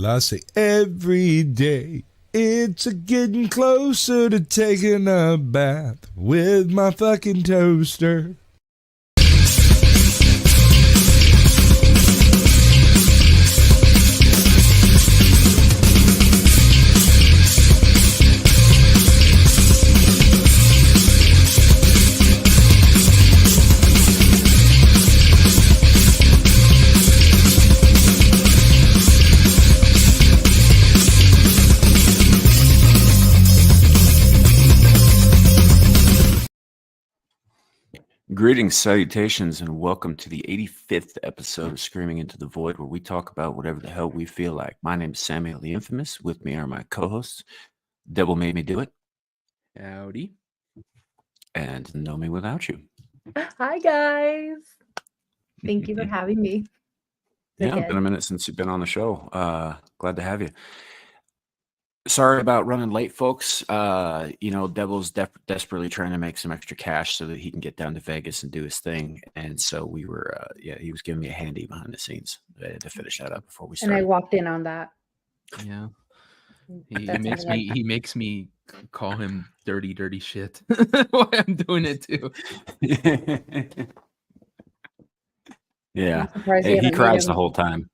Well, I say every day. It's a getting closer to taking a bath with my fucking toaster. Greetings, salutations, and welcome to the 85th episode of Screaming into the Void, where we talk about whatever the hell we feel like. My name is Samuel the Infamous. With me are my co-hosts, Devil Made Me Do It, Howdy, and Know Me Without You. Hi, guys. Thank you for having me. Yeah, it's been a minute since you've been on the show. Glad to have you. Sorry about running late, folks. Devil's desperately trying to make some extra cash so that he can get down to Vegas and do his thing. And so we were, he was giving me a handy behind the scenes to finish that up before we started. And I walked in on that. Yeah, he makes me call him dirty shit while I'm doing it too. Yeah, he cries the whole time.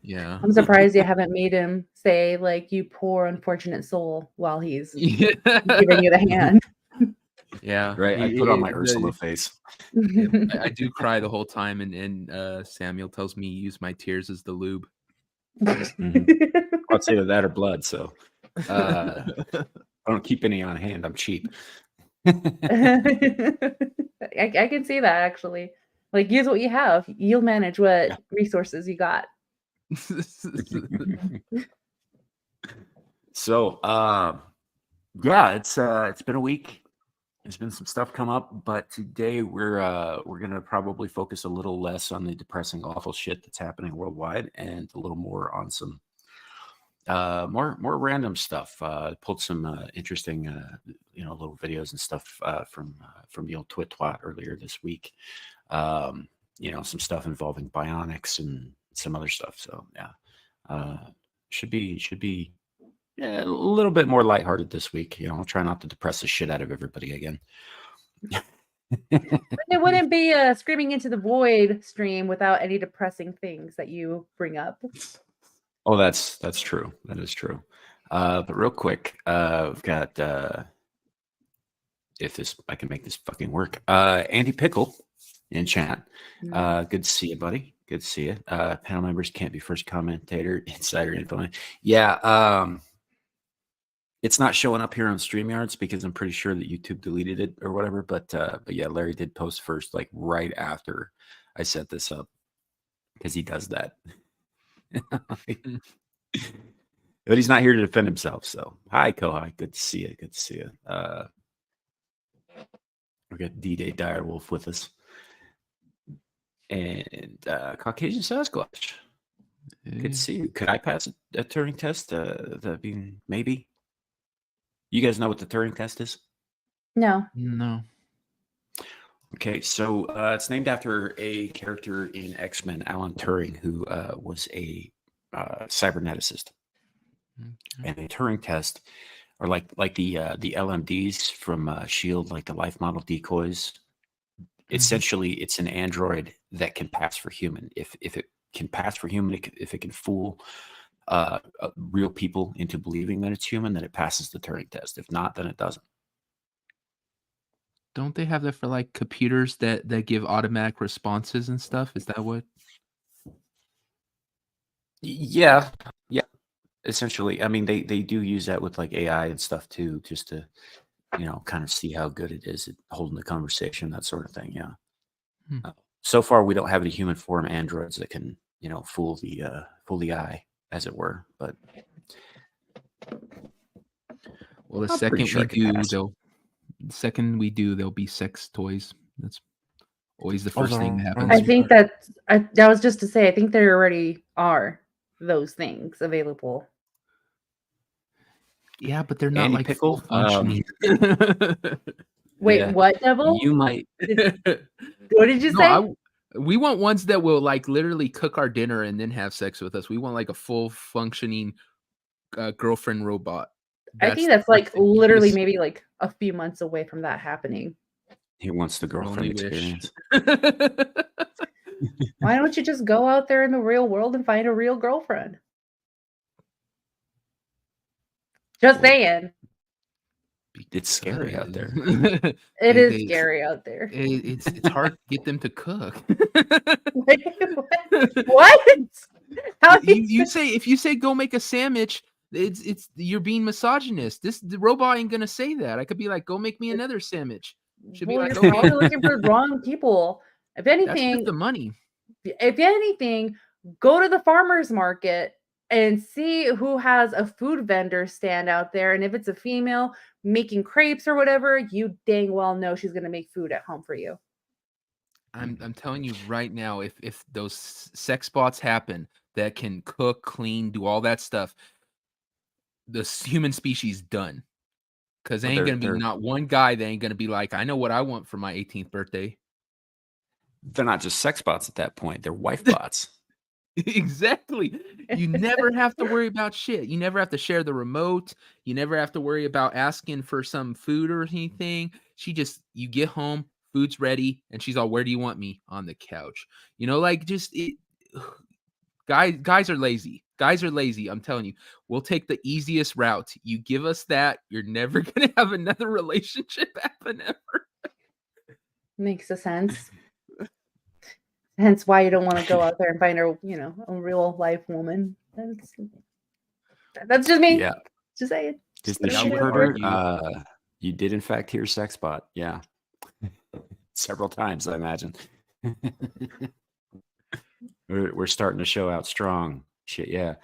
Yeah, I'm surprised you haven't made him say, like, you poor unfortunate soul while he's giving you the hand. Yeah, right. I put on my Ursula face. Yeah, I do cry the whole time, and Samuel tells me use my tears as the lube. I'd say that or blood. So I don't keep any on hand. I'm cheap. I can see that, actually. Like, use what you have. You'll manage what resources you got. So it's been a week. There's been some stuff come up, but today we're gonna probably focus a little less on the depressing, awful shit that's happening worldwide, and a little more on some more random stuff. Pulled some interesting little videos and stuff from the old Twit earlier this week. Some stuff involving bionics and some other stuff. So should be a little bit more lighthearted this week. I'll try not to depress the shit out of everybody again. It wouldn't be a Screaming into the Void stream without any depressing things that you bring up. Oh, that's true. That is true. But real quick, we've got I can make this fucking work. Andy Pickle in chat. Good to see you, buddy. Good to see you. Panel members can't be first commentator, insider info. Yeah, it's not showing up here on StreamYards because I'm pretty sure that YouTube deleted it or whatever. But yeah, Larry did post first, like right after I set this up, because he does that. But he's not here to defend himself. So hi, Kohai. Good to see you. Good to see you. We got D-Day Direwolf with us. And Caucasian Sasquatch. Good to see you. Could I pass a Turing test? Maybe. You guys know what the Turing test is? No. Okay, so it's named after a character in X-Men, Alan Turing, who was a cyberneticist. Okay. And the Turing test are like the LMDs from S.H.I.E.L.D., like the life model decoys. Essentially, it's an android that can pass for human. If it can pass for human, if it can fool real people into believing that it's human, then it passes the Turing test. If not, then it doesn't. Don't they have that for like computers that give automatic responses and stuff? Is that what? Yeah. Essentially, I mean, they do use that with like AI and stuff too, just to kind of see how good it is at holding the conversation, that sort of thing. Yeah. So far, we don't have any human form androids that can, fool the eye, as it were. But well, the second we do, there'll be sex toys. That's always the first thing that happens. I think that was just to say, I think there already are those things available. Yeah, but they're not Andy like Pickle. functioning. Wait, what, Devil? You might. What did you say? We want ones that will like literally cook our dinner and then have sex with us. We want like a full functioning girlfriend robot. I think that's like the literally deepest maybe like a few months away from that happening. He wants the lonely girlfriend wish. experience. Why don't you just go out there in the real world and find a real girlfriend? Just Well, saying. It's scary out there. It is scary out there. It's hard to get them to cook. What? How do You say if you say go make a sandwich, it's you're being misogynist. The robot ain't gonna say that. I could be like, go make me another sandwich. Should be Well, like, you're probably okay, looking for the wrong people. If that's just anything, the money. go to the farmer's market and see who has a food vendor stand out there. And if it's a female making crepes or whatever, you dang well know she's going to make food at home for you. I'm telling you right now, if those sex bots happen that can cook, clean, do all that stuff, the human species done. Because there ain't gonna be not one guy that ain't gonna be like, I know what I want for my 18th birthday. They're not just sex bots at that point; they're wife bots. Exactly. You never have to worry about shit. You never have to share the remote. You never have to worry about asking for some food or anything. You get home, food's ready, and she's all, where do you want me? On the couch. You know, like guys are lazy. Guys are lazy. I'm telling you, we'll take the easiest route. You give us that, you're never gonna have another relationship happen ever. Makes a sense. Hence why you don't want to go out there and find a real life woman. That's just me. Yeah. Just saying. Because the sheep herder, you did in fact hear sex bot. Yeah. Several times, I imagine. We're starting to show out strong. Shit, yeah.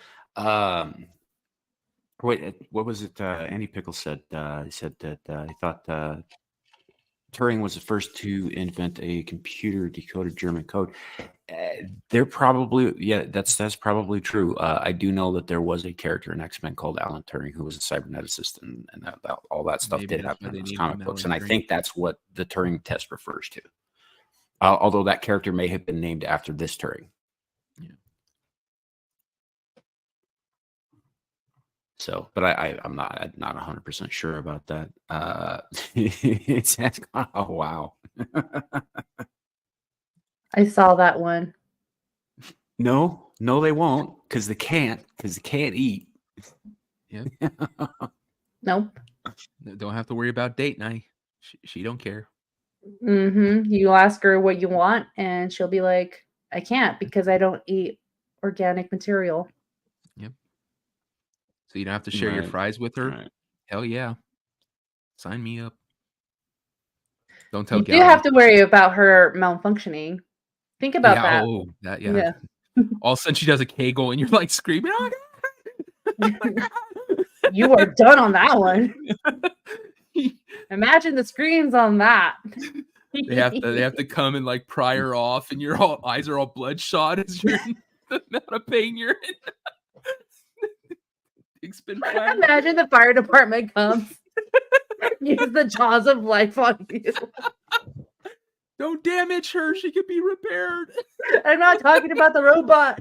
Wait, what was it? Andy Pickle said. He said that he thought Turing was the first to invent a computer decoded German code. They're probably, yeah, that's probably true. I do know that there was a character in X-Men called Alan Turing who was a cyberneticist, and all that stuff did happen in those comic books. And I think that's what the Turing test refers to. Although that character may have been named after this Turing. Yeah. So, but I'm not 100% sure about that. It's oh wow. I saw that one. No, they won't, because they can't eat. Yeah. Nope. Don't have to worry about date night. She don't care. You ask her what you want, and she'll be like, I can't because I don't eat organic material. Yep. So you don't have to share your fries with her? Right. Hell yeah. Sign me up. Don't tell You do have to worry about her malfunctioning. Think about that. Oh, that, yeah. All of a sudden she does a Kegel and you're like screaming, oh my God. You are done on that one. Imagine the screams on that. They have to come and like pry her off, and your eyes are all bloodshot as you're in the amount of pain you're in. Imagine the fire department comes. Use the jaws of life on you. Don't damage her. She can be repaired. I'm not talking about the robot.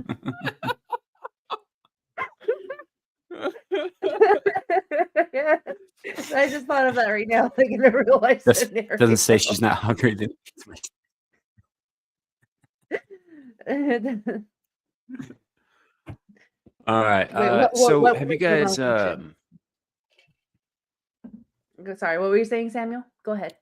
I just thought of that right now, like in a real life scenario. Doesn't say she's not hungry. All right. Wait, have you guys? Sorry, what were you saying, Samuel? Go ahead.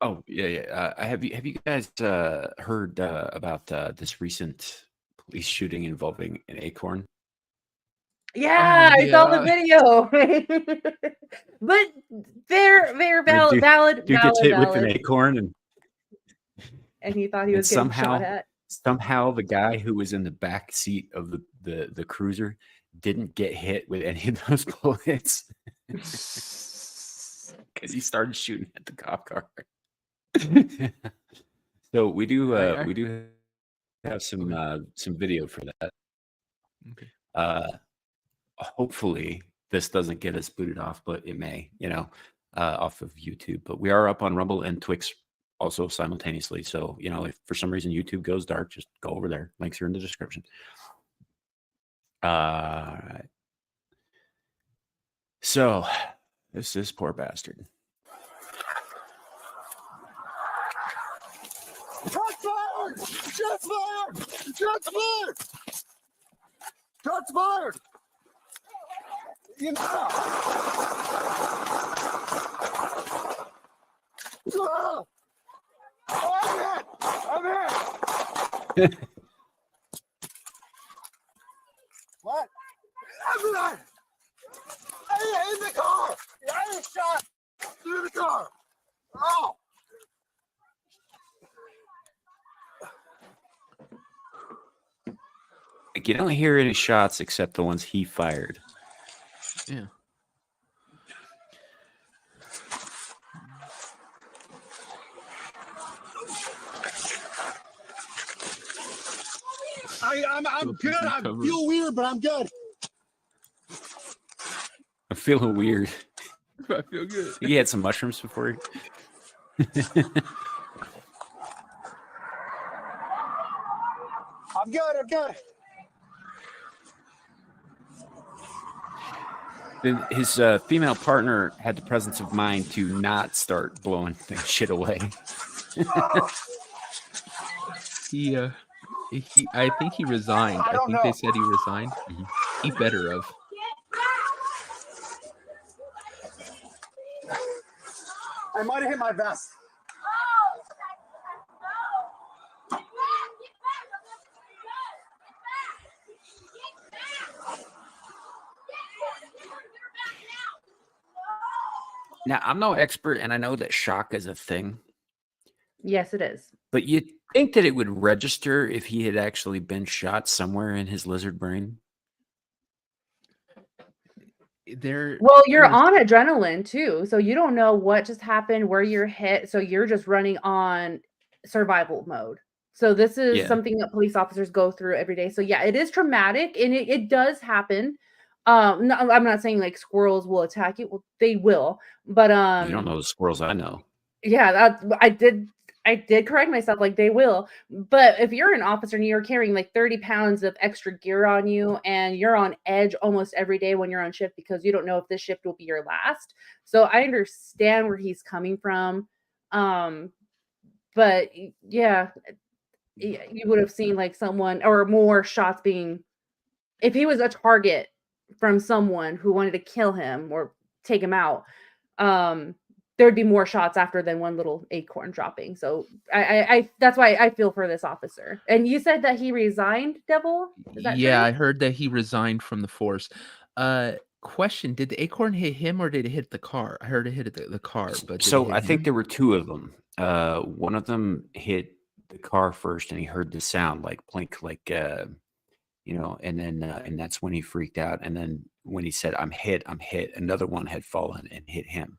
Oh yeah. Have you guys heard about this recent police shooting involving an acorn? Yeah, I saw the video. But they're valid. Dude gets hit with an acorn, and he thought he was getting shot at. Somehow the guy who was in the back seat of the cruiser didn't get hit with any of those bullets because he started shooting at the cop car. So we do have some video for that. Okay. Hopefully this doesn't get us booted off, but it may, off of YouTube. But we are up on Rumble and Twix also simultaneously. So, if for some reason YouTube goes dark, just go over there. Links are in the description. Right. So, this poor bastard. Shots fired! Shots fired! Shots fired! Shots fired! I'm hit! What? I'm in the car! I was shot through the car! Oh! Like, you don't hear any shots except the ones he fired. Yeah. I'm good. I feel weird, but I'm good. I'm feeling weird. I feel good. You had some mushrooms before? I'm good. I'm good. Then his female partner had the presence of mind to not start blowing shit away. I think he resigned. I think they said he resigned. Mhm. He better have. I might have hit my vest. Now, I'm no expert, and I know that shock is a thing, Yes, it is. but you'd think that it would register if he had actually been shot somewhere in his lizard brain. Well, you're on adrenaline too, so you don't know what just happened, where you're hit, so you're just running on survival mode. So this is Yeah. something that police officers go through every day. So yeah, it is traumatic, and it does happen. No, I'm not saying like squirrels will attack you. Well, they will, but You don't know the squirrels I know. yeah, I did correct myself, like they will. But if you're an officer and you're carrying like 30 pounds of extra gear on you and you're on edge almost every day when you're on shift because you don't know if this shift will be your last. So I understand where he's coming from. But yeah, you would have seen like someone or more shots being, if he was a target from someone who wanted to kill him or take him out, there would be more shots after than one little acorn dropping. So I that's why I feel for this officer. And you said that he resigned, Devil? Is that Yeah, true? I heard that he resigned from the force. Question: did the acorn hit him or did it hit the car? I heard it hit the car, but did it So hit I think him? there were two of them. One of them hit the car first, and he heard the sound like plink, like and then and that's when he freaked out. And then when he said, I'm hit," another one had fallen and hit him,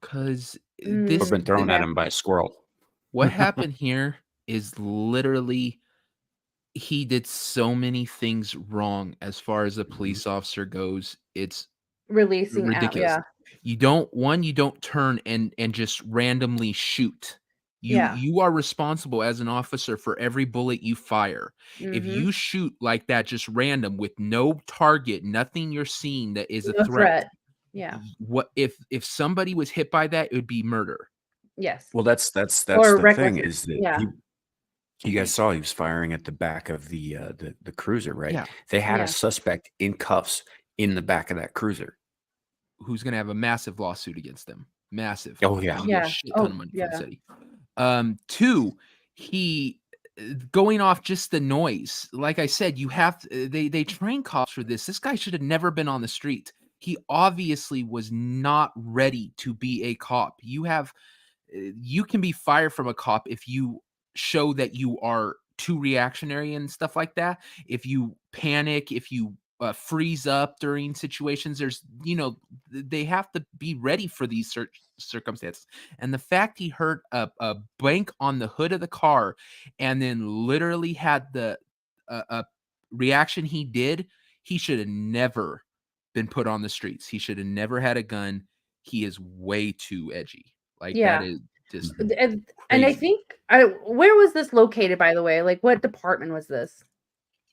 Because or this been thrown at Okay. him by a squirrel. what happened here is literally he did so many things wrong as far as a police officer goes. It's Releasing out, ridiculous. yeah. You don't turn and just randomly shoot. Yeah. You are responsible as an officer for every bullet you fire. If Mhm. you shoot like that just random with no target, nothing you're seeing that is a No threat. threat. Yeah. What if somebody was hit by that, it would be murder. Yes. Well, that's Or the reckless. thing is that Yeah. you guys saw he was firing at the back of the cruiser, right? Yeah. They had Yeah. a suspect in cuffs in the back of that cruiser. Who's going to have a massive lawsuit against them? Massive. Oh, yeah. They'll get Yeah. a shit ton Oh, of money yeah. from the city. Two, he going off just the noise. Like I said, you have they train cops for this. This guy should have never been on the street. He obviously was not ready to be a cop. You can be fired from a cop if you show that you are too reactionary and stuff like that. If you panic, if you freeze up during situations, they have to be ready for these circumstances. And the fact he heard a blank on the hood of the car and then literally had the reaction he did, he should have never been put on the streets. He should have never had a gun. He is way too edgy. Like Yeah. that is Just And I crazy. think where was this located, by the way? Like, what department was this?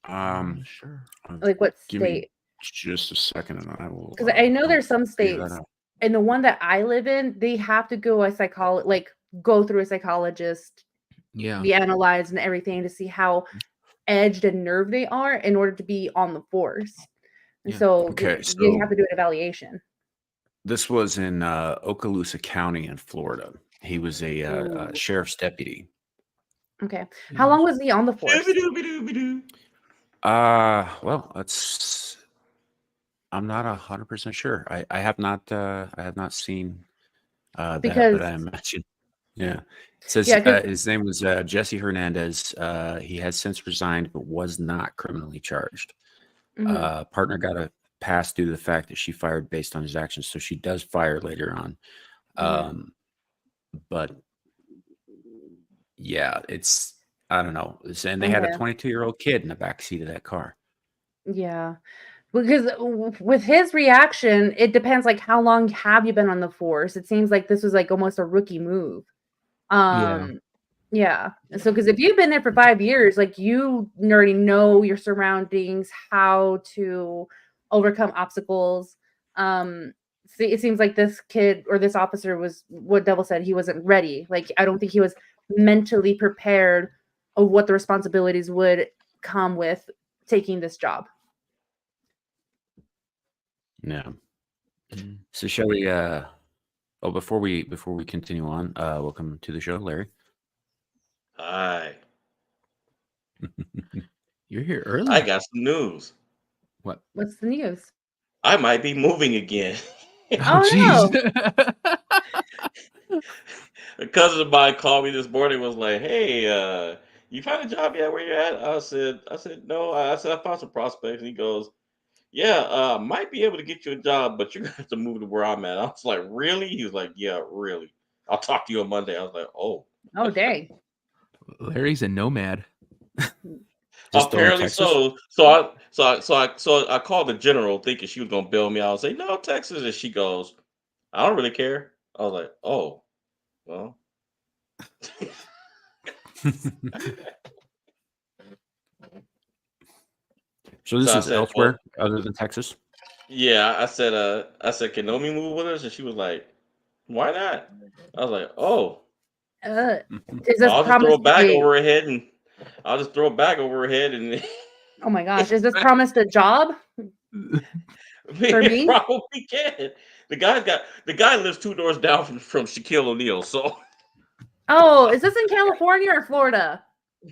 Sure. Like, what Give me state? just a second, and I will. Because I know there's some figure that states, out. and the one that I live in, they have to go go through a psychologist, Yeah. be analyzed and everything to see how edged and nerve they are in order to be on the force. And Yeah. so Okay, you so have to do an evaluation. this was in Okaloosa County in Florida. He was a Ooh. sheriff's deputy. Okay. How long was he on the force? Well, I'm not 100% sure. I have not seen that, Because but I imagine. Yeah. It says yeah, because his name was Jesse Hernandez. He has since resigned, but was not criminally charged. Partner got a pass due to the fact that she fired based on his actions, so she does fire later on. But yeah, I don't know. And they had a okay. 22-year-old kid in the back seat of that car. Yeah. Because with his reaction, it depends like how long have you been on the force? It seems like this was like almost a rookie move. Yeah. So because if you've been there for 5 years, like you already know your surroundings, how to overcome obstacles. It seems like this kid or this officer was what Devil said, he wasn't ready. Like I don't think he was mentally prepared of what the responsibilities would come with taking this job. Yeah. So shall we before we continue on, welcome to the show, Larry. Hi. You're here early. I got some news. What? What's the news? I might be moving again. Oh, jeez. A cousin of mine called me this morning, was like, "Hey, you found a job yet? Where you at?" I said, no. I said I found some prospects. And he goes, "Yeah, might be able to get you a job, but you're gonna have to move to where I'm at." I was like, "Really?" He was like, "Yeah, really. I'll talk to you on Monday." I was like, "Oh." Oh, dang. Larry's a nomad. Just still in Apparently Texas? so. So I called the general thinking she was gonna bail me out and say, "No, Texas," and she goes, "I don't really care." I was like, "Oh, well." So this So I is said, elsewhere other than Texas? yeah, I said, "Can Nomi move with us?" And she was like, "Why not?" I was like, "Oh, Is this I'll just throw promised? a bag Wait. over her head and I'll just throw a bag over her head and Oh my gosh. Is this promised a job for it me? probably can. The guy lives 2 doors down from Shaquille O'Neal, so Oh, is this in California or Florida?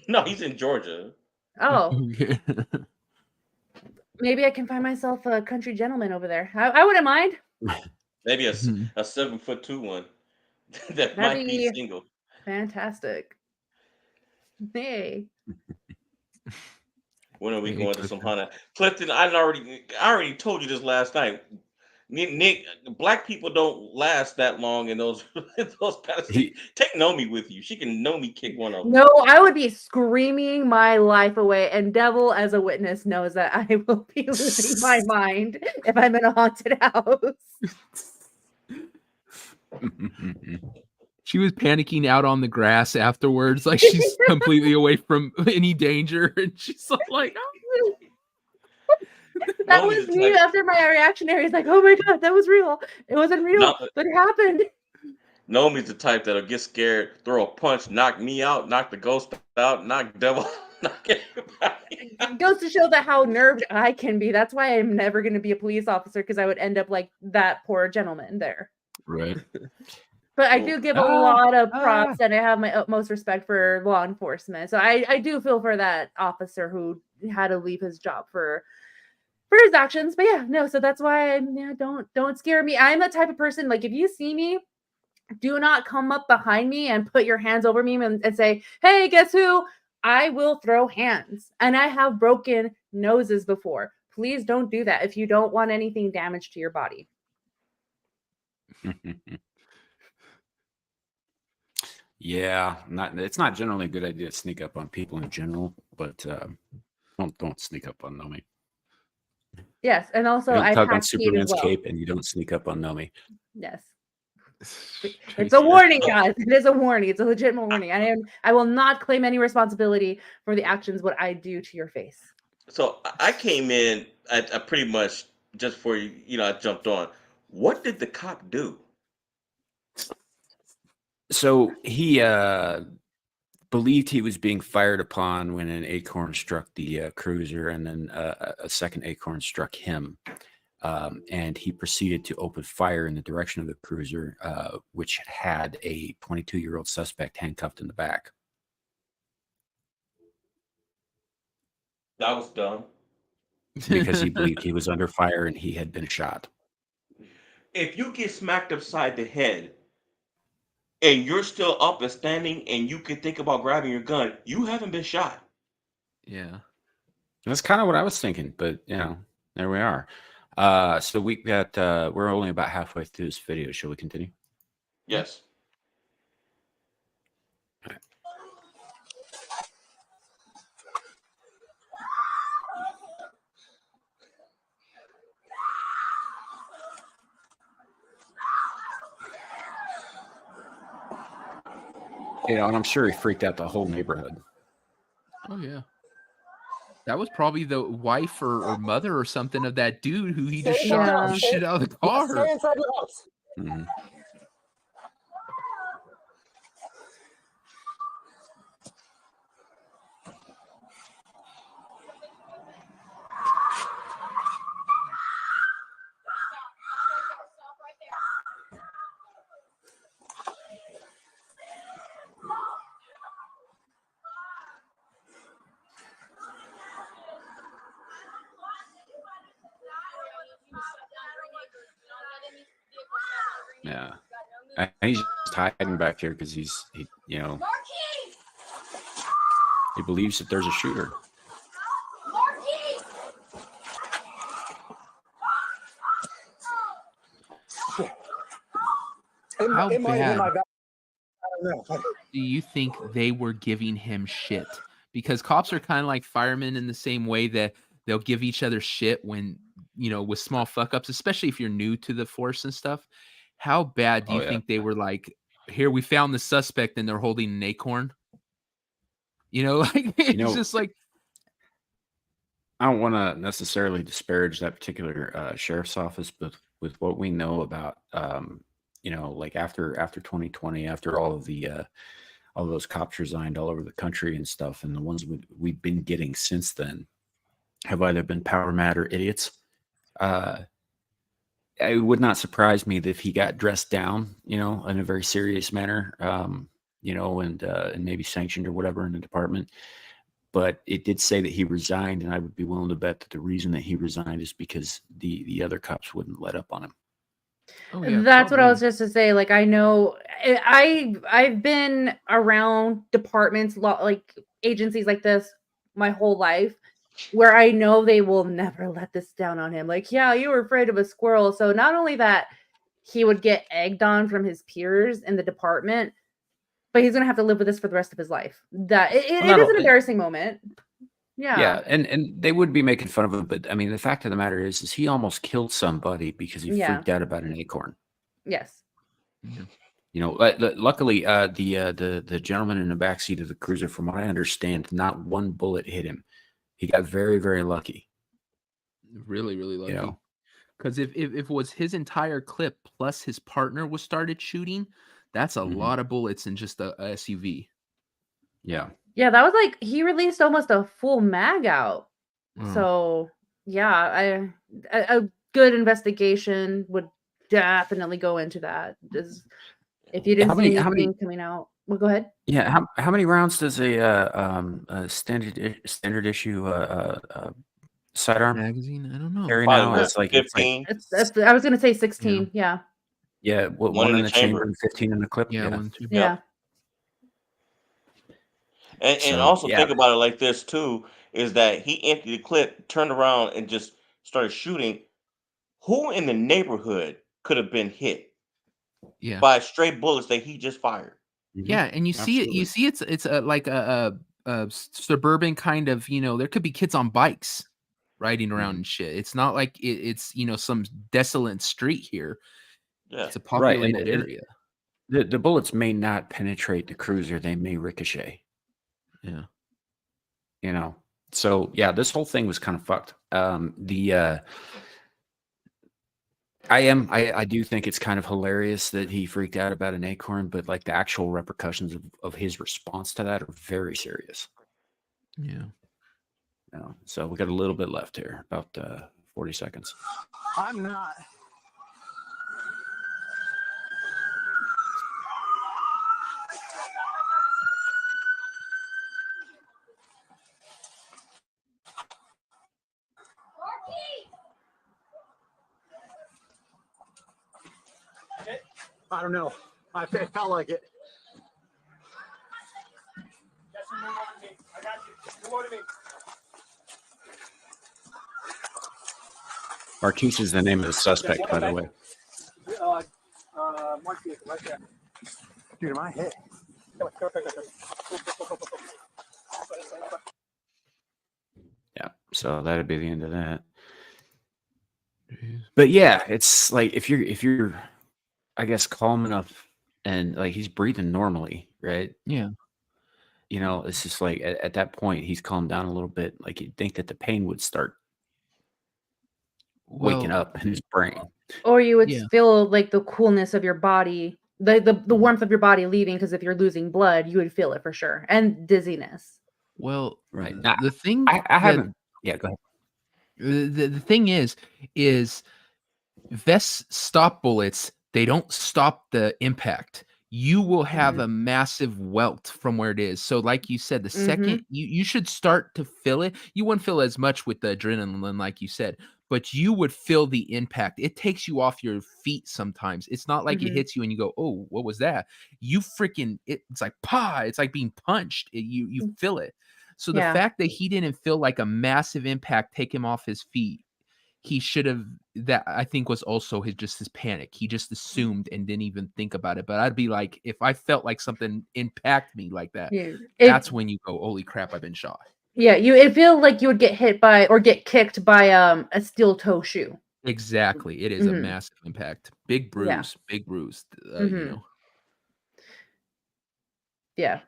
no, he's in Georgia. Oh, Okay. maybe I can find myself a country gentleman over there. I wouldn't mind. Maybe a 7'2" one that That'd might be be single. fantastic. Hey. When are we Hey, going to some Clifton. hunter? Clifton, I already told you this last night. Nick, black people don't last that long in those those kind of He, Take Nomi with you. She can Nomi kick one of them. No, I would be screaming my life away. And Devil, as a witness, knows that I will be losing my mind if I'm in a haunted house. She was panicking out on the grass afterwards, like she's completely away from any danger, and she's like, "Oh." That Nomi's was the me type. after my reactionary. It's like, oh my god, that was real. It wasn't real, No, but it happened. Nomi's the type that'll get scared, throw a punch, knock me out, knock the ghost out, knock devil, knock everybody out. It goes to show that how nerved I can be. That's why I'm never going to be a police officer, because I would end up like that poor gentleman there. right. But I Cool. do give a lot of props, and I have my utmost respect for law enforcement. So I do feel for that officer who had to leave his job for his actions. But yeah, no. So that's why don't scare me. I'm the type of person, like, if you see me, do not come up behind me and put your hands over me and say, "Hey, guess who?" I will throw hands, and I have broken noses before. Please don't do that if you don't want anything damaged to your body. Yeah, it's not generally a good idea to sneak up on people in general, but don't sneak up on Nomi. Yes, and also You don't I've tug on had speed as Superman's well. cape, and you don't sneak up on Nomi. Yes. It's a warning, guys. It is a warning. It's a legitimate warning. I will not claim any responsibility for the actions what I do to your face. So I came in. I pretty much just for I jumped on. What did the cop do? So he believed he was being fired upon when an acorn struck the cruiser, and then a second acorn struck him. And he proceeded to open fire in the direction of the cruiser, which had a 22-year-old suspect handcuffed in the back. That was dumb. Because he believed he was under fire and he had been shot. If you get smacked upside the head and you're still up and standing and you can think about grabbing your gun, you haven't been shot. Yeah. That's kind of what I was thinking, but there we are. So we got we're only about halfway through this video. Shall we continue? Yes. And I'm sure he freaked out the whole neighborhood. Oh yeah. That was probably the wife or mother or something of that dude who he just shot the shit out of the car. Stay inside your house. Mm-hmm. Yeah, he's just hiding back here because he believes that there's a shooter. How It might have hit my bad back. I don't know. do you think they were giving him shit? Because cops are kind of like firemen in the same way that they'll give each other shit when, with small fuck ups, especially if you're new to the force and stuff. How bad do you think they were like, here, we found the suspect and they're holding an acorn? It's just like, I don't want to necessarily disparage that particular sheriff's office, but with what we know about, like after 2020, after all of those cops resigned all over the country and stuff, and the ones we've been getting since then have either been power mad or idiots. It would not surprise me that if he got dressed down, in a very serious manner, and maybe sanctioned or whatever in the department. But it did say that he resigned, and I would be willing to bet that the reason that he resigned is because the other cops wouldn't let up on him. oh, yeah, That's what I probably. was just to say. Like, I know I've been around departments, like agencies like this my whole life, where I know they will never let this down on him. Like, yeah, you were afraid of a squirrel. So not only that he would get egged on from his peers in the department, but he's gonna have to live with this for the rest of his life. That it is an embarrassing moment. Yeah, and they would be making fun of him, but I mean, the fact of the matter is he almost killed somebody because he freaked out about an acorn. Yes. Luckily, the gentleman in the backseat of the cruiser, from what I understand, not one bullet hit him. He got very, very lucky. Really, really lucky. Because if it was his entire clip plus his partner was started shooting, that's a lot of bullets in just a SUV. Yeah. Yeah, that was like he released almost a full mag out. So yeah, a good investigation would definitely go into that. If you didn't see anything coming out, well, go ahead. Yeah, how many rounds does a standard issue sidearm magazine? I don't know. carry now? It's like 15. I was gonna say 16. Yeah. Yeah, one in the chamber and 15 in the clip. Yeah, yeah. And also think about it like this too, is that he emptied the clip, turned around, and just started shooting. Who in the neighborhood could have been hit by straight bullets that he just fired? Yeah, and you see it's like a suburban kind of, there could be kids on bikes riding around and shit. It's not like it's some desolate street here. Yeah. It's a Right, and populated area. the bullets may not penetrate the cruiser; they may ricochet. Yeah. You know, so yeah, this whole thing was kind of fucked. I do think it's kind of hilarious that he freaked out about an acorn, but like the actual repercussions of his response to that are very serious. Yeah. You know, so we got a little bit left here, about 40 seconds. I'm not. I don't know. It felt like it. I got you. Come on to me. Marquise is the name of the suspect, by the way. Marquise, right there. Dude, am I hit? Yeah, so that'd be the end of that. But yeah, it's like if you're I guess calm enough and like he's breathing normally, right? Yeah. You know, it's just like at that point he's calmed down a little bit. Like you'd think that the pain would start waking Well, up in his brain. Or you would Yeah. feel like the coolness of your body, the warmth of your body leaving, because if you're losing blood, you would feel it for sure, and dizziness. well, Right. the thing I that haven't. Yeah, go ahead. the thing is vests stop bullets. They don't stop the impact. You will have a massive welt from where it is. So, like you said, the second you should start to feel it. You wouldn't feel as much with the adrenaline, like you said, but you would feel the impact. It takes you off your feet sometimes. It's not like it hits you and you go, "Oh, what was that?" You freaking it's like pa. It's like being punched. You feel it. So the Yeah. fact that he didn't feel like a massive impact take him off his feet, he should have. That I think was also his panic. He just assumed and didn't even think about it. But I'd be like, if I felt like something impact me like that, Yeah. that's when you go, "Holy crap, I've been shot." Yeah, it feel like you would get hit by or get kicked by a steel toe shoe. Exactly, it is a massive impact. Big Yeah. bruise. You Mhm. know. Yeah.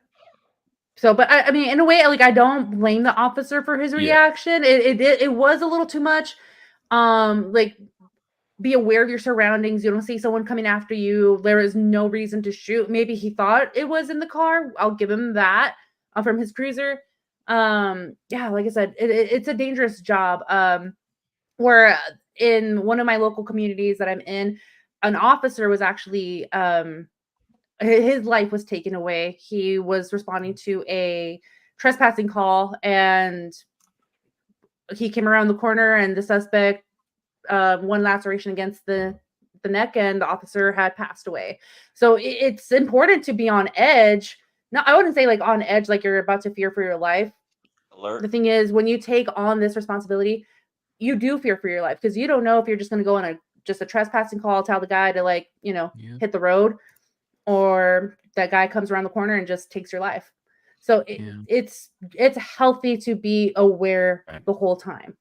So, but I mean, in a way, like I don't blame the officer for his Yeah. reaction. It was a little too much. Like be aware of your surroundings. You don't see someone coming after you. There is no reason to shoot. Maybe he thought it was in the car. I'll give him that from his cruiser. Yeah, like I said, it's a dangerous job. Where in one of my local communities that I'm in, an officer was actually his life was taken away. He was responding to a trespassing call, and he came around the corner, and the suspect one laceration against the neck, and the officer had passed away. So it's important to be on edge. No, I wouldn't say like on edge, like you're about to fear for your life. Alert. The thing is, when you take on this responsibility, you do fear for your life because you don't know if you're just going to go on just a trespassing call, tell the guy to like, hit the road, or that guy comes around the corner and just takes your life. So it's healthy to be aware the whole time.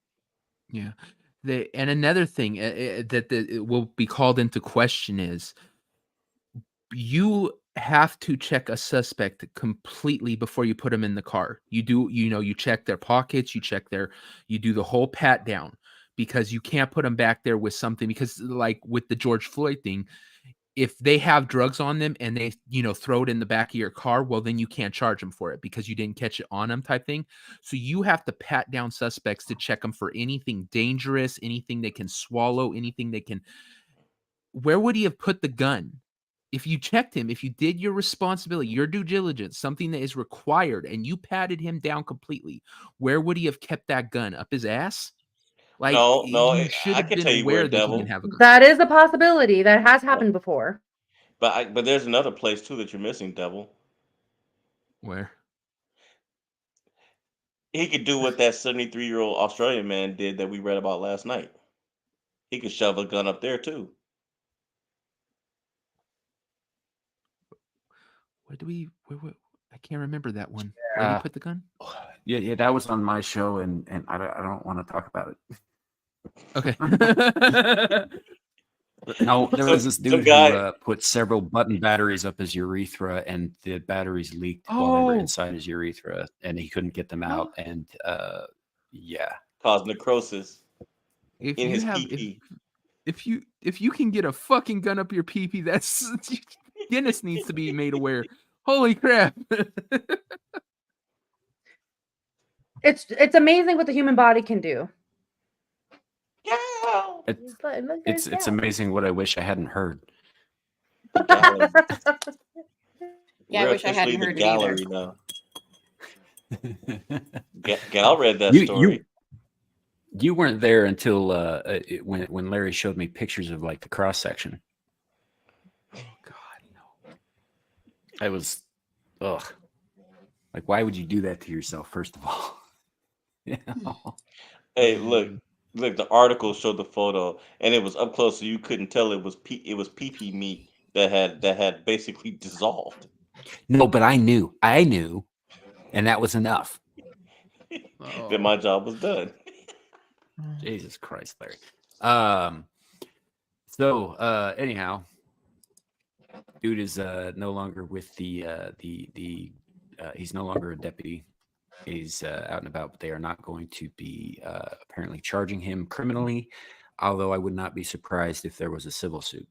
Yeah. And another thing that it will be called into question is you have to check a suspect completely before you put them in the car. You do, you check their pockets, you do the whole pat down, because you can't put them back there with something, because like with the George Floyd thing, if they have drugs on them and they, throw it in the back of your car, well, then you can't charge them for it because you didn't catch it on them type thing. So you have to pat down suspects to check them for anything dangerous, anything they can swallow, anything they can. Where would he have put the gun? If you checked him, if you did your responsibility, your due diligence, something that is required, and you patted him down completely, where would he have kept that gun? Up his ass? Like, No, you should I have can been tell you where, aware that he didn't Devil. have a gun. That is a possibility. That has happened before. But there's another place too that you're missing, Devil. Where? He could do what that 73-year-old Australian man did that we read about last night. He could shove a gun up there too. Where I can't remember that one. Where did he put the gun? Yeah, that was on my show, and I don't want to talk about it. Okay. No, there was this Some dude guy. who put several button batteries up his urethra, and the batteries leaked while they were Oh. inside his urethra, and he couldn't get them out. And yeah, Caused necrosis If in you his have pee. if you can get a fucking gun up your pee, that's Guinness needs to be made aware. Holy crap! It's amazing what the human body can do. Yeah. it's amazing what I wish I hadn't heard. Gallery. Yeah, I We're wish I hadn't officially the heard it either. gallery now. Gal read that You- story. You weren't there until when Larry showed me pictures of like the cross section. Oh God, no. I was, ugh, like why would you do that to yourself? First of all, you know? Hey, look, the article showed the photo, and it was up close, so you couldn't tell it was pee meat that had basically dissolved. No, but I knew, and that was enough. Then my job was done. Jesus Christ, Larry. So anyhow, dude is no longer with the he's no longer a deputy. He's out and about, but they are not going to be apparently charging him criminally, although I would not be surprised if there was a civil suit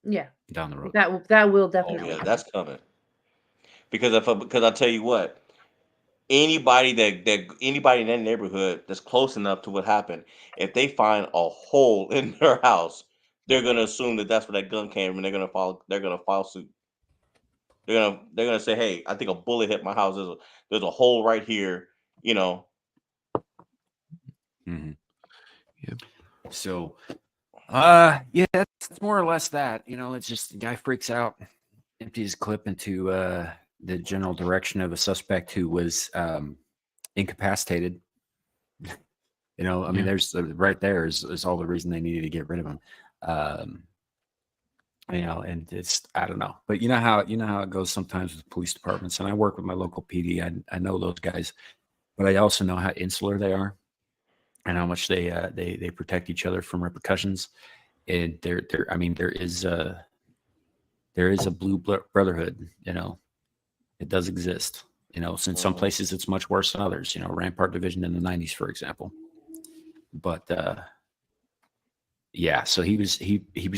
Yeah, down the road. that will Oh definitely yeah, happen. that's coming. Because I tell you what, anybody in that neighborhood that's close enough to what happened, if they find a hole in their house, they're gonna assume that that's where that gun came from, and they're gonna file suit. They're gonna say, "Hey, I think a bullet hit my house. There's a hole right here." You know. Mhm. Yep. So, yeah, it's more or less that. You know, it's just the guy freaks out, empties his clip into the general direction of a suspect who was incapacitated. You know, I mean, Yeah. there's right there is all the reason they needed to get rid of him. You know, and it's I don't know, but you know how it goes sometimes with police departments. And I work with my local PD. I know those guys, but I also know how insular they are, and how much they protect each other from repercussions. And I mean, there is a blue brotherhood. You know, it does exist. You know, so in some places it's much worse than others. You know, Rampart Division in the '90s, for example. But yeah, so he was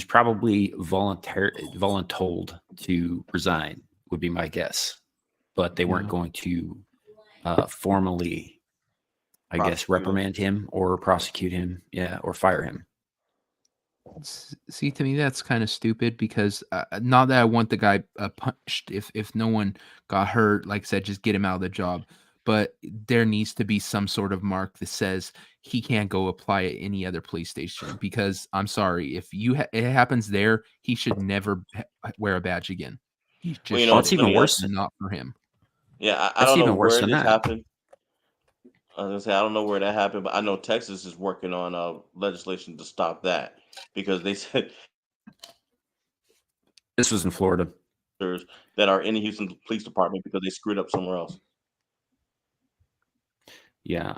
probably voluntold to resign, would be my guess. But they weren't Yeah. going to formally, I guess, Prosecute him. reprimand him or prosecute him, yeah, or fire him. See, to me, that's kind of stupid because not that I want the guy punished. If no one got hurt, like I said, just get him out of the job. But there needs to be some sort of mark that says he can't go apply at any other police station. Because I'm sorry, if it happens there, he should never wear a badge again. He just Well, you know, Well, it's even funny, worse. not for him. Yeah, I That's don't know even worse where than this that. happened. I was gonna say I don't know where that happened, but I know Texas is working on legislation to stop that because they said This was in Florida. that are in the Houston Police Department because they screwed up somewhere else. Yeah,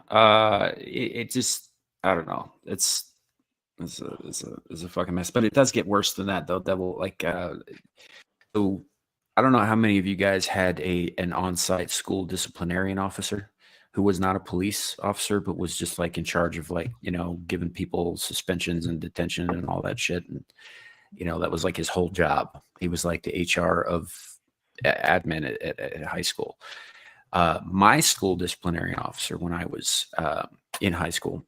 it just I don't know. It's a fucking mess. But it does get worse than that, though. That will like so. I don't know how many of you guys had an on-site school disciplinarian officer who was not a police officer, but was just like in charge of like, you know, giving people suspensions and detention and all that shit. And, you know, that was like his whole job. He was like the HR of admin at high school. My school disciplinarian officer when I was in high school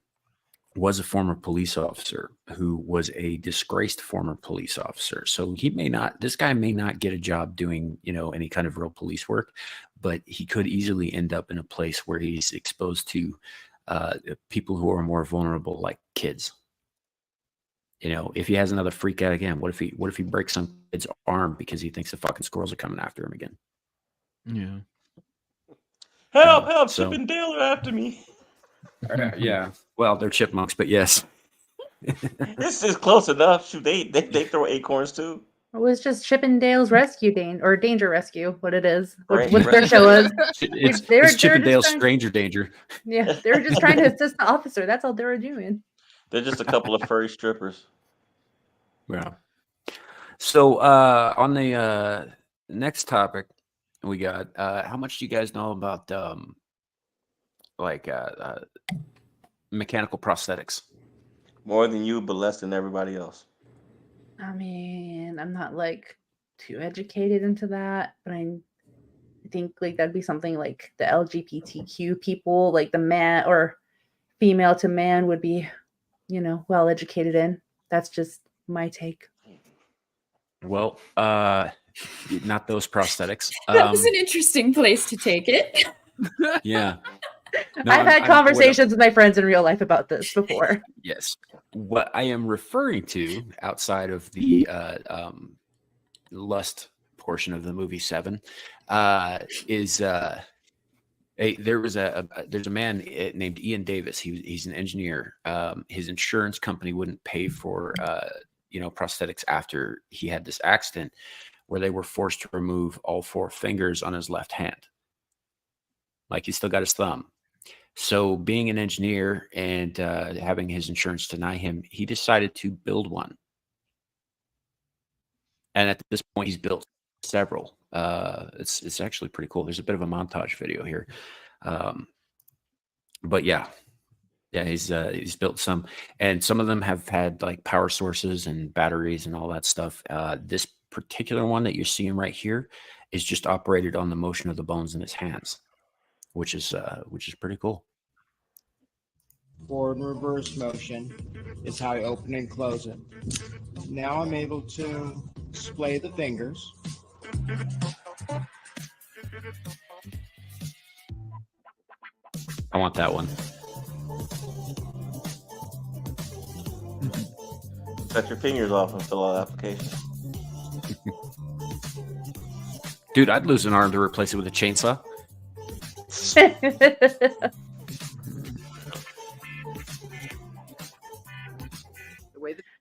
was a former police officer who was a disgraced former police officer. So this guy may not get a job doing, you know, any kind of real police work, but he could easily end up in a place where he's exposed to people who are more vulnerable, like kids. You know, if he has another freak out again, what if he breaks some kid's arm because he thinks the fucking squirrels are coming after him again? Yeah. Help! So- Chip and Dale are after me. Yeah. Well, they're chipmunks, but yes. This is close enough. Shoot, they throw acorns too. It was just Chippendale's Rescue or Danger Rescue, what it is. Right, What their right. show is. It's They were Chip and just Dale's trying- Stranger Danger. Yeah, they were just trying to assist the officer. That's all they were doing. They're just a couple of furry strippers. Yeah. So on the next topic we got, how much do you guys know about like mechanical prosthetics? More than you, but less than everybody else. I mean, I'm not like too educated into that, but I think like that'd be something like the LGBTQ people, like the man or female to man would be, well educated in. That's just my take. Well, not those prosthetics. That was an interesting place to take it. Yeah. No, I've had what conversations with my friends in real life about this before. yes. What I am referring to outside of the lust portion of the movie Seven is there's a man named Ian Davis. He's an engineer. His insurance company wouldn't pay for prosthetics after he had this accident where they were forced to remove all 4 fingers on his left hand. Like he's still got his thumb. So being an engineer and having his insurance deny him, he decided to build one. And at this point, he's built several. It's actually pretty cool. There's a bit of a montage video here. But yeah, he's built some, and some of them have had like power sources and batteries and all that stuff. This particular one that you're seeing right here is just operated on the motion of the bones in his hands, which is pretty cool. Forward and reverse motion is how I open and close it. Now I'm able to splay the fingers. I want that one. Cut your fingers off and fill out application. Dude, I'd lose an arm to replace it with a chainsaw.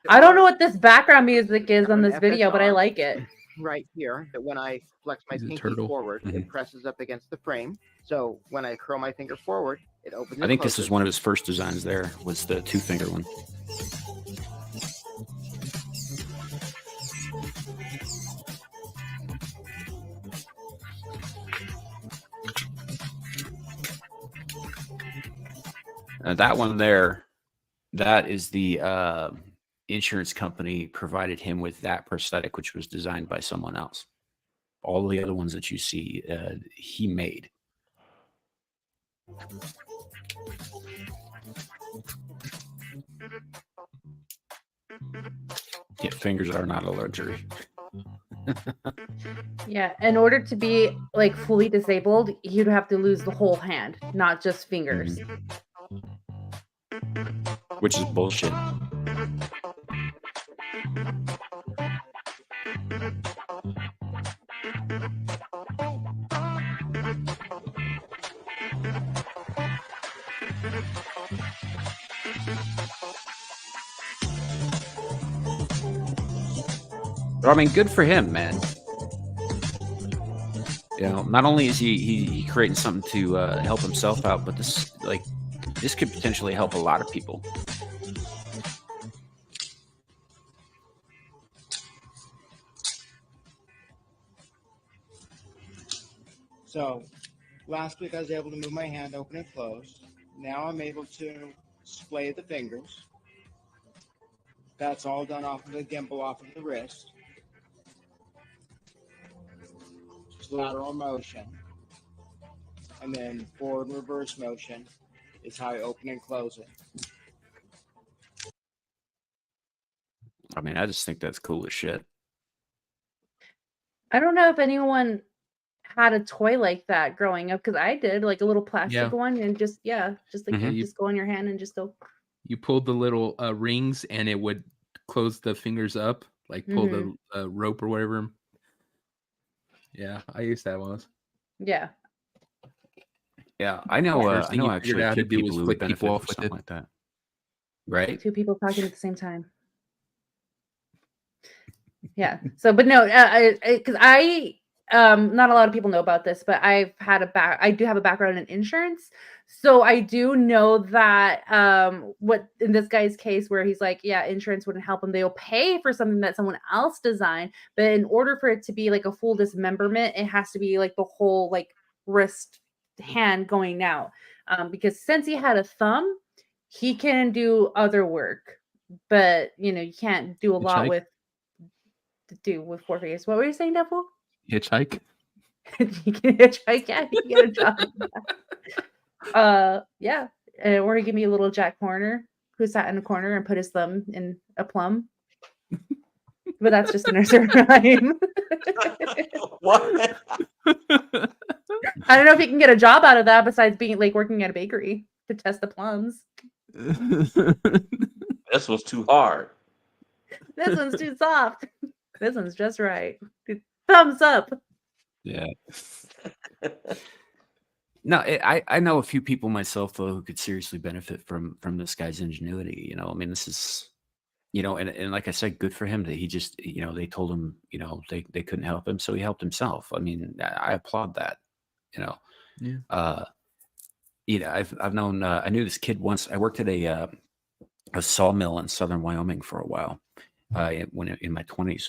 I don't know what this background music is on this video, but I like it. Right here, that when I flex my He's a pinky turtle. forward, Mhm. it presses up against the frame. So when I curl my finger forward, it opens. I think this is one of his first designs there, was the 2-finger one. That one there, that is the insurance company provided him with that prosthetic, which was designed by someone else. All the other ones that you see, he made. Yeah, fingers are not a luxury. Yeah, in order to be like fully disabled, you'd have to lose the whole hand, not just fingers. Which is bullshit. But I mean, good for him, man. You know, not only is he creating something to help himself out, but this could potentially help a lot of people. So last week I was able to move my hand open and close. Now I'm able to splay the fingers. That's all done off of the gimbal off of the wrist. Just lateral motion. And then forward and reverse motion is how I open and close it. I mean, I just think that's cool as shit. I don't know if anyone had a toy like that growing up, because I did, like a little plastic one, and just like Mhm. you just go on your hand and just go. You pulled the little rings and it would close the fingers up, like pull the rope or whatever. Yeah, I used that once. Yeah. Yeah, I know. First thing you actually figured out how to two do was people who flick would people benefit off from with something it. like that. Right? 2 people talking at the same time. Yeah. So, but no, because not a lot of people know about this, but I do have a background in insurance. So I do know that what in this guy's case where he's like, yeah, insurance wouldn't help him. They'll pay for something that someone else designed, but in order for it to be like a full dismemberment, it has to be like the whole like wrist hand going out. Because since he had a thumb, he can do other work, but you can't do a lot with four fingers. What were you saying, Devil? Hitchhike. You can hitchhike, yeah, you can get a job. Yeah. Or he give me a little Jack Horner who sat in a corner and put his thumb in a plum. But that's just a nursery rhyme. What? I don't know if you can get a job out of that besides being like working at a bakery to test the plums. This was too hard. This one's too soft. This one's just right. Thumbs up. Yeah. No, I know a few people myself though who could seriously benefit from this guy's ingenuity. I mean, this is, and like I said, good for him that he just, they told him, they couldn't help him, so he helped himself. I mean, I applaud that. Yeah. I've known, I knew this kid once. I worked at a sawmill in southern Wyoming for a while, when in my 20s,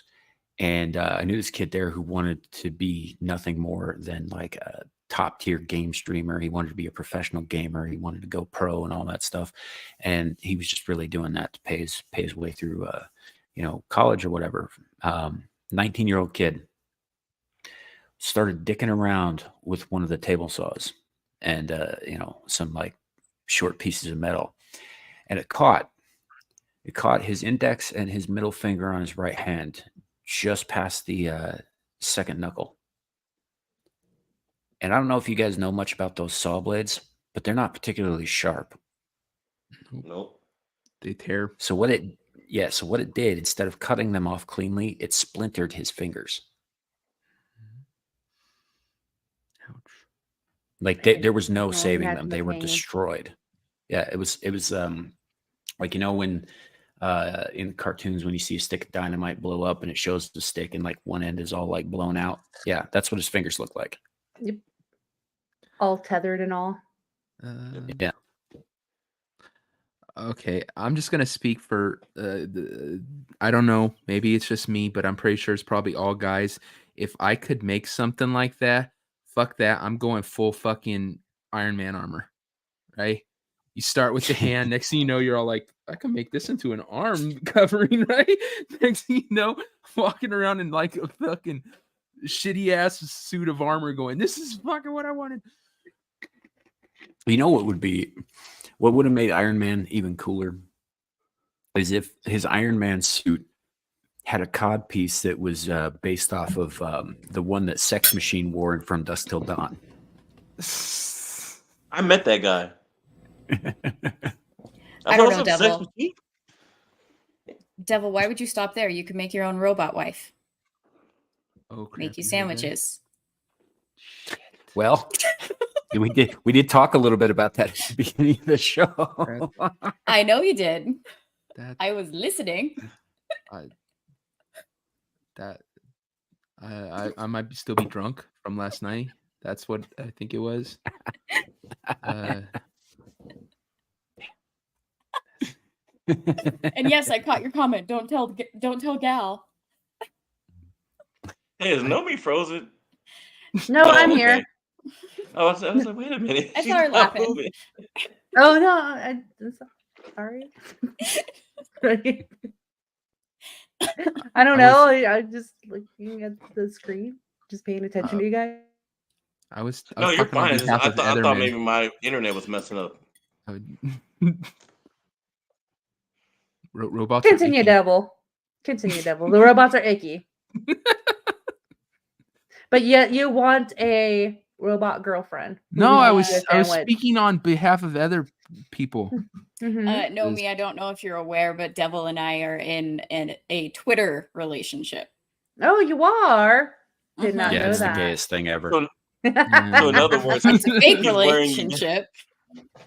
and I knew this kid there who wanted to be nothing more than like a top tier game streamer. He wanted to be a professional gamer. He wanted to go pro and all that stuff, and he was just really doing that to pay his way through, college or whatever. 19-year-old kid started dicking around with one of the table saws and some like short pieces of metal, and it caught his index and his middle finger on his right hand just past the second knuckle. And I don't know if you guys know much about those saw blades, but they're not particularly sharp. Nope. They tear. So what it did, instead of cutting them off cleanly, it splintered his fingers. Ouch. Like there was no Oh, saving imagine them. the They were pain. destroyed. Yeah, it was like, when in cartoons when you see a stick of dynamite blow up and it shows the stick and like one end is all like blown out. Yeah, that's what his fingers look like. Yep. All tethered and all. Yeah. Okay, I'm just gonna speak for I don't know, maybe it's just me, but I'm pretty sure it's probably all guys. If I could make something like that, fuck that. I'm going full fucking Iron Man armor, right? You start with the hand. Next thing you know, you're all like, I can make this into an arm covering, right? Next thing you know, walking around in like a fucking shitty ass suit of armor going, this is fucking what I wanted. You know what would have made Iron Man even cooler is if his Iron Man suit had a cod piece that was based off of the one that Sex Machine wore in From Dusk Till Dawn. I met that guy. I don't know, thought it was Sex Devil. Machine. Devil, why would you stop there? You could make your own robot wife. Oh, crap, Make you hear that? sandwiches. Well, we did talk a little bit about that at the beginning of the show. I know you did. That I was listening. I might still be drunk from last night. That's what I think it was. And yes, I caught your comment. Don't tell Gal. Hey, is Nomi frozen? No, Oh, I'm okay. here. Oh, I was like, wait a minute. I She's saw her not laughing. moving. Oh no, I'm sorry. I don't know. I just looking at the screen, just paying attention to you guys. I was No, you're talking on fine. It's just- behalf I of thought Etherman. maybe my internet was messing up. Robots are Continue, icky. Devil. Continue, Devil. The robots are icky. But yet you want a robot girlfriend. who No, can I make was you a I was sandwich. speaking on behalf of other people. Mhm. Nomi, I don't know if you're aware, but Devil and I are in a Twitter relationship. Oh, you are. Did not Yeah, know it's the that. gayest thing ever. So, so in other words, It's a fake he's wearing you. relationship.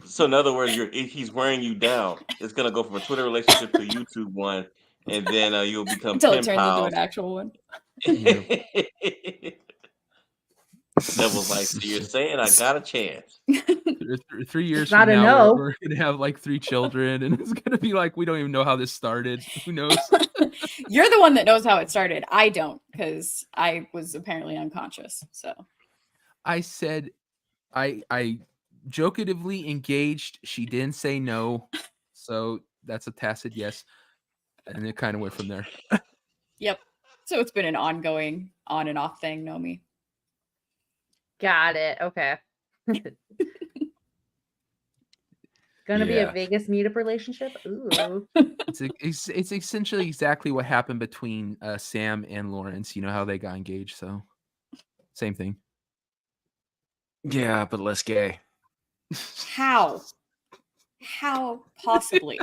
So in other words, he's wearing you down. It's gonna go from a Twitter relationship to a YouTube one, and then you'll become Until it pen turns into pals. an actual one. Devil's like, so you're saying I got a chance? 3 years not from a now, no. we're gonna have like 3 children, and it's gonna be like we don't even know how this started. Who knows? You're the one that knows how it started. I don't, because I was apparently unconscious. So I said I jokatively engaged. She didn't say no, so that's a tacit yes, and it kind of went from there. yep. So it's been an ongoing on and off thing, Nomi. Got it. Okay. Gonna be a Yeah. Vegas meetup relationship? Ooh. It's essentially exactly what happened between Sam and Lawrence. You know how they got engaged, so same thing. Yeah, but less gay. How? How possibly?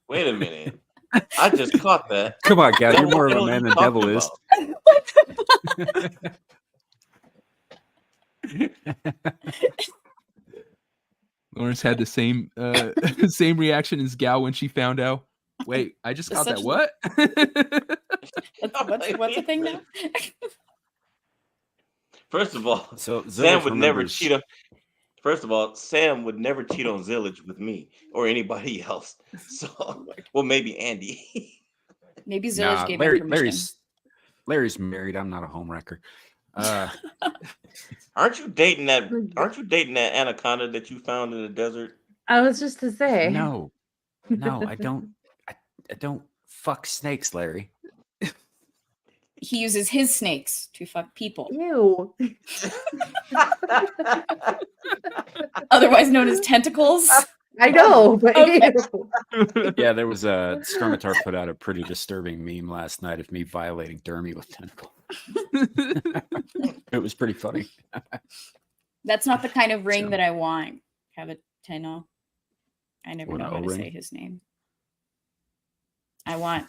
Wait a minute. I just caught that. Come on, Gal, you're What more the of a hell man you than devil talking is. Lawrence had the same same reaction as Gal when she found out. Wait, I just caught that. Essentially. What? What's a thing now? First of all, So Sam Zillage would never remembers. cheat on. First of all, Sam would never cheat on Zillage with me or anybody else. So, well, maybe Andy. Maybe Zillage Nah, gave him permission. Larry's married. I'm not a homewrecker. Aren't you dating that? Aren't you dating that anaconda that you found in the desert? I was just to say. No, I don't. I don't fuck snakes, Larry. He uses his snakes to fuck people, Ew. otherwise known as tentacles. I know, but Okay. ew. Yeah, there was a Skirmitar put out a pretty disturbing meme last night of me violating Dermy with tentacle. It was pretty funny. That's not the kind of ring So- that I want. Cavateno. I never What, know an how to O-ring? say his name. I want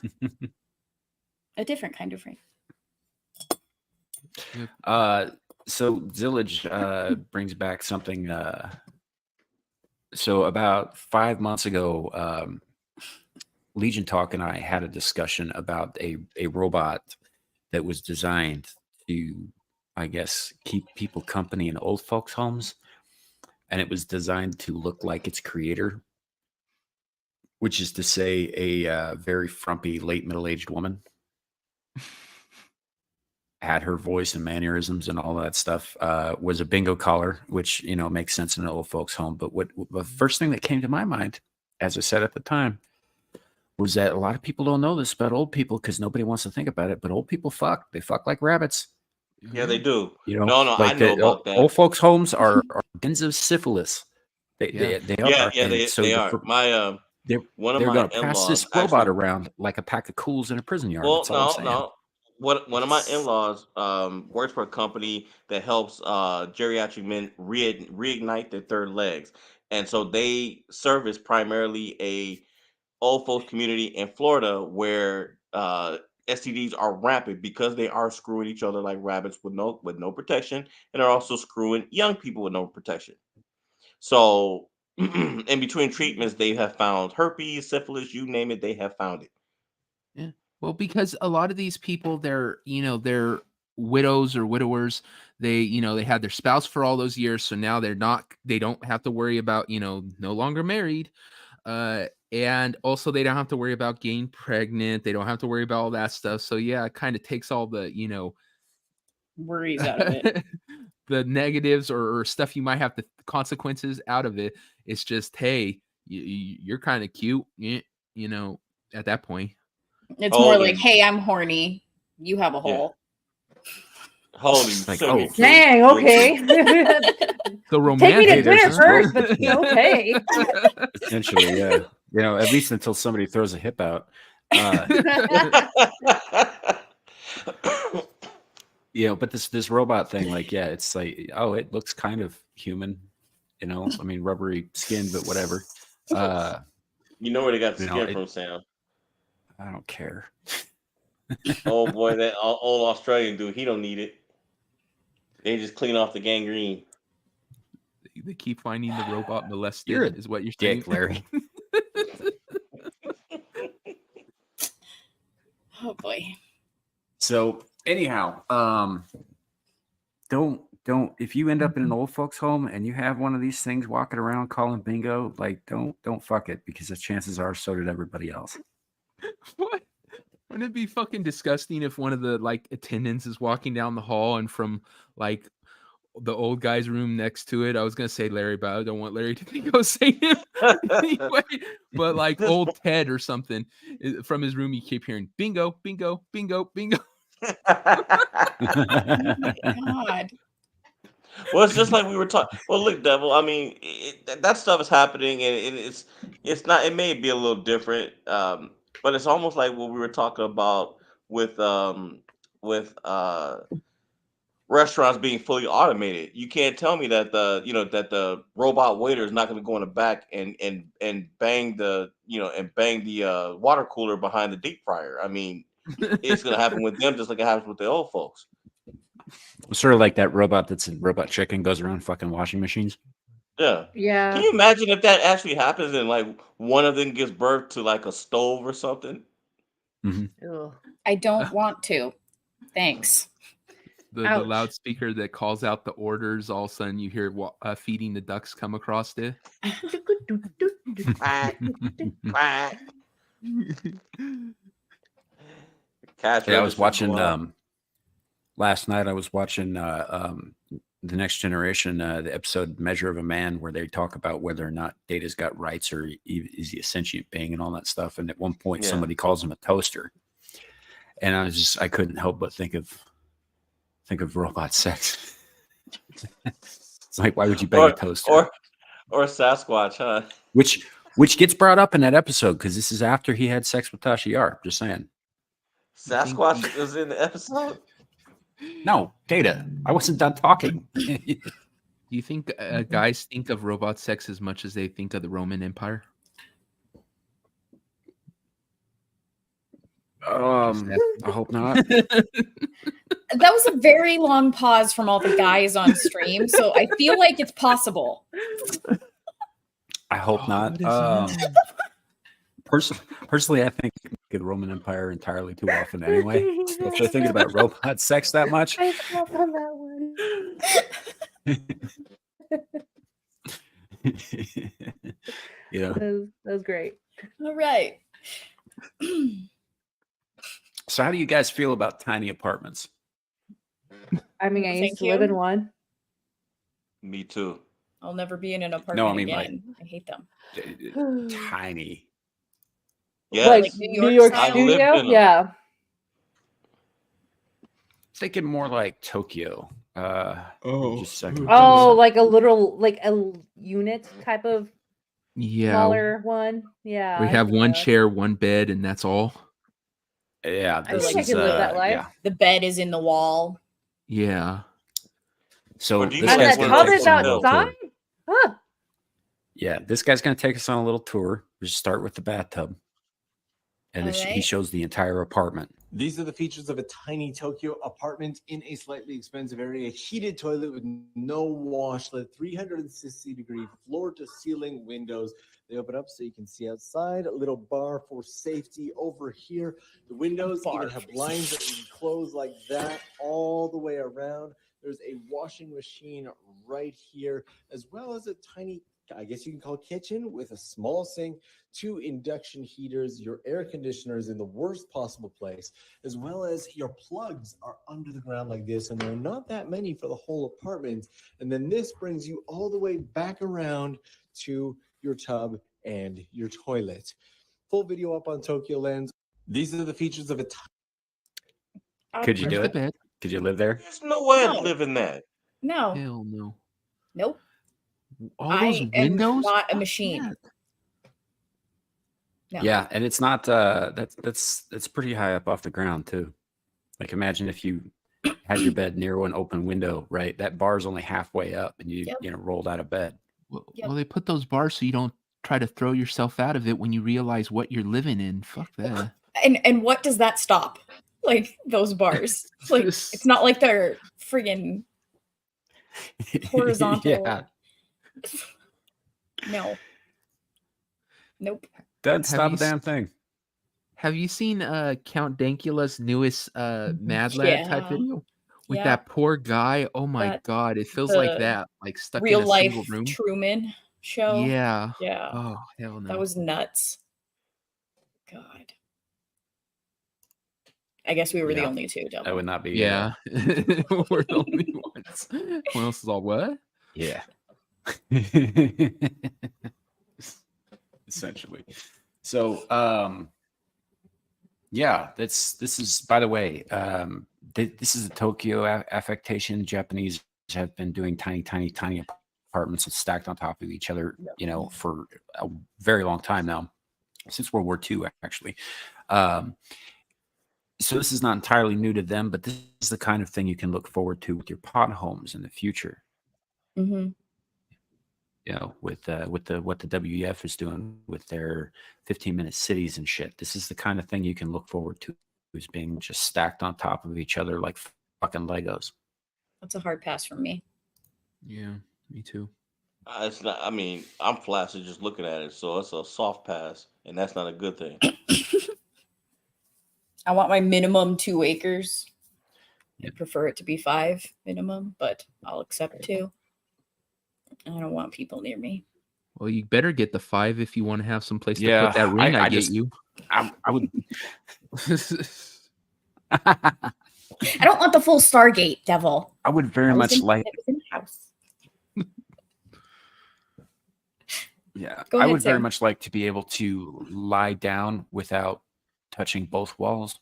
a different kind of ring. So Zillage brings back something. So about 5 months ago, Legion Talk and I had a discussion about a robot that was designed to, I guess, keep people company in old folks' homes, and it was designed to look like its creator, which is to say, a very frumpy late middle-aged woman. Had her voice and mannerisms and all that stuff. Was a bingo caller, which makes sense in an old folks' home. But what the first thing that came to my mind, as I said at the time, was that a lot of people don't know this about old people because nobody wants to think about it. But old people fuck. They fuck like rabbits. Yeah, they do. No, I like know the about that. old folks' homes are dens of syphilis. They Yeah, are. yeah, And so they are. My they're one of they're my going to pass in-laws this robot actually. around like a pack of cools in a prison yard. Well, That's all I'm no, saying. no. One of my in-laws works for a company that helps geriatric men reignite their third legs, and so they service primarily a old folks community in Florida where STDs are rampant because they are screwing each other like rabbits with no protection, and they're also screwing young people with no protection. So, in between treatments, they have found herpes, syphilis, you name it, they have found it. Yeah. Well, because a lot of these people, they're widows or widowers. They had their spouse for all those years, so now they don't have to worry about no longer married. And also they don't have to worry about getting pregnant. They don't have to worry about all that stuff. So yeah, it kind of takes all the Worries out of it. the negatives or stuff you might have the consequences out of it. It's just, hey, you're kind of cute, at that point. It's How more old are like, you? hey, I'm horny. You have a hole. Holy Like, 72. Dang, okay. The Take me romantic. to dinner there's first, but okay. Essentially, yeah. At least until somebody throws a hip out. But this robot thing, like, yeah, it's like, oh, it looks kind of human, I mean, rubbery skin, but whatever. You know where they got the You know, skin from, Sam. I don't care. Oh boy, that old Australian dude, he don't need it. They just clean off the gangrene. They keep finding the robot molested. You're a is what you're saying, dick, Larry. Oh boy. So anyhow, don't don't. If you end up in an old folks' home and you have one of these things walking around calling bingo, like don't fuck it, because the chances are so did everybody else. What? Wouldn't it be fucking disgusting if one of the like attendants is walking down the hall and from like the old guy's room next to it? I was gonna say Larry, but I don't want Larry to think I was saying him anyway. But like old Ted or something from his room, you keep hearing bingo, bingo, bingo, bingo. Oh my God. Well, it's just like we were talking. Well, look, Devil. I mean, that stuff is happening, and it's not. It may be a little different, but it's almost like what we were talking about with with restaurants being fully automated. You can't tell me that the robot waiter is not going to go in the back and bang the water cooler behind the deep fryer. I mean, it's going to happen with them just like it happens with the old folks. Sort of like that robot that's in Robot Chicken goes around fucking washing machines. Yeah. Yeah. Can you imagine if that actually happens and like one of them gives birth to like a stove or something? Ugh. I don't want to. Thanks. The Ouch. loudspeaker that calls out the orders, all of a sudden you hear feeding the ducks come across it. Quack, quack. Cash Yeah, I was register watching go off. last night. I was watching The Next Generation, the episode "Measure of a Man," where they talk about whether or not Data's got rights or is he a sentient being and all that stuff. And at one point, Yeah. somebody calls him a toaster, and I couldn't help but think of robot sex. It's like, why would you bang a toaster? Or Sasquatch, huh? Which gets brought up in that episode because this is after he had sex with Tasha Yar. Just saying. Sasquatch was in the episode? No, Data. I wasn't done talking. Do you think guys think of robot sex as much as they think of the Roman Empire? I hope not. That was a very long pause from all the guys on stream, so I feel like it's possible. I hope not. Personally, I think the Roman Empire entirely too often anyway. So if they're thinking about robot sex that much, I felt on that one. yeah. That was great. All right. So how do you guys feel about tiny apartments? I mean, I Thank used to live you. in one. Me too. I'll never be in an apartment No, I mean, like- again. I hate them. Tiny. Yes. Like Like New New York York style? I lived in studio? 'em. Yeah. Thinking more like Tokyo. Just a second. Oh, like a little, like a unit type of Yeah. smaller one. Yeah. We I have think one so. chair, one bed, and that's all. Yeah, I this think I is could live that life. yeah. The bed is in the wall. Yeah. So Or do you this And guy's the guys gonna tub take is us on a little tour. outside? Huh. Yeah, this guy's going to take us on a little tour. We just start with the bathtub, and he Alright. shows the entire apartment. These are the features of a tiny Tokyo apartment in a slightly expensive area. Heated toilet with no wash, the 360-degree floor-to-ceiling windows. They open up so you can see outside. A little bar for safety over here. The windows Bar even have blinds that you can close like that all the way around. There's a washing machine right here, as well as a tiny, I guess you can call it kitchen, with a small sink, 2 induction heaters, your air conditioner is in the worst possible place, as well as your plugs are under the ground like this, and there are not that many for the whole apartment. And then this brings you all the way back around to your tub and your toilet. Full video up on Tokyo Lens. These are the features of a Could you Where's do the it? bed? Could you live there? There's no way No. I'd live in that. No. Hell no. Nope. All those I am windows? not a Fuck machine. that. No. Yeah, and it's not. That's pretty high up off the ground too. Like imagine if you had your bed near an open window, right? That bar's only halfway up, and you Yep. rolled out of bed. Well, Yep. well, they put those bars so you don't try to throw yourself out of it when you realize what you're living in. Fuck that. And what does that stop? Like those bars. Like it's not like they're friggin' horizontal. Yeah, No. Nope. doesn't Have stop you a damn thing. Have you seen Count Dankula's newest Mad Lad type Yeah. video? with Yeah. that poor guy. Oh my That- god, it feels the like that, like stuck in Real a life single room. Truman show. Yeah. Yeah. Oh hell no. That was nuts. God. I guess we were the Yeah. only two. That Devil. would not be. Yeah. We're the only ones. Everyone else is all what? Yeah. Essentially. So, yeah, this is, by the way, this is a Tokyo affectation. Japanese have been doing tiny apartments stacked on top of each other, you know, for a very long time now, since World War II, actually. So this is not entirely new to them, but this is the kind of thing you can look forward to with your pod homes in the future. Mm-hmm. You know, with what the WEF is doing with their 15-minute cities and shit. This is the kind of thing you can look forward to, is being just stacked on top of each other like fucking Legos. That's a hard pass from me. Yeah, me too. It's not. I mean, I'm flaccid just looking at it, so it's a soft pass, and that's not a good thing. I want my minimum 2 acres. Yeah. I prefer it to be 5 minimum, but I'll accept 2. I don't want people near me. Well, you better get the 5 if you want to have some place to Yeah, put that ring I get just- you. I would. I don't want the full Stargate, Devil. I would very much like. It was in the house. Yeah, Go I ahead, would very Sam. much like to be able to lie down without touching both walls.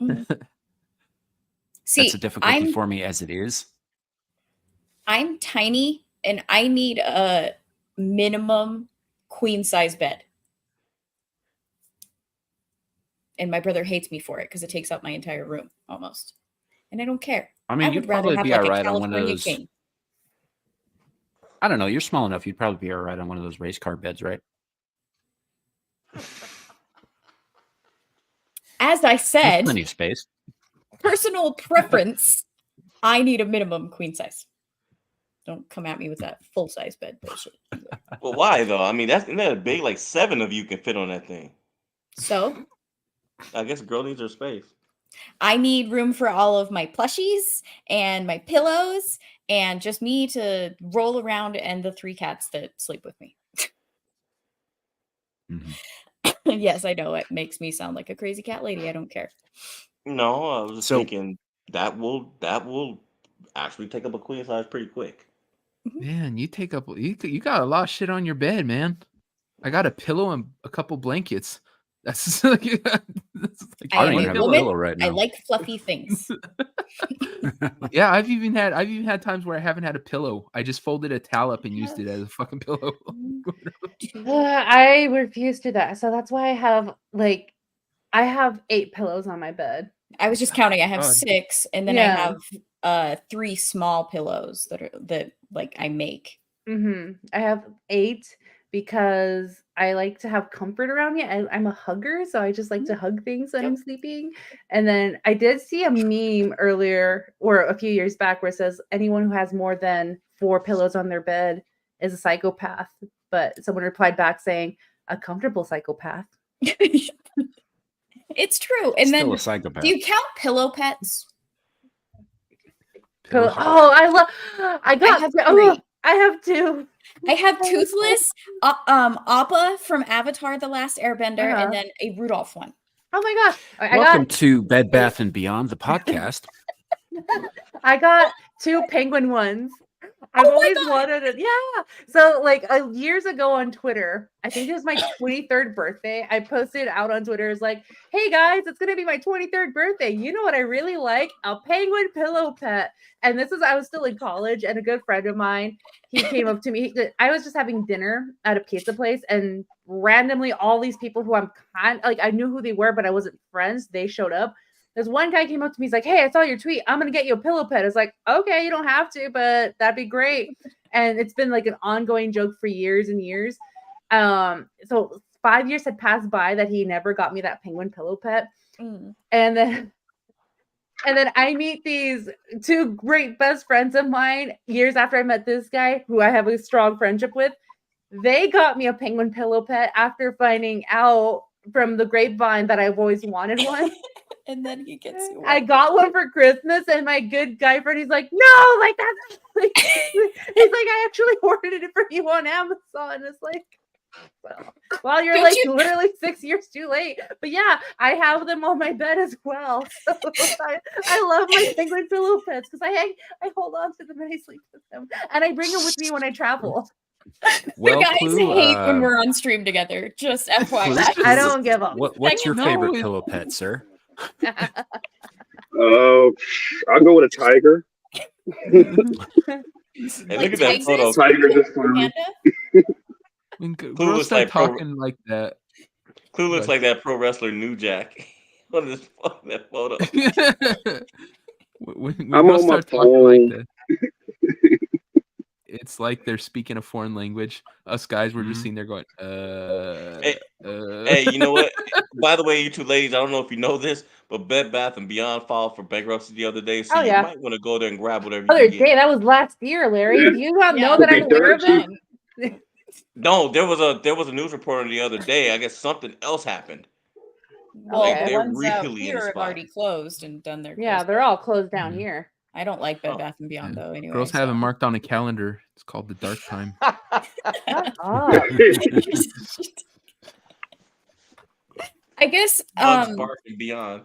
See, That's a difficulty for me as it is. I'm tiny and I need a minimum queen size bed. And my brother hates me for it because it takes up my entire room almost. And I don't care. I mean, would you'd rather probably have be like all a right on one of California those. king. I don't know. You're small enough. You'd probably be all right on one of those race car beds, right? As I There's said, plenty of space. personal preference, I need a minimum queen size. Don't come at me with that full size bed bullshit. Well, why though? I mean, isn't that a big? Like 7 of you can fit on that thing. So I guess a girl needs her space. I need room for all of my plushies and my pillows and just me to roll around and the 3 cats that sleep with me. Yes, I know it makes me sound like a crazy cat lady. I don't care. No, I was just So- thinking that will actually take up a queen size pretty quick. Man, you take up you got a lot of shit on your bed, man. I got a pillow and a couple blankets. That's like, that's like I am don't a even have a woman. pillow right I now. like fluffy things. yeah, I've even had times where I haven't had a pillow. I just folded a towel up and used it as a fucking pillow. I refuse to do that. So that's why I have 8 pillows on my bed. I was just counting. I have God. 6, and then Yeah. I have 3 small pillows that like I make. I have 8 because I like to have comfort around me. I'm a hugger, so I just like to hug things when I'm sleeping. And then I did see a meme earlier or a few years back where it says anyone who has more than 4 pillows on their bed is a psychopath. But someone replied back saying a comfortable psychopath. It's true. And Still then a psychopath. do you count pillow pets? Oh, I got have oh, 3. I have 2. I have Toothless, Appa from Avatar: The Last Airbender, Uh-huh. and then a Rudolph one. Oh my gosh. I Welcome got to Bed Bath and Beyond, the podcast. I got 2 penguin ones. I've always wanted it. Yeah. So years ago on Twitter, I think it was my 23rd birthday. I posted out on Twitter. It's like, hey guys, it's gonna be my 23rd birthday. You know what I really like? A penguin pillow pet. And I was still in college, and a good friend of mine, he came up to me. I was just having dinner at a pizza place, and randomly all these people who I'm I knew who they were, but I wasn't friends, they showed up. There's one guy came up to me. He's like, hey, I saw your tweet. I'm going to get you a pillow pet. I was like, okay, you don't have to, but that'd be great. And it's been like an ongoing joke for years and years. So 5 years had passed by that he never got me that penguin pillow pet. And then I meet these 2 great best friends of mine years after I met this guy who I have a strong friendship with. They got me a penguin pillow pet after finding out from the grapevine that I've always wanted one. And then he gets you I one. got one for Christmas, and my good guy friend, he's like, no, like that's he's like, I actually ordered it for you on Amazon. It's like, well, you're Don't like you- literally 6 years too late. But yeah, I have them on my bed as well. So I love my penguin pillow pets because I hold on to them and I sleep with them, and I bring them with me when I travel. Well, the guys Clue, hate when we're on stream together. Just FYI. I don't give up. What's your No, favorite it- pillow pet, sir? I'll go with a tiger. Hey, Like look at that Texas? photo. Tiger just fine. Panda? When Clue girls looks start like pro- talking like that. Clue looks Like- like that pro wrestler New Jack. What is that photo? when I'm girls on my start talking like phone. that, it's like they're speaking a foreign language. Us guys were just sitting there going, Hey, you know what? By the way, you two ladies, I don't know if you know this, but Bed Bath and Beyond filed for bankruptcy the other day, so Oh, you yeah. might want to go there and grab whatever Other you can day, get. that was last year, Larry. Yeah. Do you not know Yeah. that Okay, I'm aware of dirt it? No, there was a news reporter the other day. I guess something else happened. Well, Like, the they're ones really in here a have spot. already closed and done their Yeah, closed. they're all closed down Mhm. here. I don't like Bed Oh. Bath and Beyond though. Anyway, girls have it so. marked on a calendar. It's called the dark time. Shut up. I guess Bugs Bark and Beyond.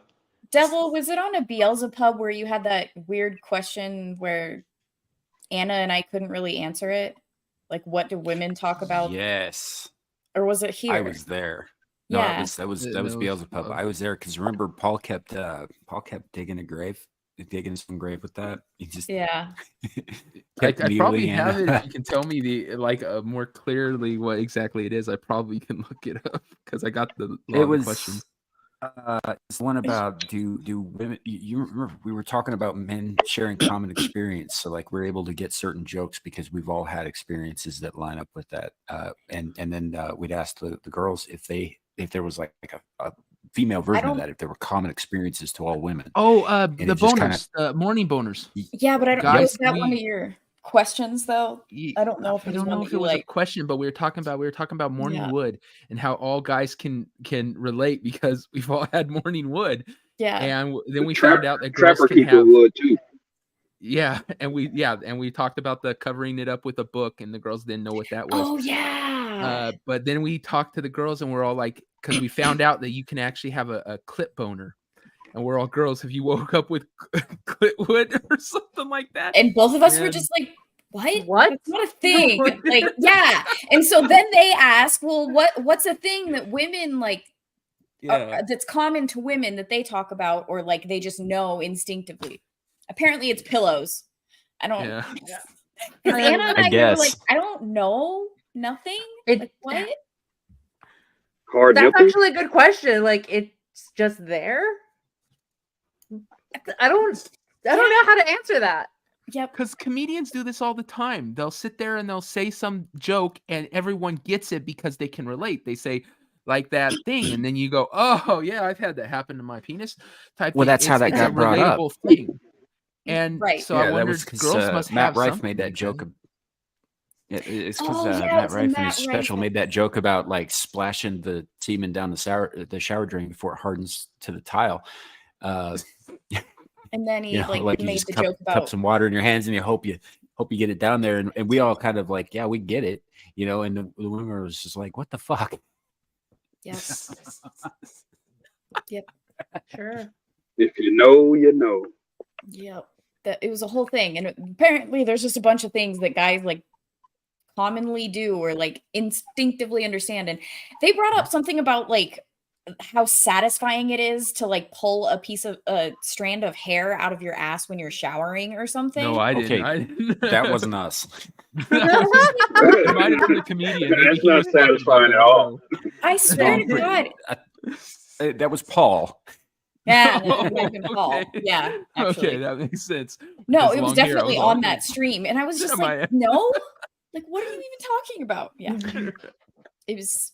Devil, was it on a Beelzebub where you had that weird question where Anna and I couldn't really answer it? Like, what do women talk about? Yes, Or was it here? I was there. No, Yeah. that was No, it was Beelzebub. above. I was there because remember Paul kept digging a grave, digging some grave with that. He just Yeah. I kept probably needling have it. Anna. If you can tell me more clearly what exactly it is, I probably can look it up because I got the It was questions. it's one about do women you remember we were talking about men sharing common experience, so like we're able to get certain jokes because we've all had experiences that line up with that, and then we'd ask the girls if there was like a female version of that, if there were common experiences to all women. Oh, And the it just kinda- boners, morning boners. Yeah, but I don't Guys, was that one of we- your questions though? I don't know if it I was don't one know that if it you was a like. question, but we were talking about morning Yeah. wood and how all guys can relate because we've all had morning wood. Yeah. And then we Trap- found out that girls Trapper can keeper have would too. yeah, and we talked about the covering it up with a book, and the girls didn't know what that was. Oh yeah. But then we talked to the girls, and we're all like, because we found out that you can actually have a clip boner, and we're all girls. If you woke up with clit wood or something like that, And both of us were And- just like, what? What? That's not a thing. Like, yeah. And so then they ask, well, what's a thing that women like that's common to women that they talk about, or like they just know instinctively? Apparently it's pillows. I don't Yeah. because Anna and I I were guess. like, I don't know nothing. It- Like, what? Hard That's nipples. actually a good question. Like, it's just there. I don't know how to answer that. Yep. Because comedians do this all the time. They'll sit there and they'll say some joke, and everyone gets it because they can relate. They say like that thing, and then you go, "Oh yeah, I've had that happen to my penis." Type. Well, thing. that's how that it's got a brought up. relatable thing. And Right. so I that wondered, was because girls must Matt have Rife something made that like joke. It's because Oh, yeah, Matt it's a Rife in Matt his special Rife- made that joke about like splashing the semen down the shower drain before it hardens to the tile. And then he You know, like you made just the cup joke about some water in your hands and you hope you get it down there, and we all kind of like, yeah, we get it, you know. And the women was just like, what the fuck? Yep. Sure. If you know, you know. Yep. That it was a whole thing. And apparently there's just a bunch of things that guys like commonly do or like instinctively understand. And they brought up something about like how satisfying it is to like pull a strand of hair out of your ass when you're showering or something. No, I didn't. Okay, I didn't. That wasn't us. It might have been the comedian. Maybe That's he not was talking about satisfying that. at all. I swear No, to God. That was Paul. Yeah, Oh, that might have been Paul. okay. Yeah, actually. Okay, that makes sense. No, His it was long hair, I definitely all, on that stream. And I was just Am like, I- no? Like, what are you even talking about? Yeah. It was,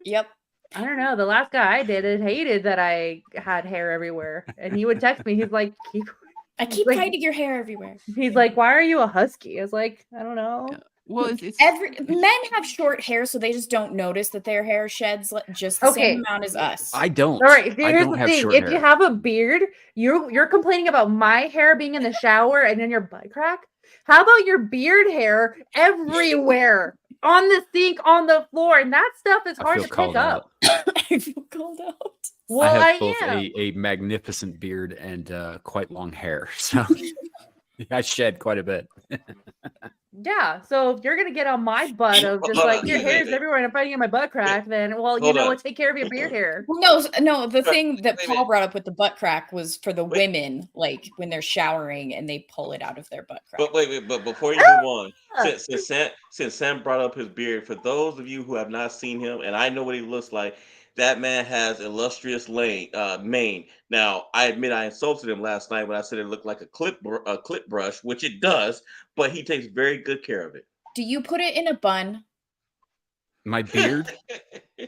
yep. I don't know. The last guy I dated hated that I had hair everywhere, and he would text me. He's like, I keep Like- hiding your hair everywhere. he's like, why are you a husky? I was like, I don't know. Well, it's Men have short hair, so they just don't notice that their hair sheds just the same amount as us. I don't. All right, I here's don't the have thing. short If hair. you have a beard, you're complaining about my hair being in the shower and then your butt crack. How about your beard hair everywhere? On the sink, on the floor, and that stuff is I hard feel to pick called out. up. I feel called out. Well, I have I both am. a magnificent beard and quite long hair, so I shed quite a bit. Yeah, so if you're gonna get on my butt of just like your hair's everywhere and I'm fighting in my butt crack, then well, you Hold know on. what? Take care of your beard hair. Well, no. The thing that wait a Paul minute. brought up with the butt crack was for the Wait. women, like when they're showering and they pull it out of their butt crack. But wait, but before you move on, since Sam brought up his beard, for those of you who have not seen him, and I know what he looks like, that man has illustrious mane. Now, I admit I insulted him last night when I said it looked like a clip brush, which it does, but he takes very good care of it. Do you put it in a bun? My beard?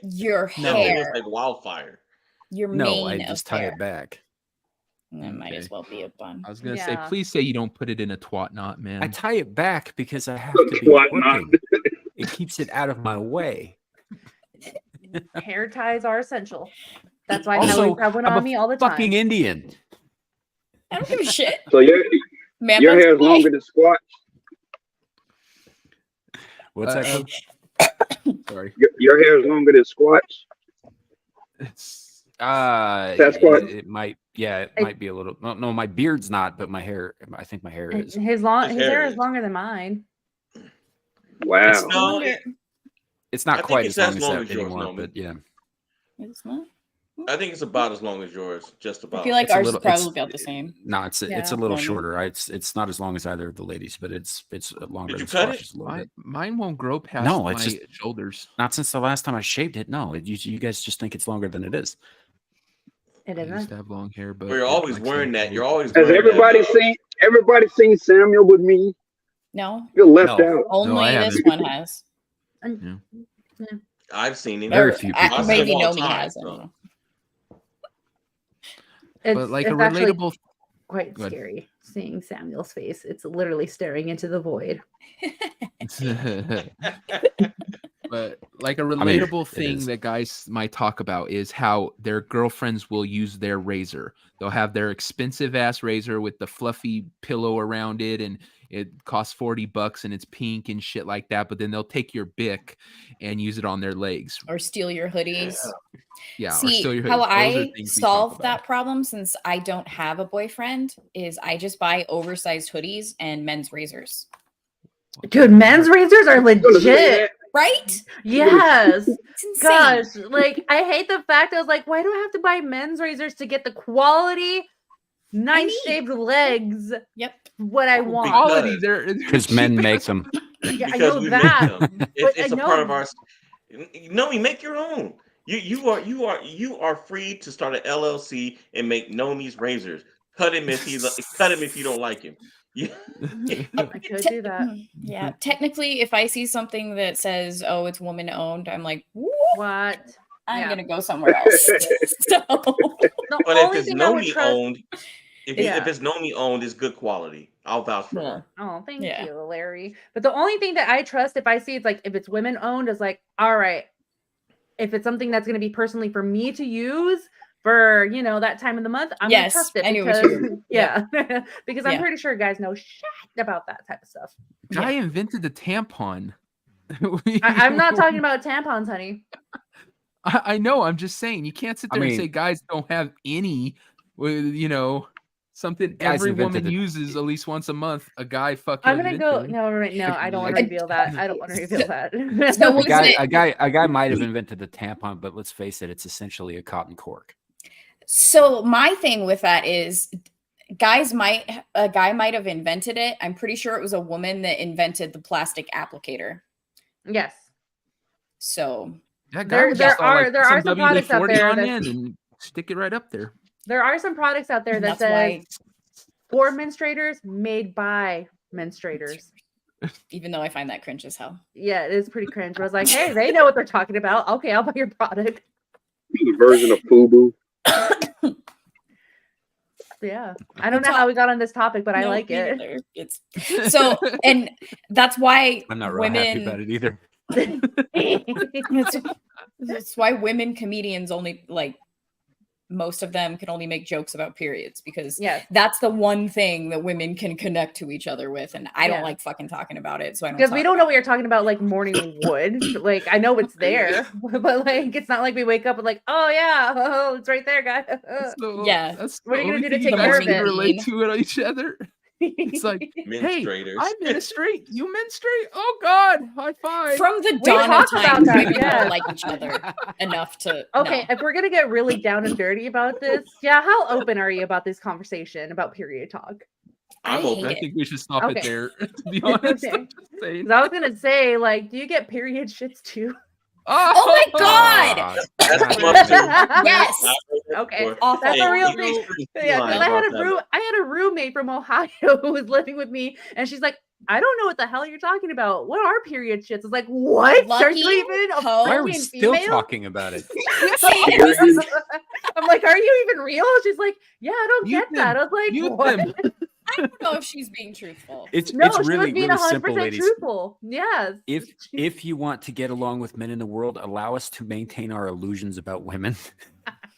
Your No, hair. it looks like wildfire. Your No, I mane just of tie hair. it back. It might as Okay. well be a bun. I was gonna say, Yeah. please say you don't put it in a twat knot, man. I tie it back because I have to be Twat knot. working. It keeps it out of my way. Hair ties are essential. That's why I Also, always have one I'm on a me all the time. fucking Indian. I don't give a shit. So your Man, your buns hair is fly. longer than Squatch. What's that? Uh, Code? Sorry. Your hair is longer than Squatch. It's Sasquatch. It might. Yeah, it might be a little. No, my beard's not, but my hair. I think my hair is. His hair is longer than mine. Wow. It's no, It's I not think quite it's as long as as long that as yours, anymore, Norman. but yeah. It's not. I think it's about as long as yours, just I about. feel like It's a ours little- is probably it's- about the same. No, it's a Yeah. little Yeah. shorter. It's not as long as either of the ladies, but it's longer. Did you than cut Squash's it? a little bit. Mine won't grow past No, my it's just- shoulders. Not since the last time I shaved it. No, you guys just think it's longer than it is. It I used isn't. to have long hair, but Well, you're it, always like, wearing so- that. You're always Has wearing everybody seen Samuel with me? No, Feel left No. out. only I this haven't. one has. I've seen him. Very Or, few I- people say maybe him all Nomi the time, has. I so. don't know. But like a it's actually relatable, quite Go ahead. scary seeing Samuel's face. It's literally staring into the void. but like a mean, relatable it thing is. that guys might talk about is how their girlfriends will use their razor. They'll have their expensive ass razor with the fluffy pillow around it, and it costs $40 and it's pink and shit like that. But then they'll take your Bic and use it on their legs. Or steal your hoodies. Yeah. or See, steal your how hoodies. Those are I things we talk solve about. that problem, since I don't have a boyfriend, is I just buy oversized hoodies and men's razors. Dude, men's razors are legit. Right? Yes. It's insane. Gosh, like I hate the fact I was like, why do I have to buy men's razors to get the quality, nice need. shaped legs? Yep. What I want. Quality, they're Because men cheap make ass- them. Yeah, I Because know we that. make them. But It's I a part know- of our. No, you make your own. You are free to start an LLC and make Nomi's razors. Cut him if you don't like him. I could do that. Yeah. Technically, if I see something that says, "Oh, it's woman owned," I'm like, "Whoop, What? I'm Yeah. gonna go somewhere else." So The But if only it's thing I would Nomi trust. owned, if it's Nomi owned, it's good quality. I'll vouch for her. Oh, thank Yeah. you, Larry. But the only thing that I trust, if I see it's like if it's women owned, is like, all right, if it's something that's going to be personally for me to use for that time of the month, I'm Yes, gonna trust it I knew what because you yeah, because I'm Yeah. pretty sure guys know shit about that type of stuff. Guy invented the tampon. I'm not talking about tampons, honey. I know. I'm just saying you can't sit I there and mean- say guys don't have any. Something Guys every invented woman the- uses at least once a month. A guy fucking. I'm gonna go. invented. No, I don't want to reveal that. I don't want to reveal that. So A what's guy, it? a guy might have invented the tampon, but let's face it, it's essentially a cotton cork. So my thing with that is a guy might have invented it. I'm pretty sure it was a woman that invented the plastic applicator. Yes. So That There- guy would there just are- like there put are some products out WD-40 there on that- it and stick it right up there. There are some products out there that that's why, says for menstruators, made by menstruators. even though I find that cringe as hell. Yeah, it is pretty cringe. I was like, hey, they know what they're talking about. Okay, I'll buy your product. The version of FUBU. Yeah. I don't know how we got on this topic, but I like me it. neither. It's so, and that's why I'm not real happy about women. it either. That's why women comedians only like most of them can only make jokes about periods because that's the one thing that women can connect to each other with, and I don't like fucking talking about it. So I don't because we don't know what you're talking about, like morning wood. Like I know it's there, but like it's not like we wake up and like, oh yeah, oh, it's right there, guys. Yeah. That's What are you the gonna do to only take thing care you of guys it? can relate to it each other. It's like, hey, Menstruators. I menstruate. You menstruate? Oh God, high five. From the We dawn of talked about time, that, women yes. don't like each other enough to. Okay, no. if we're gonna get really down and dirty about this, yeah, how open are you about this conversation about period talk? I'm open. I think we should stop Okay. it there. To be honest, Okay. I'm just saying. 'Cause I was gonna say, like, do you get period shits too? Oh my God! That's come up too. Yes. Okay, Awful. that's Hey, a real you thing. know, Yeah, because about I had a roommate from Ohio who was living with me, and she's like, I don't know what the hell you're talking about. What are period shits? It's like, what? Are Lucky you even a hoe. Why are we fucking still female? talking about it? I'm like, are you even real? She's like, yeah, I don't Mute get that. I was like, Mute what? them. I don't know if she's being truthful. It's No, it's she was really being really 100% simple, ladies. truthful. Yes. If you want to get along with men in the world, allow us to maintain our illusions about women.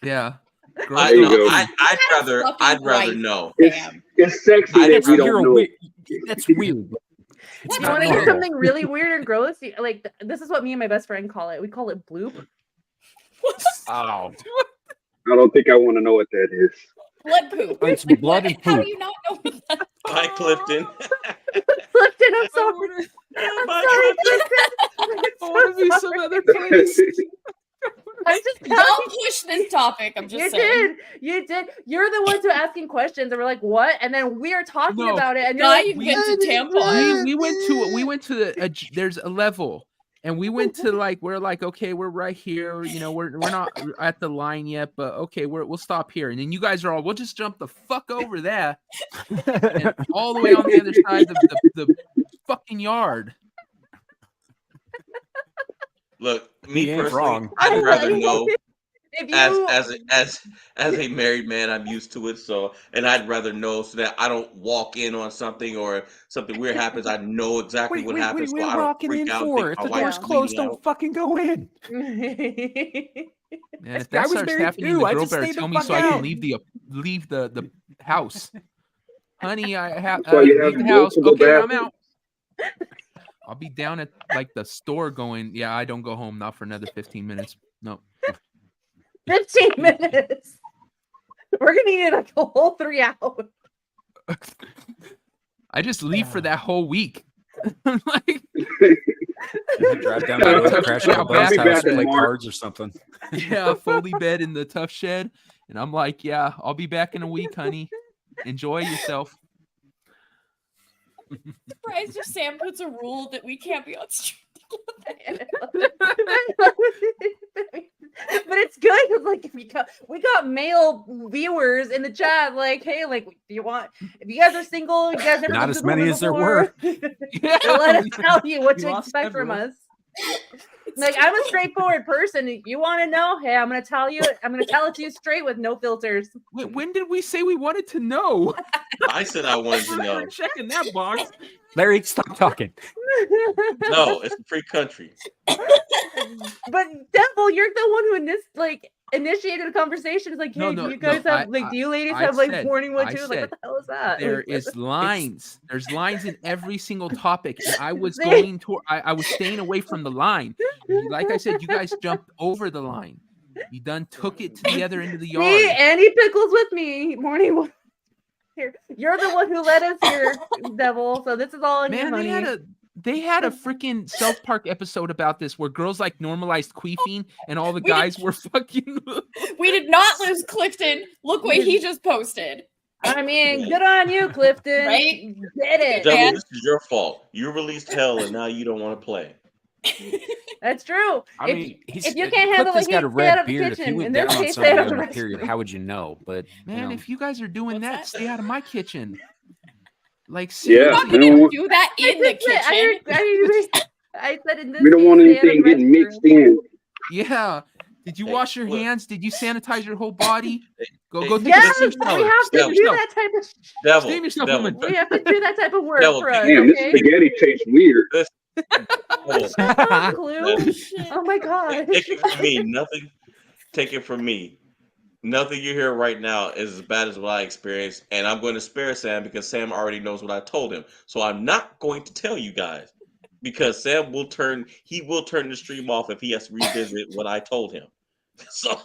Yeah. There you go. I'd rather know. It's sexy that we don't know. That's weird. It's You not want to hear normal. something really weird and gross? Like this is what me and my best friend call it. We call it bloop. Oh, I don't think I want to know what that is. Blood poop. it's Like, blood what? and How poop. do you not know what that? Hi, Clifton. Clifton, I'm sorry. I'm sorry, Clifton. I want to be some other place. I'm just Don't push this topic. I'm just saying. You did. You're the ones who are asking questions, and we're like, "What?" And then we are talking No. about it, and you're Guy like, invented tampons. We went to there's a level, and we went to like we're like, okay, we're right here. You know, we're not at the line yet, but okay, we'll stop here. And then you guys are all, we'll just jump the fuck over that, and all the way on the other side of the fucking yard. Look, He me ain't personally, wrong. I'd rather know. if you, As a married man, I'm used to it. So, and I'd rather know so that I don't walk in on something or something weird happens. I know exactly what happens, so I don't freak out. And think If my the wife's door's closed, bleeding don't out. fucking go in. And if I that was starts married happening, too. the I girl just better stayed the tell me fuck so I can out. leave the house. Honey, I have That's why you leave have the house. multiple Okay, I'm bathrooms. out. I'll be down at like the store going, yeah, I don't go home not for another 15 minutes. No. 15 minutes. We're gonna need like a whole 3 hours. I just leave for that whole week. Like, Drive down the road, crash at a buddy's house, play cards or something. yeah, fully bed in the tough shed. And I'm like, yeah, I'll be back in a week, honey. Enjoy yourself. Surprised if Sam puts a rule that we can't be on stream. But it's good because like if we got male viewers in the chat, like, hey, like, do you want, if you guys are single, you guys never Not been as to the many woman as there before, Yeah. let us tell you what We to lost expect from everyone. us. Like, I'm a straightforward person. If you want to know, hey, I'm gonna tell it to you straight with no filters. When did we say we wanted to know? I said I wanted to know. We're checking that box. Larry, stop talking. No, it's a free country. But Devil, you're the one who initiated a conversation. It's like, hey, do you guys have do you ladies have like warning wood too? Like, what the hell is that? There Like, is lines. There's lines in every single topic. And I was going to I was staying away from the line. Like I said, you guys jumped over the line. You done took it to the other end of the yard. See, Annie Pickles with me. Morning wood. Here, you're the one who led us here, Devil. So this is all on you, Man, honey. they had a freaking South Park episode about this where girls like normalized queefing and all the guys were fucking. We did not lose Clifton. Look what he just posted. I mean, good on you, Clifton. Right? Did it. Devil, man. this is your fault. You released hell, and now you don't want to play. That's true. I mean, if you can't handle it, Clifton's got a stay out red of the beard. If he kitchen. went In down this on case, stay out somebody of the on a period, restroom. how would you know? But Man, if you guys are doing that, that? stay out of my kitchen. Like, Yeah, seriously. we don't want, Do that in the kitchen. I said in this we don't case, want stay out of anything the getting restroom. mixed in. Yeah. Did you Hey, wash your look. hands? Did you sanitize your whole body? Go take Yes, a steam we shower. have to Steam do yourself. that type of. Devil, Steam yourself, devil, woman. We have to do that type of work Devil, for us. Damn, this Okay. spaghetti tastes weird. Devil, Oh, Clue. shit. Oh my gosh. take it from me. Nothing. Take it from me. Nothing you hear right now is as bad as what I experienced, and I'm going to spare Sam because Sam already knows what I told him. So I'm not going to tell you guys because Sam will turn. He will turn the stream off if he has to revisit what I told him. So,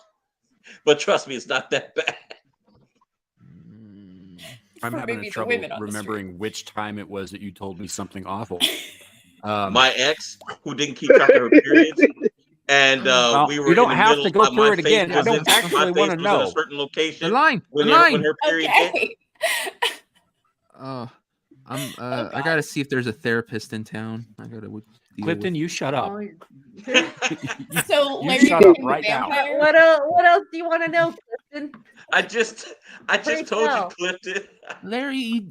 but trust me, it's not that bad. I'm For having maybe the trouble women on the remembering which time it was that you told me something awful. My ex, who didn't keep track of her periods, and Well, we were you don't in the have middle. to go my through it face again. I was don't in actually my want face to was in know. a certain location. The line. When The her, line. when her period hit. Okay. I gotta see if there's a therapist in town. I gotta deal Clifton, with. you shut up. Oh, So You Larry shut up became right the now. vampire. What else do you want to know, Clifton? I just Pray told you, tell. Clifton. Larry,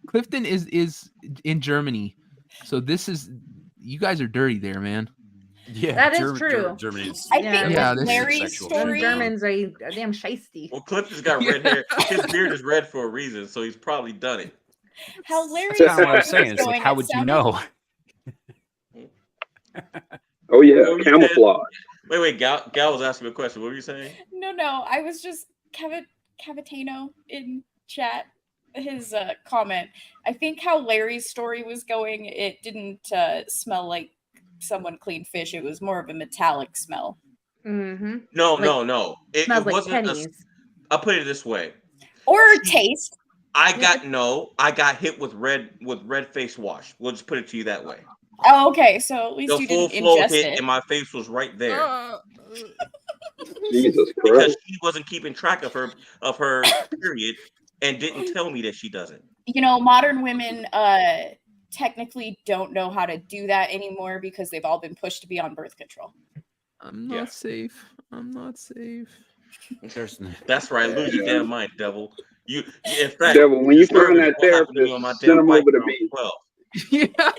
Clifton is in Germany, so this is you guys are dirty there, man. Yeah, That is true. Germany is. I Yeah, think Yeah, with this is Larry's sexual. Them story. Germans are damn shiesty. Well, Clifton's got red hair. His beard is red for a reason, so he's probably done it. How That's Larry's kind of what I was story saying. was It's like, going, how it would you sounded- know? Oh yeah, What were you camouflage. Wait, Gal was asking me a question. What were you saying? No. I was just Cavatano in chat. His comment. I think how Larry's story was going, it didn't smell like someone cleaned fish. It was more of a metallic smell. Mm-hmm. No, Like- no. It Smells like wasn't. pennies. I'll put it this way. Or taste. I got hit with red face wash. We'll just put it to you that way. Oh, okay. So at least The you full didn't flow ingest hit, it. and my face was right there Jesus because Christ. she wasn't keeping track of her period and didn't tell me that she doesn't. You know, modern women technically don't know how to do that anymore because they've all been pushed to be on birth control. I'm not safe. I'm not safe. That's right. Lose your damn mind, devil. You in fact, Devil, when you disturbing find that what happened to me on my therapist, send damn him bike over to when I was me. 12. Yeah,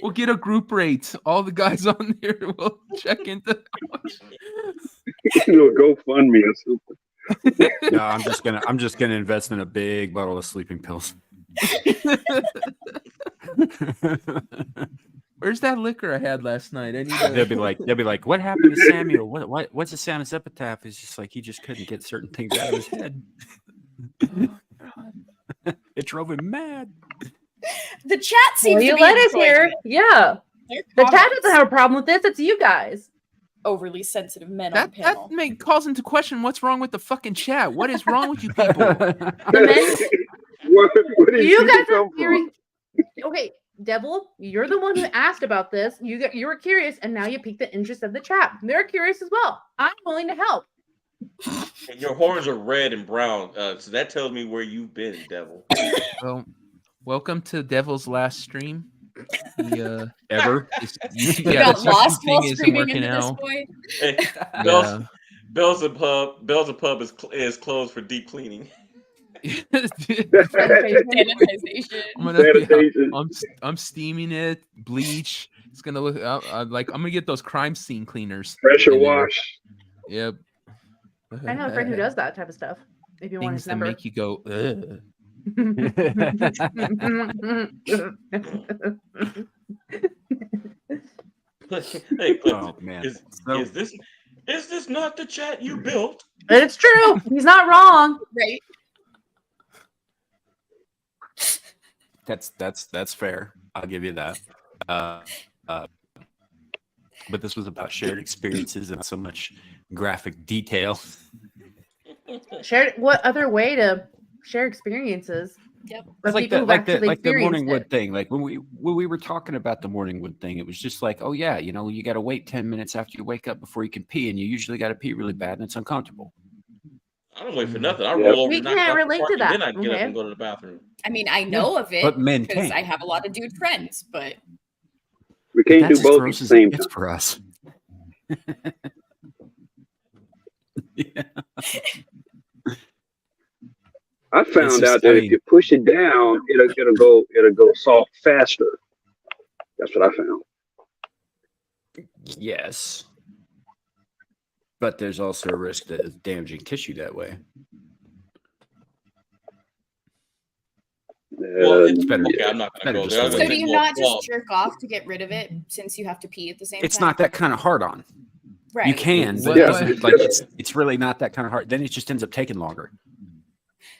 we'll get a group rate. All the guys on there will check into. Little GoFundMe or something. No, I'm just gonna invest in a big bottle of sleeping pills. Where's that liquor I had last night? I need They'll be like, what happened to Samuel? What's the Santa's epitaph? It's just like he just couldn't get certain things out of his head. It drove him mad. The chat seems Well, to you be let us enjoying hear. it. Yeah. Their The chat comments. doesn't have a problem with this. It's you guys. Overly sensitive men on that. the panel. That calls into question what's wrong with the fucking chat. What is wrong with you people? The men. Where did You people guys are come from? curious. Okay, Devil, you're the one who asked about this. You were curious, and now you piqued the interest of the chat. They're curious as well. I'm willing to help. And your horns are red and brown, so that tells me where you've been, devil. Well, welcome to Devil's last stream. The, Ever? You yeah, got the lost thing while isn't screaming working into this out. boy. Hey, Yeah. Bell's and Pub is closed for deep cleaning. Sanitization. I'm steaming it, bleach. It's gonna look like I'm gonna get those crime scene cleaners. Pressure in there. wash. Yep. I know a friend who does that type of stuff. If you want Things his that number. make you go, ugh. Hey, Clifton, Oh man. is this not the chat you built? It's true. He's not wrong. Right. That's fair. I'll give you that. But this was about shared experiences and not so much graphic detail. Share what other way to share experiences? Yep. Of It's like people the who've like the actually like the experienced morning wood it. thing. Like when we were talking about the morning wood thing, it was just like, oh yeah, you know, you got to wait 10 minutes after you wake up before you can pee, and you usually got to pee really bad, and it's uncomfortable. I don't wait for nothing. I Yeah. roll over, We knock can't out the relate to park, and that, then I get up okay? and go to the bathroom. I mean, I know of it But men because can't. I have a lot of dude friends, but We can't That's do as both at gross the as same it gets time. for us. Yeah. I It's found just- out I that if mean- you push it down, it'll go soft faster. That's what I found. Yes. But there's also a risk that it's damaging tissue that way. Well, It's better. okay, I'm not going to go there. I was So gonna do say, you well, not just jerk off to get rid of it since you have to pee at the same It's time? not that kind of hard on. Right. You can, but What- it doesn't, like it's really not that kind of hard. Then it just ends up taking longer.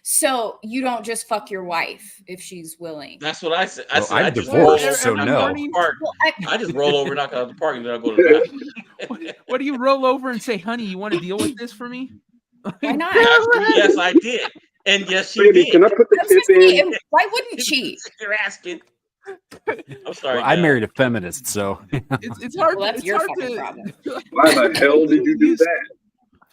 So you don't just fuck your wife if she's willing. That's what I said. Well, I I'm just divorced, roll over, so knock no. out the park. Well, I just roll over, knock out the park, and then I go to the bathroom. What do you roll over and say, honey, you want to deal with this for me? Why not? Actually, yes, I did. And yes, she Baby, did. can I put the That's tip just me, in? and why wouldn't she? You're asking. I'm sorry. Well, I Gal. married a feminist, so It's hard. Well, that's it's your hard fucking to, problem. Why the hell did you do that?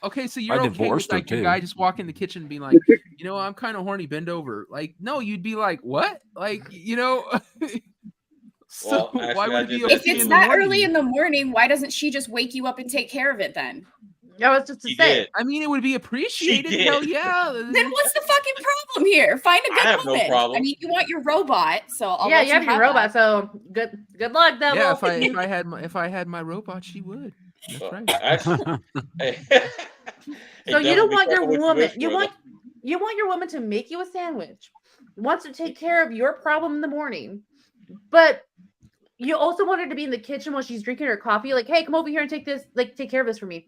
Okay, so you're I okay with divorced her, like your too. guy just walk in the kitchen and being like, you know, I'm kind of horny, bend over. Like, no, you'd be like, what? Like, you know. So Well, actually, why I would it be did okay that If it's in the that morning? early in the morning, why doesn't she just wake you up and take care of it then? I was just to She say. did. I mean, it would be appreciated. did. Hell yeah. Then what's the fucking problem here? Find a I good have no woman. problem. I mean, you want your robot, so I'll Yeah, let you have your have robot, that. so good luck, Devil. Yeah, if I had my robot, she would. That's Well, right. actually, hey, So you Devil, don't be want your careful what you woman. wish You for, want your woman to make you a sandwich, wants to take care of your problem in the morning, but you also want her to be in the kitchen while she's drinking her coffee. Like, hey, come over here and take care of this for me.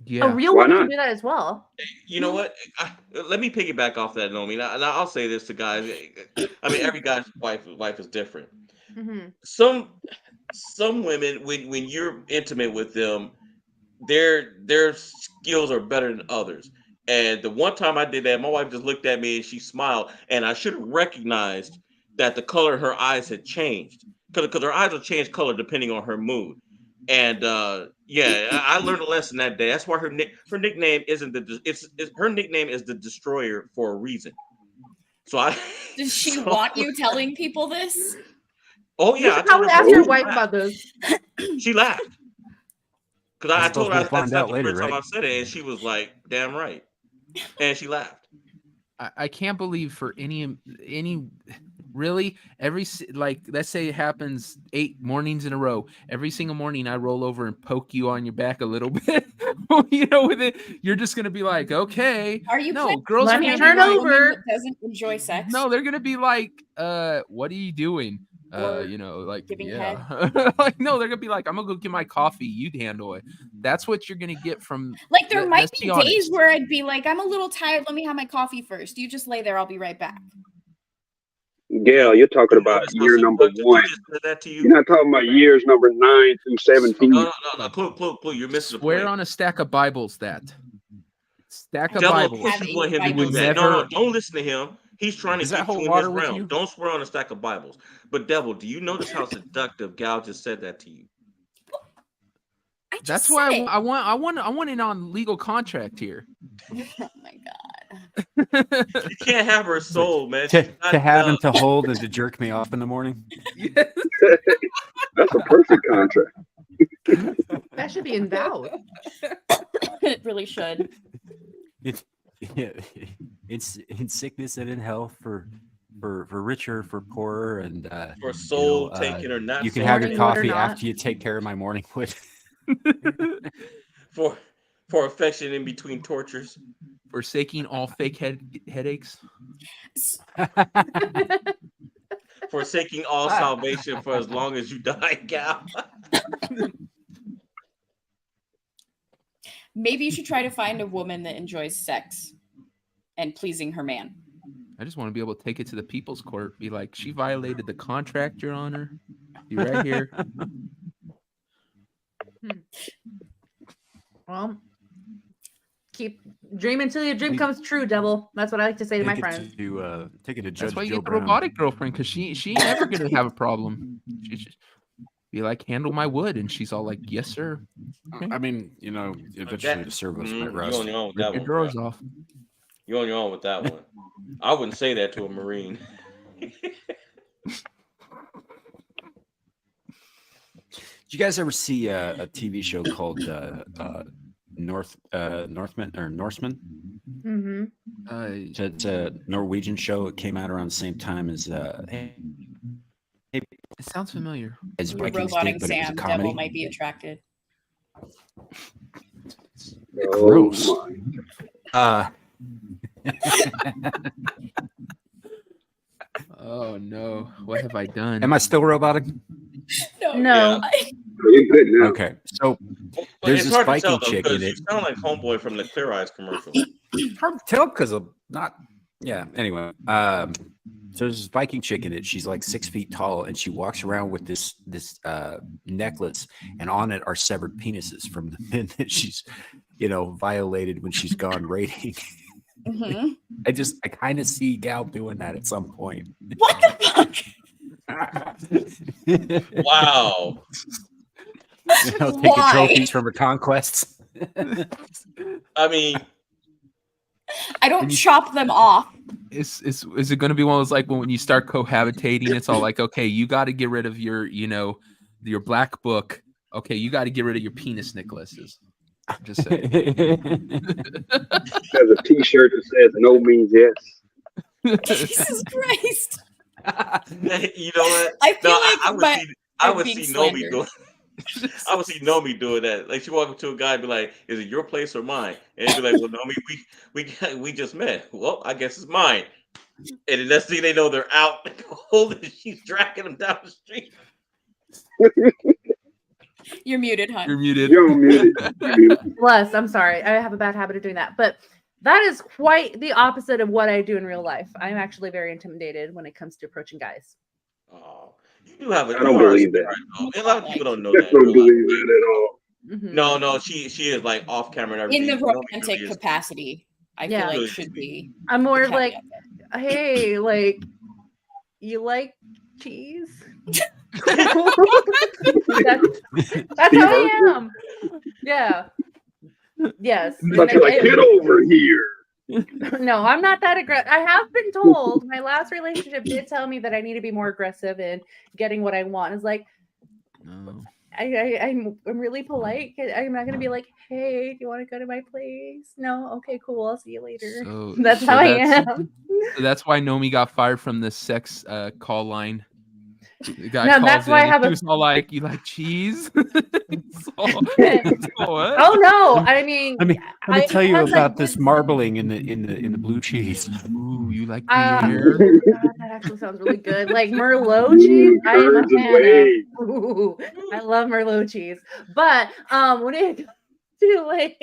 Yeah. A real Why woman not? can do that as well. You know what? Let me piggyback off that, Nomi. And I'll say this to guys. I mean, every guy's wife is different. Mm-hmm. Some women, when you're intimate with them, their skills are better than others. And the one time I did that, my wife just looked at me and she smiled, and I should have recognized that the color of her eyes had changed because her eyes will change color depending on her mood. And yeah, I learned a lesson that day. That's why her nickname isn't her nickname is the Destroyer for a reason. So Does she so- want you telling people this? Oh You yeah, I should told probably her ask your she wife laughed. about this. She laughed because I I suppose told her we'll find that's not out the later, first time right? I've said it, and she was like, "Damn right," and she laughed. I can't believe for any really like let's say it happens 8 mornings in a row. Every single morning I roll over and poke you on your back a little bit. You know, with it, you're just gonna be like, okay. Are you No, planning girls Let are me gonna turn be like, over. that doesn't enjoy sex? no, they're gonna be like, what are you doing? Or You know, like giving yeah. Like no, they're gonna be like, I'm gonna go get my coffee, you handle it. That's what you're gonna get from Like there might let's be be days honest. where I'd be like, I'm a little tired. Let me have my coffee first. You just lay there. I'll be right back. Gail, you're talking about Notice how year number seductive she 1. just said that to you. You're not talking about years number 9 through 17. No, Clue, you're missing the Swear point. on a stack of Bibles that stack of Devil, of Bibles. course you want him to You do would that. No, never- don't listen to him. He's trying to Does that get hold you in his water with realm. you? Don't swear on a stack of Bibles. But Devil, do you notice how seductive Gal just said that to you? I just That's said why it. I want it on legal contract here. Oh my god. You can't have her soul, man. to She's not have him dumb. to hold and to jerk me off in the morning. That's a perfect contract. That should be in vows. It really should. It's yeah, it's in sickness and in health for richer, for poorer, and For soul know, taking or not you can soul have your Morning wood or coffee not. after you take care of my morning wood. for affection in between tortures. Forsaking all fake headaches. Forsaking all salvation for as long as you die, Gal. Maybe you should try to find a woman that enjoys sex and pleasing her man. I just want to be able to take it to the people's court. Be like, she violated the contract, Your Honor. You right here. Well, keep dreaming until your dream comes true, Devil. That's what I like to say to my friends. Take it to Judge That's why you Joe get the Brown. robotic girlfriend, because she ain't ever gonna have a problem. She just be like, handle my wood, and she's all like, yes, sir. Okay. I mean, you know, eventually the servos might You're rust. on your own with Rip that your one. drawers bro. off. You're on your own with that one. I wouldn't say that to a Marine. Did you guys ever see a TV show called Northman or Norseman? Mm-hmm. It's a Norwegian show. It came out around the same time as It sounds familiar. as You're Vikings roboting did, but it was a Sam. comedy. Devil might be attracted. Gross. My. Oh no, what have I done? Am I still robotic? No. You're good now. Okay, so But there's it's this hard to Viking tell though chick in because you it. sound like Homeboy from the Clear Eyes commercial. Hard to tell because of not. Yeah. Anyway, so there's this Viking chick in it. She's like 6 feet tall, and she walks around with this necklace, and on it are severed penises from the men that she's, violated when she's gone raiding. Mm-hmm. I kind of see Gal doing that at some point. What the fuck? Wow. Taking Why? trophies from her conquests. I mean, I don't chop them off. Is it going to be one of those like when you start cohabitating? It's all like, okay, you got to get rid of your black book. Okay, you got to get rid of your penis necklaces. Just saying. There's a T-shirt that says "No means yes." Jesus Christ! you know what? I feel I would see Nomi doing. I would see Nomi doing that. Like she walk up to a guy and be like, "Is it your place or mine?" And he'd be like, "Well, Nomi, we just met. Well, I guess it's mine." And the next thing they know, they're out holding. She's dragging them down the street. You're muted, hon. You're muted. You're muted. Bless. I'm sorry. I have a bad habit of doing that. But that is quite the opposite of what I do in real life. I'm actually very intimidated when it comes to approaching guys. Oh, you do have. I don't believe that. A lot of people don't know I that. don't believe that at all. Mm-hmm. No, she is like off camera and everything. In the Nomi romantic really is. capacity, I Yeah. feel like should be. I'm more the like, caveat hey, like, you like cheese? that's how I am. Yeah. Yes. But you're like, get over here. No, I'm not that aggressive. I have been told my last relationship did tell me that I need to be more aggressive in getting what I want. It's like, No. I'm really polite. I'm not gonna be like, hey, do you want to go to my place? No, okay, cool. I'll see you later. So That's how I am. So that's why Nomi got fired from the sex call line. The guy No, calls that's why I in, have he a- was all like, "You like cheese?" What? Oh no, I mean, Let me tell you because I about this did- marbling in the blue cheese. Ooh, you like God, beer? that actually sounds really good. Like Merlot cheese, I am a Curds and fan whey. of. Ooh, I love Merlot cheese. But when it comes to like,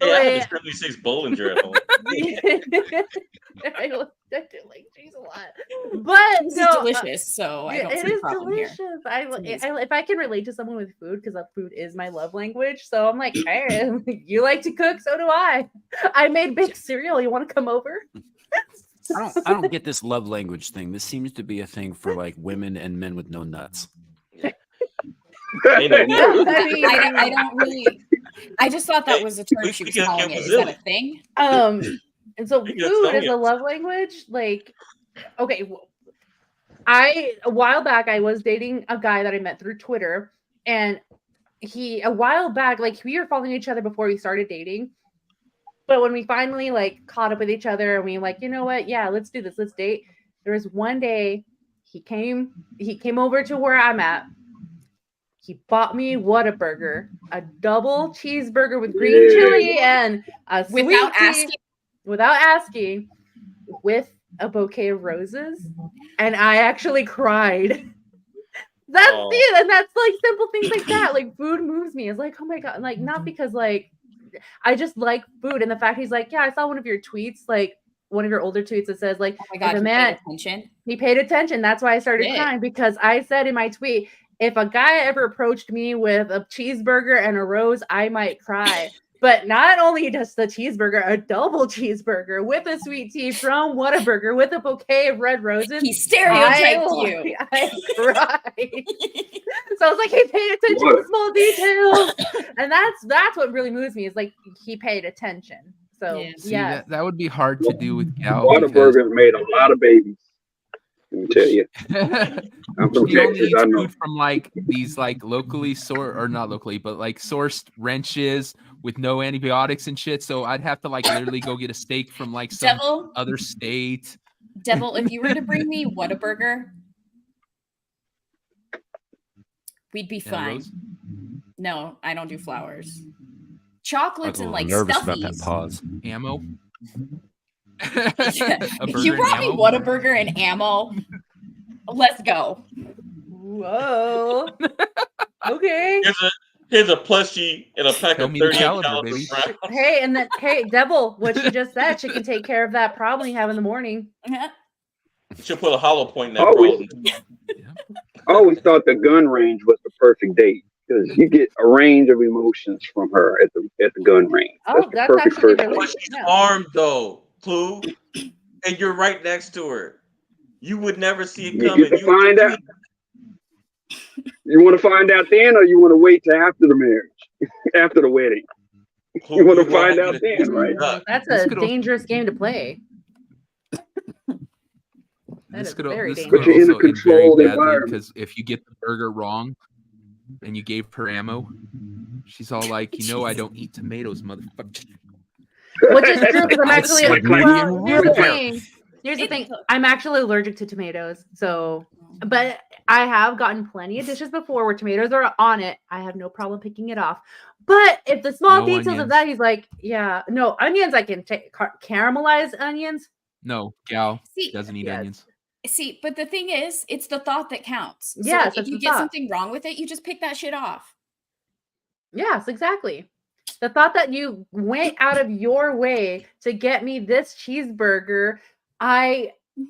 Hey, I have a 76 Bollinger at home. I do like cheese a lot, but This no, is delicious, so I don't it see a is problem delicious. here. If I can relate to someone with food, because food is my love language, so I'm like, hey, you like to cook, so do I. I made baked cereal. You want to come over? I don't get this love language thing. This seems to be a thing for like women and men with no nuts. Hey, no, I don't really. I just thought that was a term she was calling it. Is that a thing? And so Because food is a onions. love language. Like, okay, a while back I was dating a guy that I met through Twitter, and a while back, like we were following each other before we started dating. But when we finally like caught up with each other and we like, you know what? Yeah, let's do this. Let's date. There was one day he came over to where I'm at. He bought me Whataburger, a double cheeseburger with green chili and a sweet Without tea, asking? without asking, with a bouquet of roses, and I actually cried. That's it, and that's like simple things like that. Like food moves me. It's like, oh my god, like not because like I just like food, and the fact he's like, yeah, I saw one of your tweets, like one of your older tweets that says like, Oh my god, if a he man paid attention. he paid attention. That's why I started Did. crying, because I said in my tweet, if a guy ever approached me with a cheeseburger and a rose, I might cry. But not only just the cheeseburger, a double cheeseburger with a sweet tea from Whataburger with a bouquet of red roses. He stereotyped you. I cried. So I was like, he paid attention to small details. And that's what really moves me, is like he paid attention. So See, yeah. that would be hard to do with Gal. Whataburger made a lot of babies. Let me tell you. I'm from He only Texas. eats I know. food from like these like locally sourced, or not locally, but like sourced ranches with no antibiotics and shit. So I'd have to like literally go get a steak from like some Devil, other state. Devil, if you were to bring me Whataburger, we'd be And a fine. rose? No, I don't do flowers. chocolates I'm and a like little nervous about that stuffies. pause. Ammo. Yeah. A burger You and brought me ammo? Whataburger and ammo. Let's go. Whoa. Okay. Here's a plushie and a pack Tell of me the 38 caliber, caliber baby. rounds. Hey, and then hey, Devil, what she just said, she can take care of that problem you have in the morning. She'll put a hollow point in that Always, problem. I always thought the gun range was the perfect date because you get a range of emotions from her at the gun range. Oh, the that's perfect actually first really But date. she's yeah. armed though, Clue, and you're right next to her. You would never see it You coming. get to find out. You want to find out then, or you want to wait till after the marriage, after the wedding? Clue, You want to you wanna find out get a then, right? That's This a could also- dangerous game to play. That This is could, very this dangerous. But could you're in a also end very controlled badly environment. because if you get the burger wrong and you gave her ammo, she's all like, I don't eat tomatoes, motherfucker. Which is true because I'm actually Like well. Here's the medium rare. thing. Here's the thing. I'm actually allergic to tomatoes. So, but I have gotten plenty of dishes before where tomatoes are on it. I have no problem picking it off. But if the small No details of onions. that, he's like, yeah, no onions. I can take caramelized onions. No, gal See, doesn't eat Yes. onions. See, but the thing is, it's the thought that counts. So Yes, if that's you the get thought. something wrong with it, you just pick that shit off. Yes, exactly. The thought that you went out of your way to get me this cheeseburger,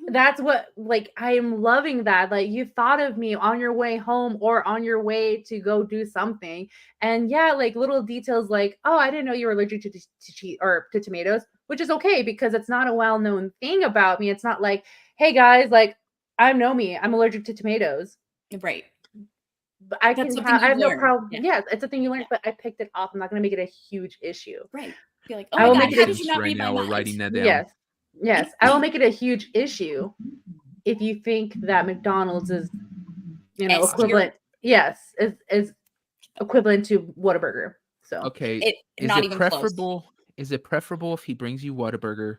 that's what, like, I am loving that. Like, you thought of me on your way home or on your way to go do something. And yeah, like little details like, oh, I didn't know you were allergic to cheese or to tomatoes, which is okay because it's not a well-known thing about me. It's not like, hey guys, like, I know me, I'm allergic to tomatoes. Right. But I That's can something have, I you have no learn. problem. Yeah. Yes, it's a thing you learn, but I picked it off. I'm not going to make it a huge issue. Right. Be like, oh I my will god, make it how a did you not right read my now. We're mind? writing that down. Yes. Yes. I will make it a huge issue if you think that McDonald's is, S tier. equivalent. Yes, is equivalent to Whataburger. So Okay, is not it even close. preferable? Is it preferable if he brings you Whataburger,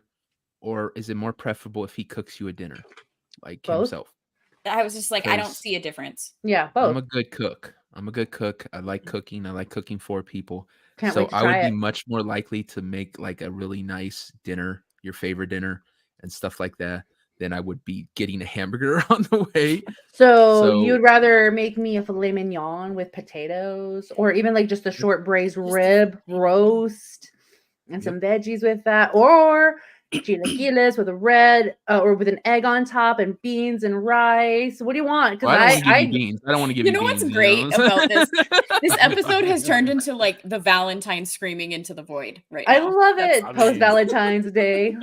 or is it more preferable if he cooks you a dinner, like Both. himself? I was just like, I don't 'Cause see a difference. yeah, I'm both. a good cook. I'm a good cook. I like cooking. I like cooking for people. Can't So wait to I would try be it. much more likely to make like a really nice dinner, your favorite dinner, and stuff like that, than I would be getting a hamburger on the way. So So- you'd rather make me a filet mignon with potatoes, or even like just a short braised rib roast and some veggies with that, or chilaquiles with a red or with an egg on top and beans and rice. What do you want? Well, Because I don't want to give you beans. I don't want to give You you know beans. what's great about this? This This episode has turned into like the Valentine screaming into the void right I now. love That's- it. I mean- Post Valentine's Day.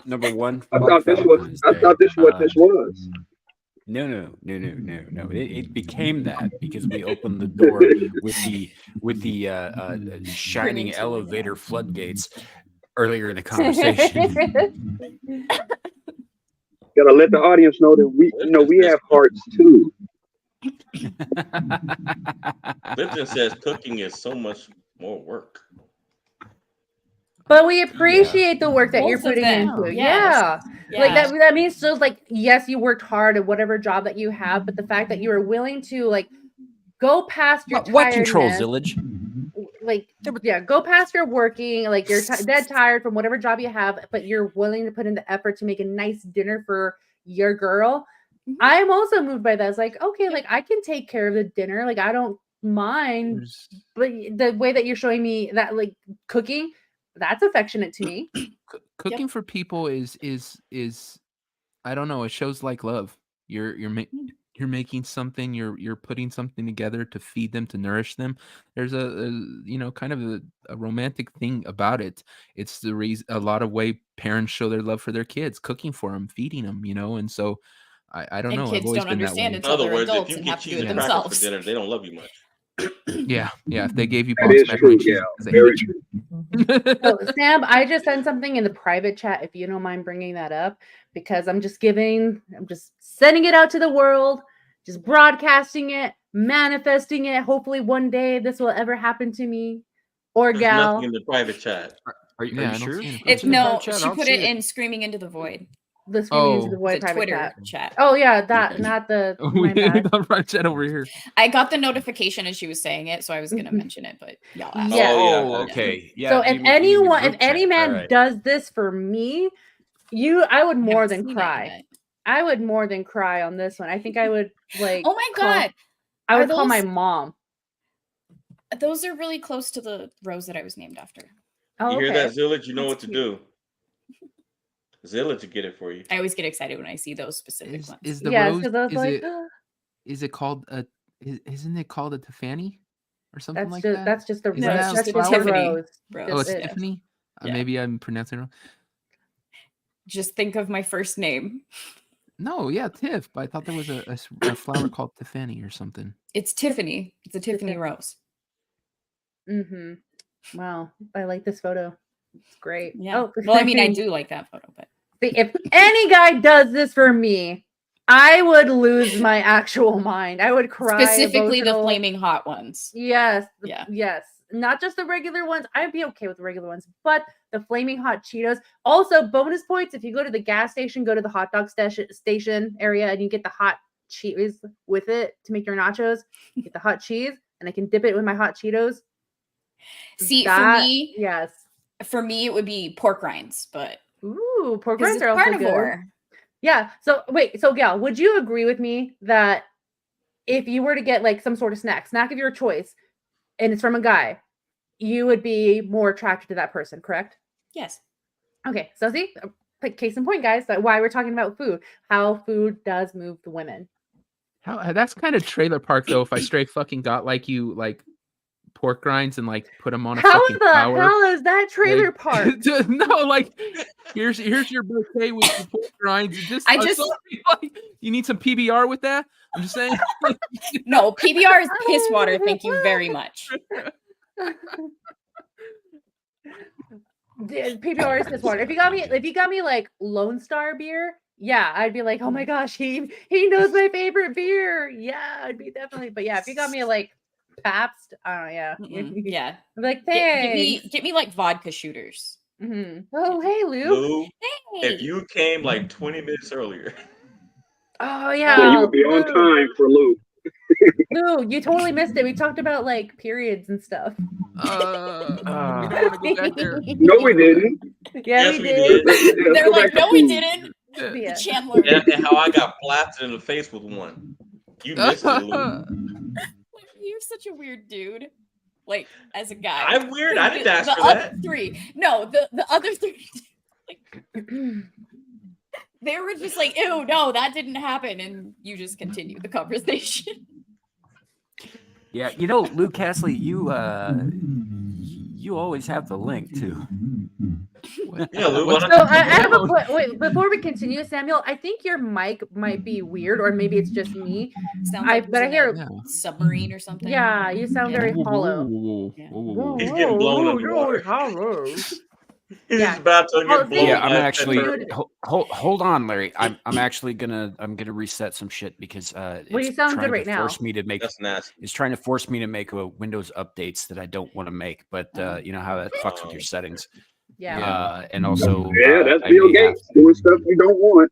Number one. I fuck thought this was. Valentine's I Day. thought this what this was. No. It became that because we opened the door with the shining to elevator floodgates earlier in the conversation. Gotta let the audience know that we have hearts too. Lipton says cooking is so much more work. But we appreciate the work that you're Both of putting them, into. yes. Yeah. Like that means so like, yes, you worked hard at whatever job that you have, but the fact that you are willing to like go past your What control, tiredness, Zillage? like go past your working, like you're dead tired from whatever job you have, but you're willing to put in the effort to make a nice dinner for your girl. I'm also moved by that. It's like, okay, like I can take care of the dinner, like I don't mind, but the way that you're showing me that like cooking, that's affectionate to me. Cooking for people is I don't know, it shows like love. You're making something, you're putting something together to feed them, to nourish them. There's a kind of a romantic thing about it. It's the reason a lot of way parents show their love for their kids, cooking for them, feeding them, and so I don't And know. kids I've always don't been that understand way. until In other they're words, if adults you and get have to do cheese it and crackers for themselves. dinner, they don't love you much. Yeah. If they gave you That Bob's is macaroni true, and cheese, Gal. because they Very hate true. you. So Sam, I just sent something in the private chat if you don't mind bringing that up, because I'm just sending it out to the world, just broadcasting it, manifesting it. Hopefully one day this will ever happen to me or There's gal. nothing in the private chat. Are you Yeah, I don't sure? see anything. It's in the No, private chat. she I'll put see it in screaming into the void. the screaming into the It's void a private Twitter chat. chat. Oh yeah, that not the We my bad. got right chat over here. I got the notification as she was saying it, so I was gonna mention it, but y'all asked. Yes. Oh, yeah. Oh, okay. Yeah. So you if mean the anyone, if group any chat. man All right. does this for me, I would more Haven't than seen it cry. yet. I would more than cry on this one. I think I would like. Oh my call- god, I Are would call my those- mom. those are really close to the rose that I was named after. Oh, You hear okay. that, Zillage? You know That's what to cute. do. Zillage will get it for you. I always get excited when I see those specific ones. Is the Yes, rose? because I was Is like, it? Is it called a? Isn't it called a Tiffany or something that's like just that? that's just the Isn't No, that it's a just a flower? Tiffany rose. rose. Oh, it's Just it. Tiffany. Yeah. Maybe I'm pronouncing it wrong. Just think of my first name. No, yeah, Tiff. But I thought there was a flower called Tiffany or something. It's Tiffany. It's a Tiffany rose. Mm-hmm. Wow, I like this photo. It's great. Yeah. Oh, Well, I mean, I do like that photo, but See, if any guy does this for me, I would lose my actual mind. I would cry. specifically the emotional. flaming hot ones. Yes. Yeah. Yes. Not just the regular ones. I'd be okay with the regular ones, but the flaming hot Cheetos. Also, bonus points if you go to the gas station, go to the hot dog station area, and you get the hot cheese with it to make your nachos. You get the hot cheese, and I can dip it with my hot Cheetos. See, yes. for me, it would be pork rinds, but Ooh, pork 'cause rinds it's are also carnivore. good. Yeah. So wait, so Gal, would you agree with me that if you were to get like some sort of snack of your choice, and it's from a guy, you would be more attracted to that person, correct? Yes. Okay. So see, like case in point, guys, that why we're talking about food, how food does move the women. How that's kind of trailer park though. If I straight fucking got like you like pork rinds and like put them on a How fucking the tower. hell is that trailer Like, park? no, like here's your bouquet with your pork rinds. I'm sorry, like, you need some PBR with that. I'm just saying. No, PBR is piss water. Thank you very much. PBR is piss water. If you got me like Lone Star beer, yeah, I'd be like, oh my gosh, he knows my favorite beer. Yeah, I'd be definitely. But yeah, if you got me like Pabst, yeah, Yeah. I'm like, Get thanks. me like vodka shooters. Mm-hmm. Oh, hey, Lou. Lou, Hey. if you came like 20 minutes earlier. Oh Yeah, yeah, you would be on time for Lou. Lou, you totally missed it. We talked about like periods and stuff. We don't want to go back there. No, we didn't. Yeah, Yes, we we did. did. They're like, no, we didn't. Yeah. Chandler. And how I got blasted in the face with one. You missed it, Lou. You're such a weird dude. Like, as a guy. I'm weird. I didn't ask the for other that. three. No, the other three. Like, they were just like, ew, no, that didn't happen. And you just continue the conversation. Yeah, you know, Luke Castley, you always have the link too. Yeah, Lou. So I have a wait, before we continue, Samuel. I think your mic might be weird, or maybe it's just me. Sounds like but I hear submarine or something. Yeah, you sound very hollow. He's getting blown underwater. He's about to get blown. Yeah, I'm actually hold on, Larry. I'm actually gonna reset some shit because Well, you it's sound trying good right to now. force me to make That's nasty. it's trying to force me to make a Windows updates that I don't want to make, but you know how that fucks with your settings. Yeah. And also that's I Bill may have- Gates doing stuff you don't want.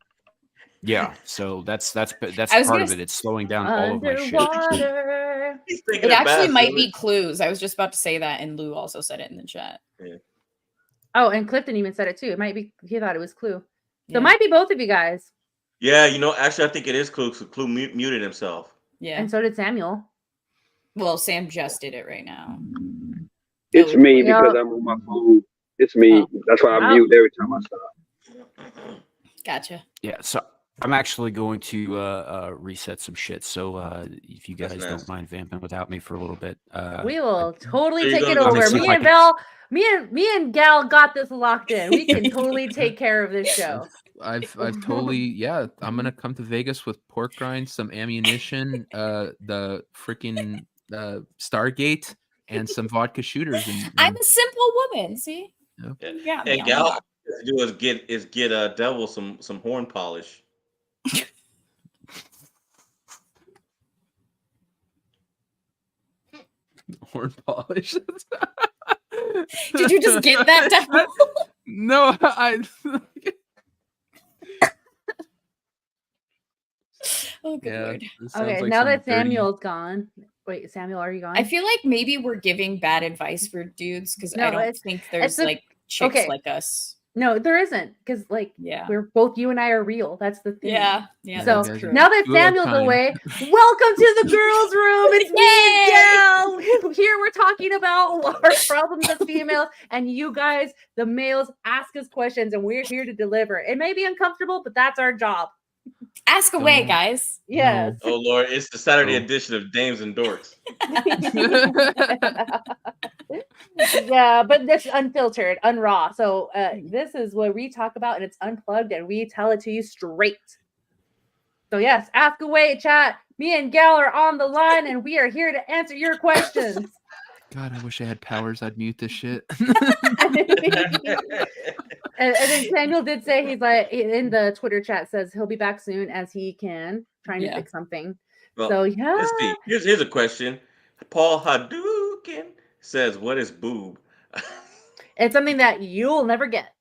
Yeah, so that's I was part gonna of it. It's slowing down all of my shit. Underwater. It actually might be clues. I was just about to say that, and Lou also said it in the chat. Yeah. Oh, and Clifton even said it too. It might be. He thought it was Clue. So Yeah. it might be both of you guys. Yeah, you know, actually, I think it is Clue. So Clue muted himself. Yeah. And so did Samuel. Well, Sam just did it right now. It's Oh, me yeah. because I'm on my phone. It's me. Oh. That's why I Wow. mute every time I stop. Gotcha. Yeah, so I'm actually going to reset some shit. So if you guys That's don't nasty. mind vamping without me for a little bit, We will totally So you're take it gonna go over. see Me if I and can- Val, me and Gal got this locked in. We can totally take care of this show. I've totally yeah. I'm gonna come to Vegas with pork rinds, some ammunition, the freaking Stargate, and some vodka shooters. And I'm a simple woman. See? Yeah. You got me And on Gal, lock. what to do is get Devil some horn polish. horn polish. Did you just get that, Devil? No, I. Oh, good lord. This sounds Okay, like now some that dirty- Samuel's gone. Wait, Samuel, are you gone? I feel like maybe we're giving bad advice for dudes because No, I don't it's- think it's there's a- like chicks okay. like us. No, there isn't, because like Yeah. we're both you and I are real. That's the thing. Yeah, So you guys are now that two at a Samuel's time. away, welcome to the girls' room. It's me and Gal. Here we're talking about our problems as females, and you guys, the males, ask us questions, and we're here to deliver. It may be uncomfortable, but that's our job. Ask away, No. guys. Yes. Oh Lord, it's the Saturday Oh. edition of Dames and Dorks. Yeah, but this unfiltered, unraw. So this is what we talk about, and it's unplugged, and we tell it to you straight. So yes, ask away, chat. Me and Gal are on the line, and we are here to answer your questions. God, I wish I had powers. I'd mute this shit. And then Samuel did say he's like in the Twitter chat says he'll be back soon as he can, trying to fix something. Well, So yeah, let's see. Here's a question. Paul Hadouken says, "What is boob?" it's something that you'll never get.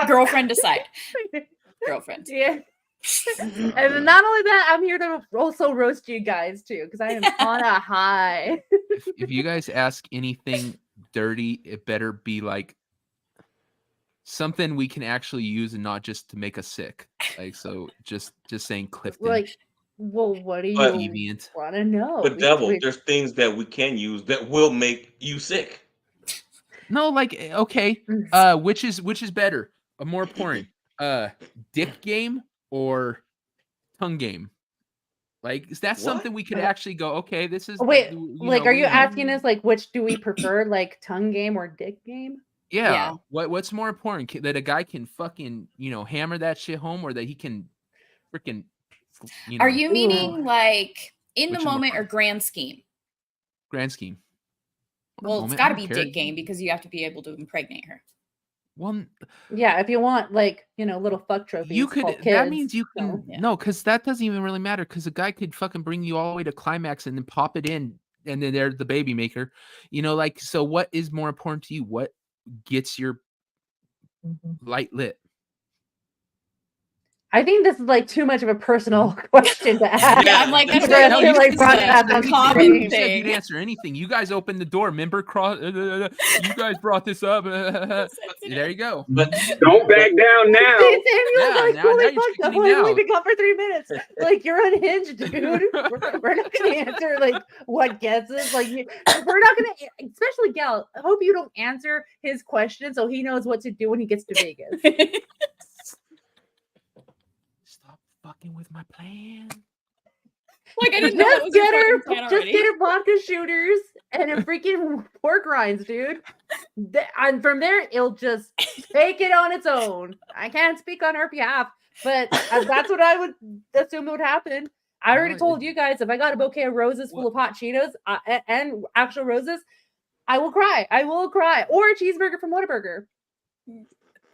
Girlfriend decide. Girlfriend. Yeah. And not only that, I'm here to also roast you guys too, because I am on a high. If you guys ask anything dirty, it better be like something we can actually use and not just to make us sick. Like, so just saying Clifton. Like, well, what do you But- Deviant. want to know? But devil, there's things that we can use that will make you sick. No, like okay. Which is better? More important. Dick game or tongue game? Like, is that something we could actually go, okay, this is Wait, you like, know, are you we know. asking us like which do we prefer, like tongue game or dick game? Yeah. What's more important? That a guy can fucking, hammer that shit home, or that he can freaking Are you meaning like in Which the is more moment or fun? grand scheme? Grand scheme? Well, moment, it's I got to don't be care. dick game because you have to be able to impregnate her. Well, Yeah, if you want like little fuck trophies. you could. called That kids, means you can. No, because that doesn't even really matter. Because a guy could fucking bring you all the way to climax and then pop it in, and then there's the baby maker. Like, so what is more important to you? What gets your light lit? I think this is like too much of a personal question to ask. Yeah, I'm like, that's For us not to, like like a broadcast on common stream. You said you'd answer anything. You guys opened the door. Remember, you guys brought this up. There you go. But Don't back down now. See, Samuel's Yeah, like, now holy you're fuck, I've chickening only out. been gone for 3 minutes. Like, you're unhinged, dude. We're not going to answer, like, what guesses. Like, we're not going to, especially Gal, I hope you don't answer his question so he knows what to do when he gets to Vegas. Stop fucking with my plan. Like, I didn't know that was Just your fucking plan just already. get her vodka shooters and a freaking pork rinds, dude. And from there, it'll just take it on its own. I can't speak on her behalf, but that's what I would assume would happen. I already told you guys if I got a bouquet of roses full of hot Cheetos and actual roses, I will cry. I will cry. Or a cheeseburger from Whataburger.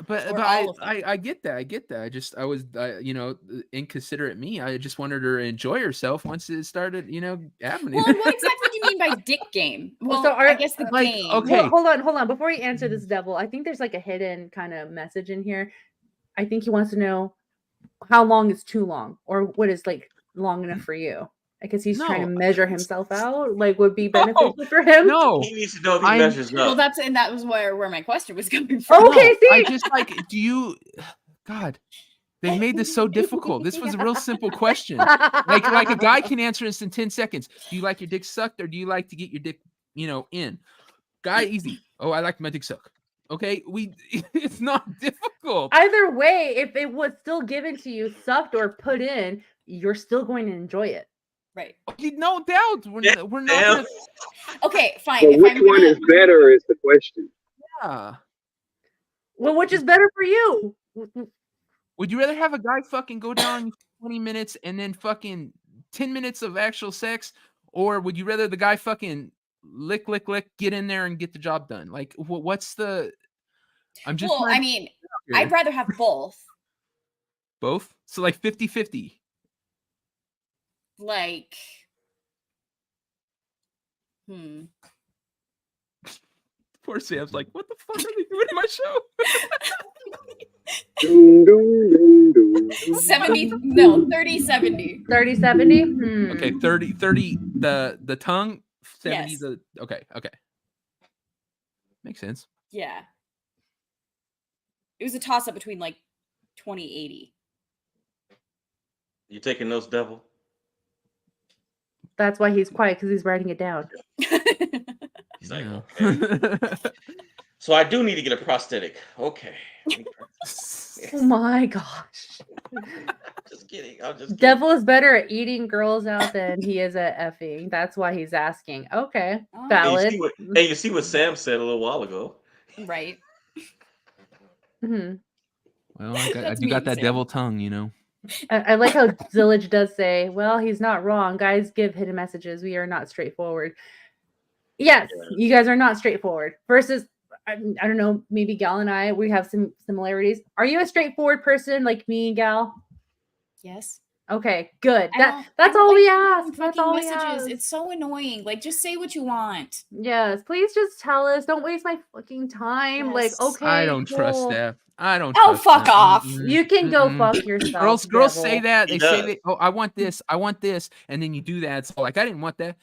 But Or all of them. I get that. I get that. I was inconsiderate me. I just wanted her to enjoy herself once it started, happening. Well, what exactly do you mean by dick game? Well, So I guess the like, game. okay. Well, hold on. Before you answer this, Devil, I think there's like a hidden kind of message in here. I think he wants to know how long is too long, or what is like long enough for you. I guess he's trying to No. measure himself out, like would be beneficial for him. No. he needs to know if he I'm- measures up. Well, that was where my question was coming from. Okay, No, see, I just like, do you, God, they made this so difficult. This was a real simple question. Like a guy can answer this in 10 seconds. Do you like your dick sucked, or do you like to get your dick, in? Guy, easy. Oh, I like my dick sucked. Okay, it's not difficult. Either way, if it was still given to you, sucked or put in, you're still going to enjoy it. Right. No doubt. We're not Damn. gonna, Okay, fine. But if which I'm one gonna, is better is the question. yeah. Well, which is better for you? Would you rather have a guy fucking go down 20 minutes and then fucking 10 minutes of actual sex? Or would you rather the guy fucking lick, get in there and get the job done? Like, what's the... I'm just... well, trying I to mean, figure I'd rather have both. both. So like 50-50. Like, Poor Sam's like, what the fuck are they doing in my show? Doom, doom, doom, doom, doom. 70, no, 30, 70. 30, 70? Okay, 30 the tongue, 70 Yes. the okay. Makes sense. Yeah. It was a toss up between like 2080. You taking notes, devil? That's why he's quiet, because he's writing it down. He's like, Yeah. okay. So I do need to get a prosthetic. Okay. Oh my gosh. Just kidding. I'm just kidding. Devil is better at eating girls out than he is at effing. That's why he's asking. Okay. Oh. Valid. You see what Sam said a little while ago. Right. Mhm. Well, I That's do got mean, that Sam. devil tongue, you know. I like how Zillage does say, well, he's not wrong. Guys give hidden messages. We are not straightforward. Yes, you guys are not straightforward. Versus, I don't know, maybe Gal and I, we have some similarities. Are you a straightforward person like me, Gal? Yes. Okay, good. I That's don't all we like ask. That's fucking all we messages. ask. It's so annoying. Like, just say what you want. Yes, please just tell us. Don't waste my fucking time. Like, Yes. okay, I don't trust cool. that. I don't Oh, trust fuck that. off. You can go fuck yourself. Girls say devil. that. He They say does. that, oh, I want this, and then you do that. It's all like, I didn't want that.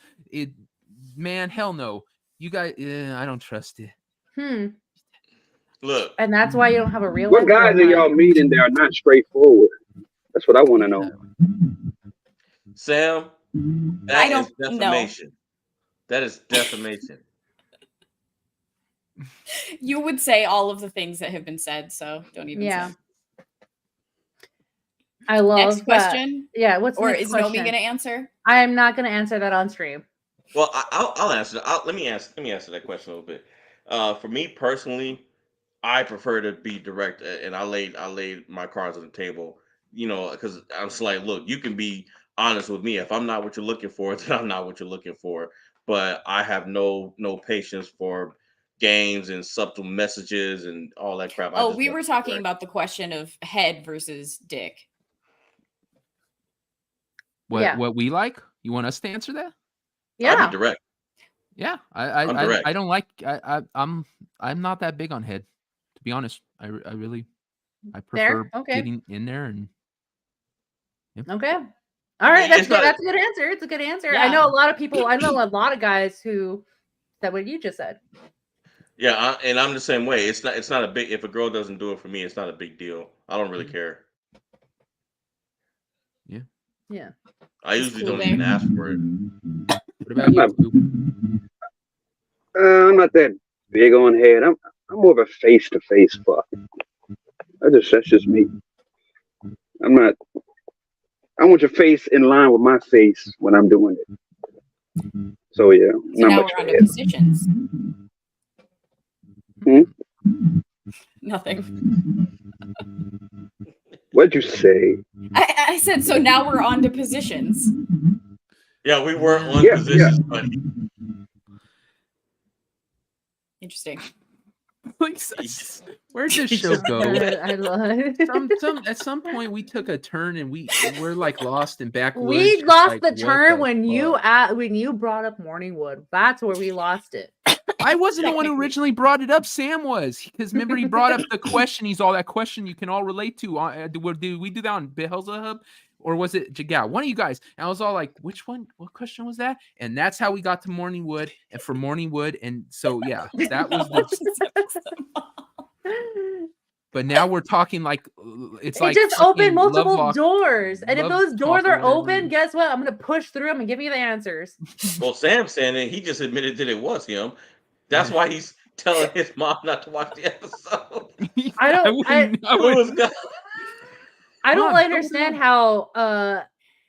Man, hell no. You guys, I don't trust it. Look. And that's why you don't have a real What life guys are girlfriend. y'all meeting that are not straightforward? That's what I want to know. Sam, I that don't is defamation. That is defamation. You would say all of the things that have been said, so don't even Yeah. say. I love Next that. question? Yeah, what's the Or next is question? Nomi going to answer? I am not going to answer that on stream. Well, I'll answer. Let me answer that question a little bit. For me personally, I prefer to be direct, and I laid my cards on the table. You know, because I'm just like, look, you can be honest with me. If I'm not what you're looking for, then I'm not what you're looking for. But I have no patience for games and subtle messages and all that crap. Oh, we were talking about the question of head versus dick. What we like? You want us to answer that? Yeah. I'll be direct. Yeah, I'm direct. I don't like. I'm not that big on head, to be honest. I really prefer getting in there and. Yeah. Okay. All right, that's It's good. not- That's a good answer. It's a good answer. Yeah. I know a lot of people. I know a lot of guys who said what you just said. Yeah, and I'm the same way. It's not a big. If a girl doesn't do it for me, it's not a big deal. I don't really care. Yeah. I It's usually cool, don't even babe. ask for it. What about you? I'm not that big on head. I'm more of a face-to-face fuck. That's just me. I'm not. I want your face in line with my face when I'm doing it. So yeah, So not now much we're on head. to positions. Nothing. What'd you say? I said, so now we're on to positions. Yeah, we were on Yeah, positions, buddy. Interesting. Like, where'd this show go? I love. At some point we took a turn and we're like lost in backwoods. We just lost like, the what turn the when you brought up Morningwood. That's where we lost it. I wasn't the one who originally brought it up. Sam was, because remember he brought up the question. He's all that question you can all relate to. Did we do that on Beelzebub or was it Jagal? One of you guys. And I was all like, which one? What question was that? And that's how we got to Morningwood. And for Morningwood, and so yeah, that was the. But now we're talking like it's It like just opened fucking multiple Lovelock- doors, and if Love those doors Talk or are whatever. open, guess what? I'm gonna push through them and give you the answers. Well, Sam saying it, he just admitted that it was him. That's why he's telling his mom not to watch the episode. I don't. I Who was God? I don't Mom, understand how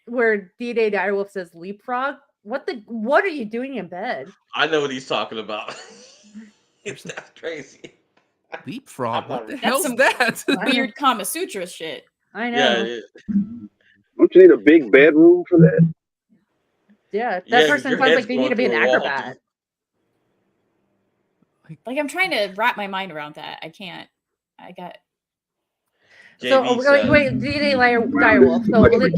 where D-Day Direwolf says leapfrog. What are you doing in bed? I know what he's talking about. That's crazy. Leapfrog. What the That's hell's some that? weird Kama Sutra shit. I know. Yeah, it is. Don't you need a big bedroom for that? Yeah, that Yeah, person your sounds head's like they need to be going an through a wall, acrobat. Like I'm trying to wrap my mind around that. I can't. I got. So JB wait, D-Day Direwolf. So Much like, for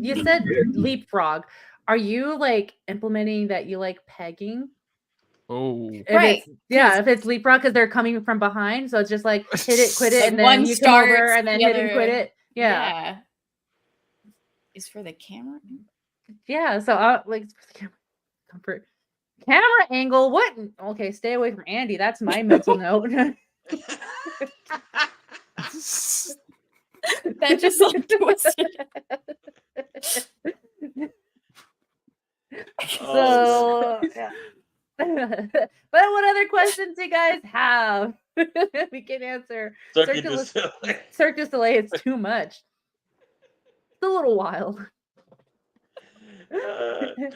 you said leapfrog. Are you like implementing that you like pegging? Oh, If Right, it's yeah, 'cause- if it's leapfrog because they're coming from behind, so it's just like hit it, quit it, Like and then one you come over starts, and then the hit and quit other- it. Yeah. Yeah. Is for the camera. Yeah. So like comfort camera angle. What? Okay, stay away from Andy. That's my mental note. That just like twisted. Oh, So yeah. But what other questions do you guys have? We can answer. Cirque du Soleil. Cirque du Soleil is too much. It's a little wild.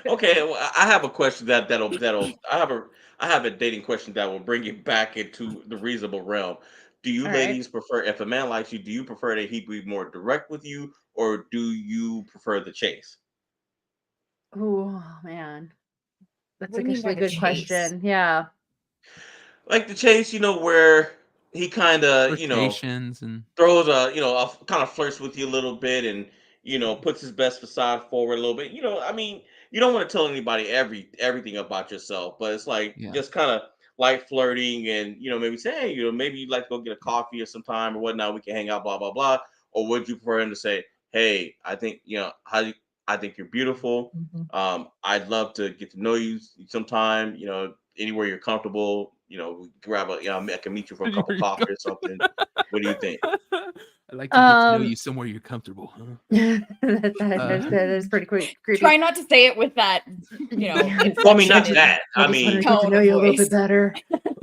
Okay, well, I have a question that'll I have a dating question that will bring you back into the reasonable realm. Do you All right. ladies prefer, if a man likes you, do you prefer that he be more direct with you, or do you prefer the chase? Oh man, that's What do you mean actually a by the good chase? question. Yeah. Like the chase, where he kind of, flirtations and throws kind of flirts with you a little bit, and puts his best facade forward a little bit. I mean, you don't want to tell anybody everything about yourself, but it's like Yeah. just kind of light flirting, and maybe say, hey, maybe you'd like to go get a coffee or some time or whatnot, we can hang out, blah blah blah. Or would you prefer him to say, hey, I think I think you're beautiful, I'd love to get to know you sometime, anywhere you're comfortable, we grab I can meet you for a cup of coffee or something. What do you think? I'd like to get to know you somewhere you're comfortable. Huh? that is pretty creepy. Try not to say it with that, Well, I mean, not that. I just mean, wanted to get to know you a little bit better.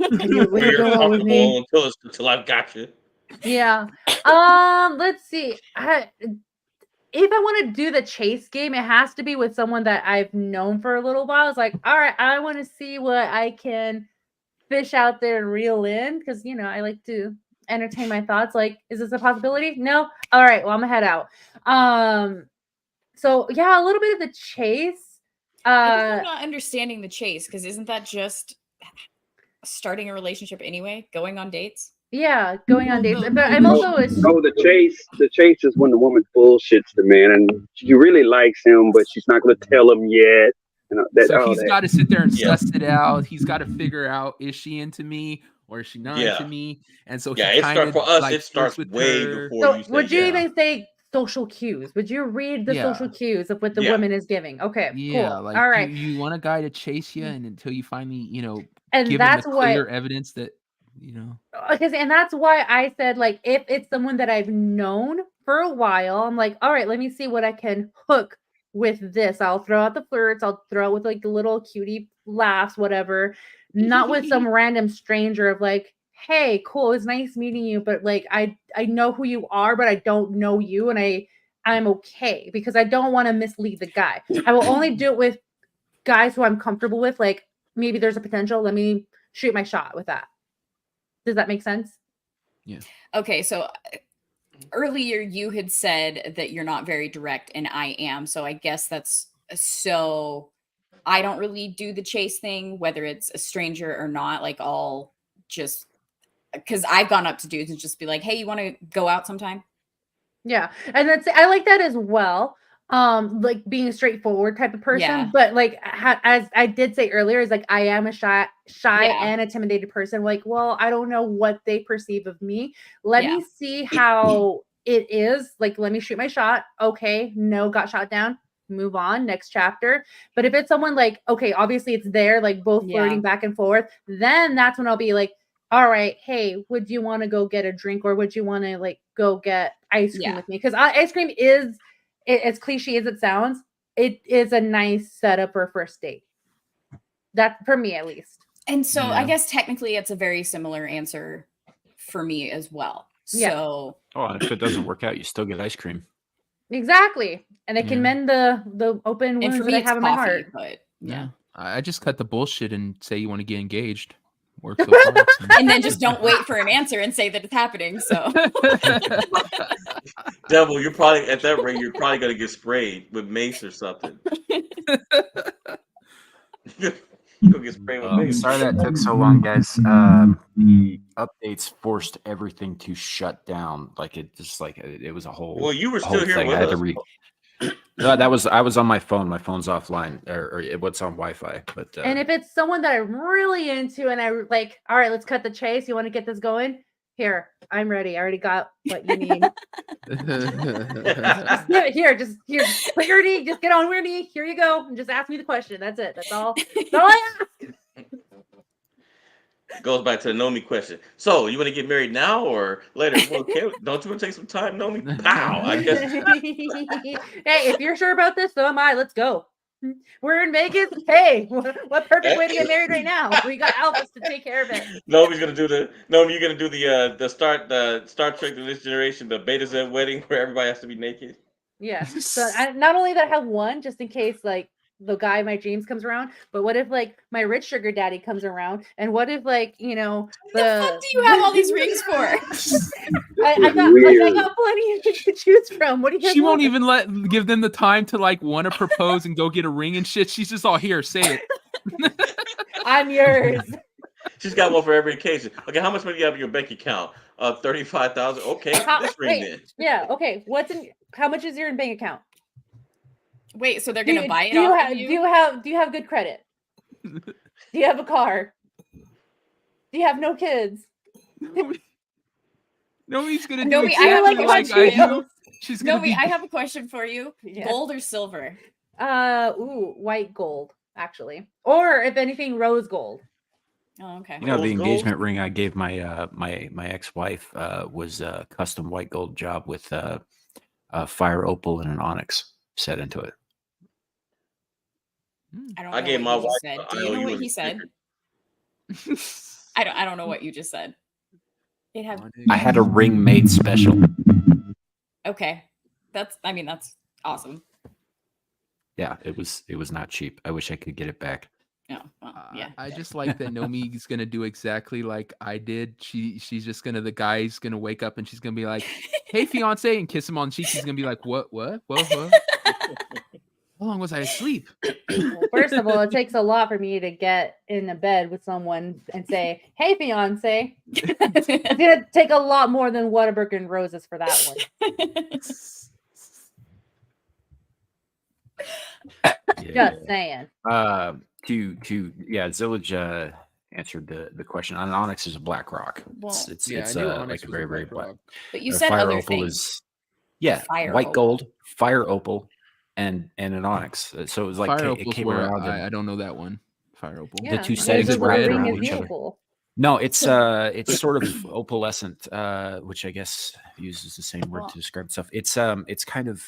Can you where you're go with me? comfortable until I've got you. Yeah. Let's see. If I want to do the chase game, it has to be with someone that I've known for a little while. It's like, all right, I want to see what I can fish out there and reel in, because I like to entertain my thoughts. Like, is this a possibility? No. All right, well, I'm gonna head out. So yeah, a little bit of the chase. I guess I'm not understanding the chase, because isn't that just starting a relationship anyway? Going on dates? Yeah, going on dates. But I'm also No, the chase is when the woman bullshits the man, and she really likes him, but she's not going to tell him yet. So he's got to sit there and suss it out. He's got to figure out, is she into me or is she not into me? And so it starts for us. It starts way before you. Would you even say social cues? Would you read the social cues of what the woman is giving? Okay, cool. Like, all right. You want a guy to chase you, and until you finally, and give that's him the clear evidence that. And that's why I said, like, if it's someone that I've known for a while, I'm like, all right, let me see what I can hook with this. I'll throw out the flirts, I'll throw out with like the little cutie laughs, whatever, not with some random stranger of like, hey, cool, it's nice meeting you, but like I know who you are, but I don't know you, and I'm okay, because I don't want to mislead the guy. I will only do it with guys who I'm comfortable with, like maybe there's a potential, let me shoot my shot with that. Does that make sense? Yeah. Okay, so earlier you had said that you're not very direct, and I am. So I guess that's so I don't really do the chase thing, whether it's a stranger or not. Like, I'll just, because I've gone up to dudes and just be like, hey, you want to go out sometime? Yeah. And I like that as well. Like being a straightforward type of person, but like as I did say earlier, is like I am a shy and intimidated person. Like, well, I don't know what they perceive of me. Let me see how it is. Like, let me shoot my shot. Okay, no, got shot down. Move on, next chapter. But if it's someone like, okay, obviously it's there, like both flirting back and forth, then that's when I'll be like, all right, hey, would you want to go get a drink, or would you want to like go get ice cream with me? Because ice cream is, as cliche as it sounds, it is a nice setup for a first date. That, for me at least. And so I guess technically it's a very similar answer for me as well. So if it doesn't work out, you still get ice cream. Exactly. And it can mend the open wounds that I have in my heart. But yeah. I just cut the bullshit and say you want to get engaged. Work so far. And then just don't wait for an answer and say that it's happening. So Devil, you're probably at that rate, you're probably gonna get sprayed with mace or something. You'll get sprayed with mace. Sorry that took so long, guys. The updates forced everything to shut down. Like, it just like it was a whole. Well, you were still here thing. with I had us. to No, I was on my phone. My phone's offline, or what's on Wi-Fi. But And if it's someone that I'm really into and I like, all right, let's cut the chase. You want to get this going? Here, I'm ready. I already got what you need. Here, just put your knee, just get on your knee. Here you go. And just ask me the question. That's it. That's all. That's all I ask. Goes back to the Nomi question. So, you want to get married now or later? Well, don't you want to take some time, Nomi? Pow! I guess. Hey, if you're sure about this, so am I. Let's go. We're in Vegas. Hey, what perfect way to get married right now? We got Elvis to take care of it. Nomi's gonna do Nomi, you're gonna do the Star Trek The Next Generation, the Beta Z wedding where everybody has to be naked. Yeah. So not only that I have one, just in case like the guy of my dreams comes around, but what if like my rich sugar daddy comes around, and what if like the fuck do you have all these rings for? I got plenty to choose from. What do you? She won't even give them the time to like want to propose and go get a ring and shit. She's just all here. Say it. I'm yours. She's got one for every occasion. Okay, how much money do you have in your bank account? 35,000. Okay, this ring then. Yeah. Okay. How much is your bank account? Wait, so they're gonna buy it do off of you? Do you have good credit? Do you have a car? Do you have no kids? Nobody's gonna do Nomi, exactly I have a like question. I do. She's gonna Nomi, I have a question for you. Yeah. Gold or silver? White gold, actually, or if anything, rose gold. Oh, okay. You know, the engagement ring I gave my my ex-wife was a custom white gold job with a fire opal and an onyx set into it. I don't I know gave what my you just wife said. a Do you know what IOU he said? I don't know what you just said. I had a ring made special. Okay. That's awesome. Yeah, it was not cheap. I wish I could get it back. No, yeah. I just like that Nomi's gonna do exactly like I did. She's just gonna, the guy's gonna wake up and she's gonna be like, "Hey, fiance," and kiss him on the cheek. He's gonna be like, "What? How long was I asleep?" Well, first of all, it takes a lot for me to get in a bed with someone and say, "Hey, fiance." It's gonna take a lot more than Whataburger and Roses for that one. Just saying. Zillage answered the question. An onyx is a black rock. Well, It's I knew onyx like was a very, very black black. rock. But you A said fire other opal things. is Fire white opal. gold, fire opal, and an onyx. So it was like Fire it opal's came where around. I don't know that one. Fire opal. The two because settings the wrapped ring around is each other. beautiful. No, it's sort of opalescent, which I guess uses the same word Well, to describe stuff. It's kind of,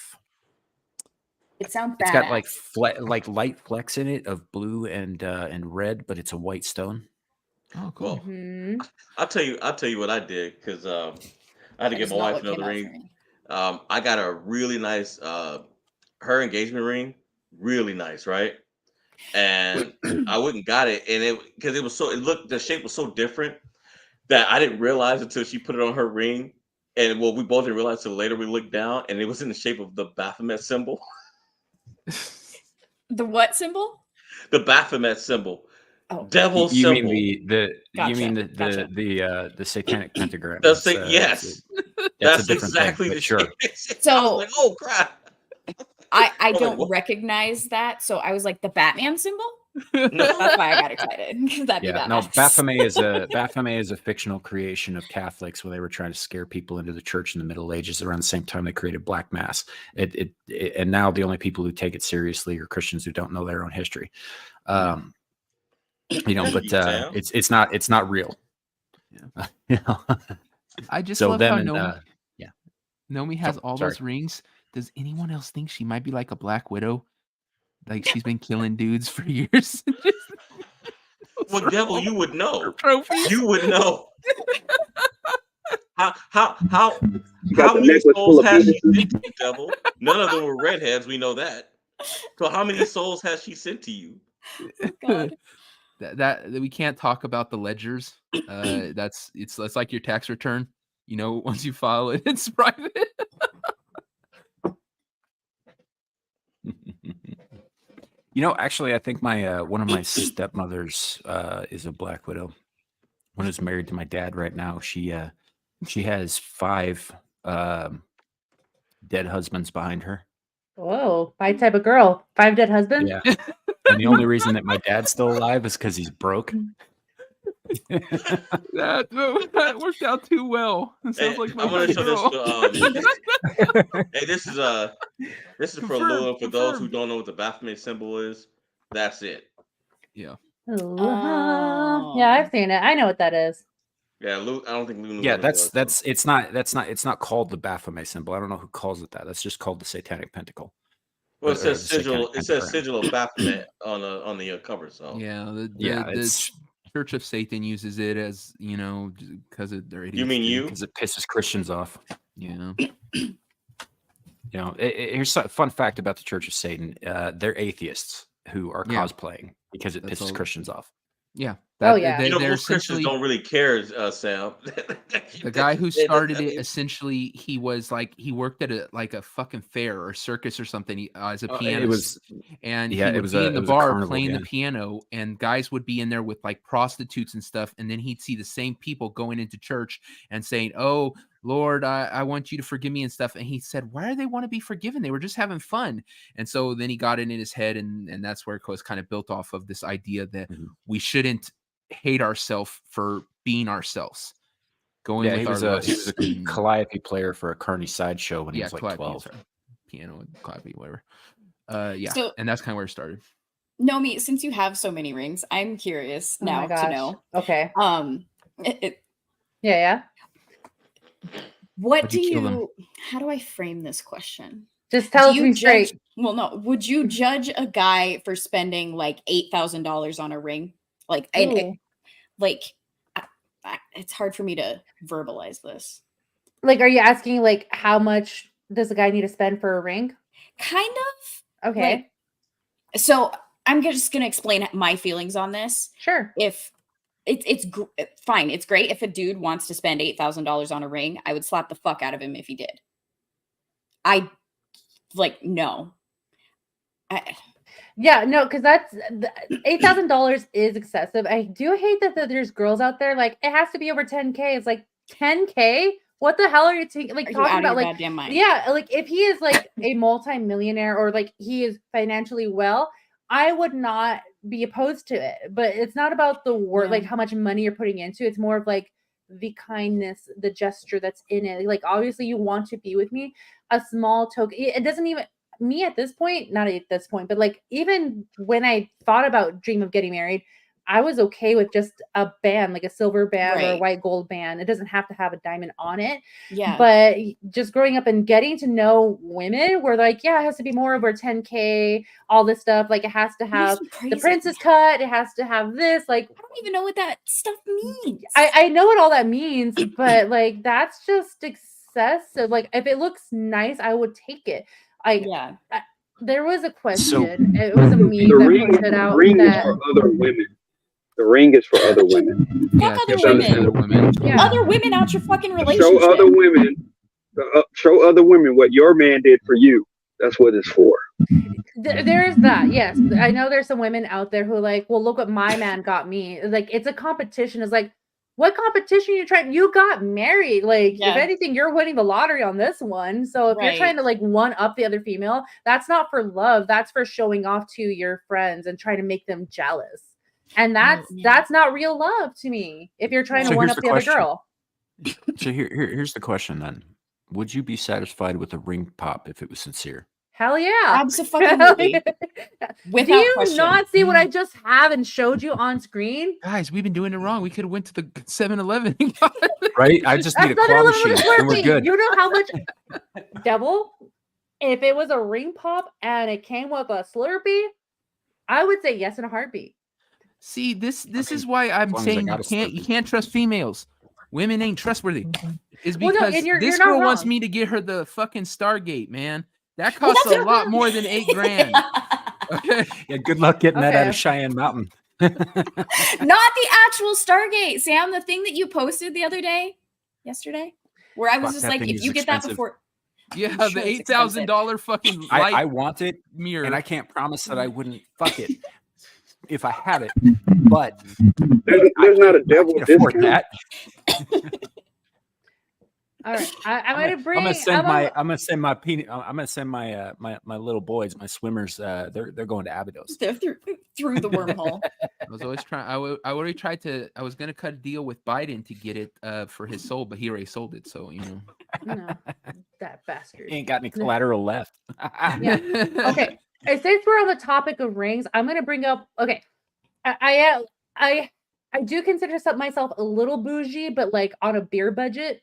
it sounds it's badass. got like light flecks in it of blue and red, but it's a white stone. Oh, cool. Well, Mhm. I'll tell you what I did because I had to That get is my not wife what came another out for ring. me. I got a really nice her engagement ring, really nice, right? And I went and got it, and the shape was so different that I didn't realize until she put it on her ring, and well, we both didn't realize until later we looked down, and it was in the shape of the Baphomet symbol. The what symbol? The Baphomet symbol. Oh. Devil You symbol. mean the Gotcha, you mean gotcha. the satanic pentagram? The It's, sa- yes. that's That's a different exactly thing, the but sure. shape. I So was like, oh crap. I I was like, don't what? recognize that. So I was like, the Batman symbol? No. That's why I got excited. That'd be Yeah, no, badass. Baphomet is a fictional creation of Catholics when they were trying to scare people into the church in the Middle Ages. Around the same time they created Black Mass. And now the only people who take it seriously are Christians who don't know their own history. But it's not real. Yeah. I just So love them how and Nomi, yeah. Nomi has all Sorry. those rings. Does anyone else think she might be like a Black Widow? Like she's been killing dudes for years. Well, devil, you would know. Trophies. You would know. How got the many necklace full souls of has she penises. sent to you, devil? None of them were redheads. We know that. So how many souls has she sent to you? God. that we can't talk about the ledgers. It's like your tax return. You know, once you file it, it's private. You know, actually, I think my one of my stepmothers is a Black Widow. One is married to my dad right now. She has 5 dead husbands behind her. Whoa, my type of girl. 5 dead husbands. Yeah. And the only reason that my dad's still alive is because he's broke. That worked out too well. It sounds Hey, like my I'm gonna show girl. this is for Lua. For those who don't know what the Baphomet symbol is, that's it. Yeah. Ooh, yeah, I've seen it. I know what that is. Yeah, Lou. I don't think Lou. Yeah, it's not called the Baphomet symbol. I don't know who calls it that. That's just called the Satanic Pentacle. Well, it Or says the sigil. Satanic It says Pentagram. sigil of Baphomet on the cover. So Yeah, Yeah, the it's Church of Satan uses it as because of their idiots. you mean you? because it pisses Christians off. Yeah. Here's a fun fact about the Church of Satan. They're atheists who are Yeah. cosplaying because it That's pisses all- Christians off. Yeah. Yeah. They're most Christians essentially don't really care, Sam. the guy who started it. Essentially, he was like he worked at a fucking fair or circus or something as a pianist. It He would was be a- in the it was a bar carnival, playing yeah. the piano, and guys would be in there with like prostitutes and stuff, and then he'd see the same people going into church and saying, "Oh Lord, I want you to forgive me," and stuff. And he said, "Why do they want to be forgiven? They were just having fun." And so then he got it in his head, and that's where it was kind of built off of this idea that we shouldn't hate ourselves for being ourselves. Going with he was our a lusts and- calliope player for a Kearney sideshow when he was like calliope, 12. sorry. Piano and calliope, whatever. So- and that's kind of where it started. Nomi, since you have so many rings, I'm curious Oh my now to gosh. know. Okay. What Yeah. What'd do you kill them? you? How do I frame this question? Just tell us Do to you be straight. judge? Well, no. Would you judge a guy for spending like $8,000 on a ring? Like, Ooh. it's hard for me to verbalize this. Like, are you asking like how much does a guy need to spend for a ring? Kind of. Okay. So I'm just gonna explain my feelings on this. Sure. If it's fine, it's great if a dude wants to spend $8,000 on a ring. I would slap the fuck out of him if he did. No. Yeah, no, because that's $8,000 is excessive. I do hate that there's girls out there like it has to be over 10K. It's like 10K. What the hell are you talking Are you out about? of your Like, goddamn mind? yeah, like if he is like a multi-millionaire or like he is financially well, I would not be opposed to it. But it's not about the word, like how much money you're putting into. It's more of like the kindness, the gesture that's in it. Like obviously you want to be with me. A small token. It doesn't even me at this point, not at this point, but like even when I thought about dream of getting married, I was okay with just a band, like a silver band or a Right. white gold band. It doesn't have to have a diamond on it. Yeah. But just growing up and getting to know women, we're like, yeah, it has to be more over 10K, all this stuff. Like it has to have the princess cut. It has to have this. Like I don't even know what that stuff means. I know what all that means, but like that's just excessive. Like if it looks nice, I would take it. There was a question. It was a meme that posted out ring is that for other women. The ring is for other women. Fuck other women. Yeah. Other women out your fucking relationship. Show other women. Show other women what your man did for you. That's what it's for. there is that. Yes, I know there's some women out there who are like, well, look what my man got me. Like it's a competition. It's like, what competition are you trying? You got married. Like if anything, you're winning the lottery on this one. So if you're trying to like one up the other female, that's not for love. That's for showing off to your friends and trying to make them jealous. And that's not real love to me. If you're trying to one up the other girl. So here's the question then. Would you be satisfied with a ring pop if it was sincere? Hell yeah. Absolutely. Do you not see what I just have and showed you on screen? Guys, we've been doing it wrong. We could have went to the 7-Eleven. Right? I just need a claw machine and we're good. You know how much devil? If it was a ring pop and it came with a Slurpee, I would say yes in a heartbeat. See, this is why I'm saying you can't trust females. Women ain't trustworthy. Is because this girl wants me to get her the fucking Stargate, man. That costs a lot more than $8,000. Okay. Yeah, good luck getting that out of Cheyenne Mountain. Not the actual Stargate, Sam. The thing that you posted the other day, yesterday, where I was just like, if you get that before. Yeah, the $8,000 fucking light I want it, mirror, and I can't promise that I wouldn't fuck it if I had it. But there's not a devil discount. that. All right, I'm I'm gonna bring. gonna send my peanut. I'm gonna send my my little boys, my swimmers. They're going to Abydos. They're through the wormhole. I was always trying. I already tried to. I was gonna cut a deal with Biden to get it for his soul, but he already sold it. So No, that bastard. He ain't got any collateral left. Yeah. Okay. Since we're on the topic of rings, I'm gonna bring up. Okay, I do consider myself a little bougie, but like on a beer budget.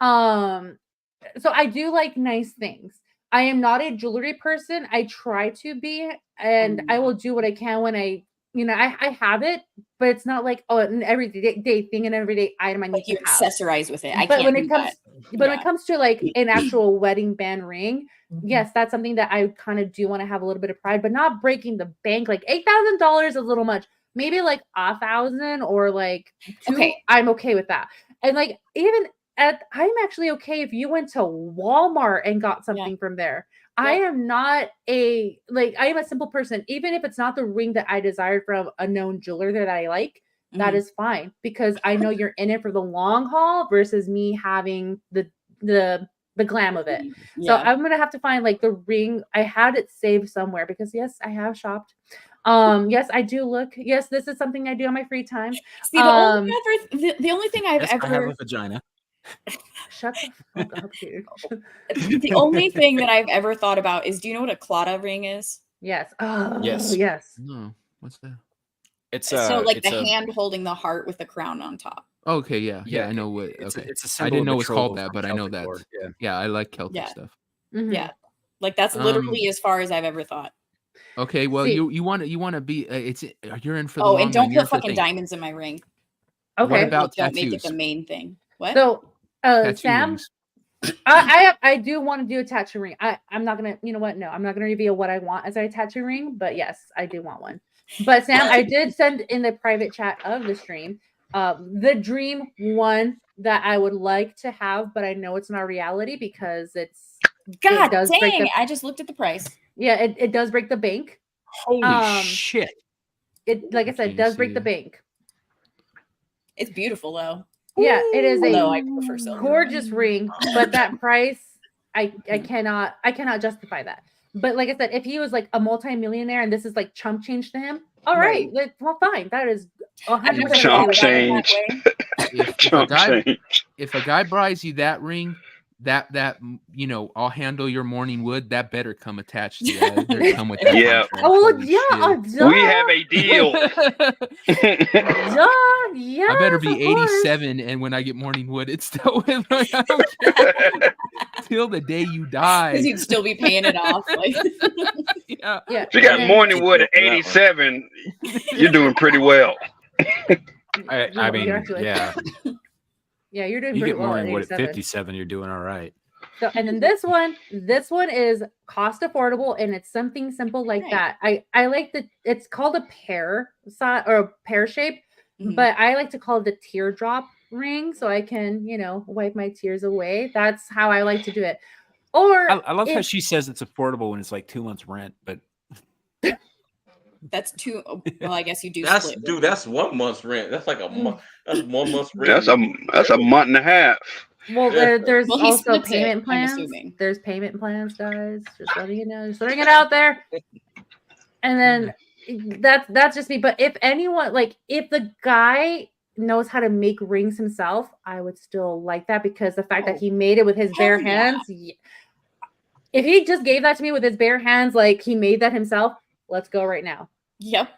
So I do like nice things. I am not a jewelry person. I try to be, and I will do what I can when I have it, but it's not like an everyday thing, an everyday item I need You to have. accessorize with it. I But can't when do it comes, that. when it comes to like an actual wedding band ring, yes, that's something that I kind of do want to have a little bit of pride, but not breaking the bank. Like $8,000 is a little much. Maybe like 1,000 or like 2. Okay. I'm okay with that. And like even I'm actually okay if you went to Walmart and got something from there. I am not I am a simple person. Even if it's not the ring that I desired from a known jeweler that I like, that is fine because I know you're in it for the long haul versus me having the glam of it. So I'm gonna have to find like the ring. I had it saved somewhere because yes, I have shopped. Yes, I do look. Yes, this is something I do on my free time. See, the only thing I've ever I have a vagina. Shut the fuck up, dude. The only thing that I've ever thought about is, do you know what a Claddagh ring is? Yes. Oh, Yes. yes. no, what's that? It's So like it's the hand holding the heart with the crown on top. Okay, yeah, I know what. It's Okay, it's a I didn't know it was betrothal called that, from but I know Celtic that. lore, yeah. Yeah, I like Celtic Yeah. stuff. Mhm. Yeah, like that's literally as far as I've ever thought. Okay, well, See- you want to be you're in for the Oh, long and don't run. You're in put for the fucking thing. diamonds in my ring. Okay. What about Don't make it tattoos? the main thing. What? So, Tattoo Sam, rings. I do want to do a tattoo ring. I'm not gonna, you know what? No, I'm not gonna reveal what I want as a tattoo ring, but yes, I do want one. But Sam, I did send in the private chat of the stream, the dream one that I would like to have, but I know it's not reality because it God does break dang! the, I just looked at the price. yeah, it does break the bank. Holy shit! It like I said, Can't does see break the it. bank. It's beautiful though. Yeah, it is Although a I prefer silver. gorgeous ring, but that price, I cannot justify that. But like I said, if he was like a multimillionaire and this is like chump change to him, all right, well, fine. That is 100% Chump okay with that. change. If a guy buys you that ring, that I'll handle your morning wood. That better come attached to that. Better come with that Yeah. contract. Oh Holy yeah, shit. duh. We have a deal. Duh, yes, I better be of course. 87, and when I get morning wood, it's still with me. I don't care. Till the day you die. Because you'd still be paying it off. Like, Yeah. Yeah. If you got and then- morning wood at 87, you're doing pretty well. I mean, you're actually- yeah. Yeah, you're doing You pretty get well morning at wood at 87. 57, you're doing all right. So, and then this one is cost affordable and it's something simple like Right. that. I like it's called a pear size or a pear shape, Mhm. but I like to call it the teardrop ring so I can, wipe my tears away. That's how I like to do it. Or I love how if- she says it's affordable when it's like 2 months rent, but that's too. Well, I guess you do. That's split. dude. That's 1 month's rent. That's like a month. That's 1 month's rent. That's a month and a half. well, there's Well, he also splits it, payment I'm plans. assuming. There's payment plans, guys. Just letting you know, just throwing it out there. And then that's just me. But if anyone if the guy knows how to make rings himself, I would still like that because the fact that he made it with his bare Hell yeah. hands. If he just gave that to me with his bare hands, like he made that himself, let's go right now. Yep.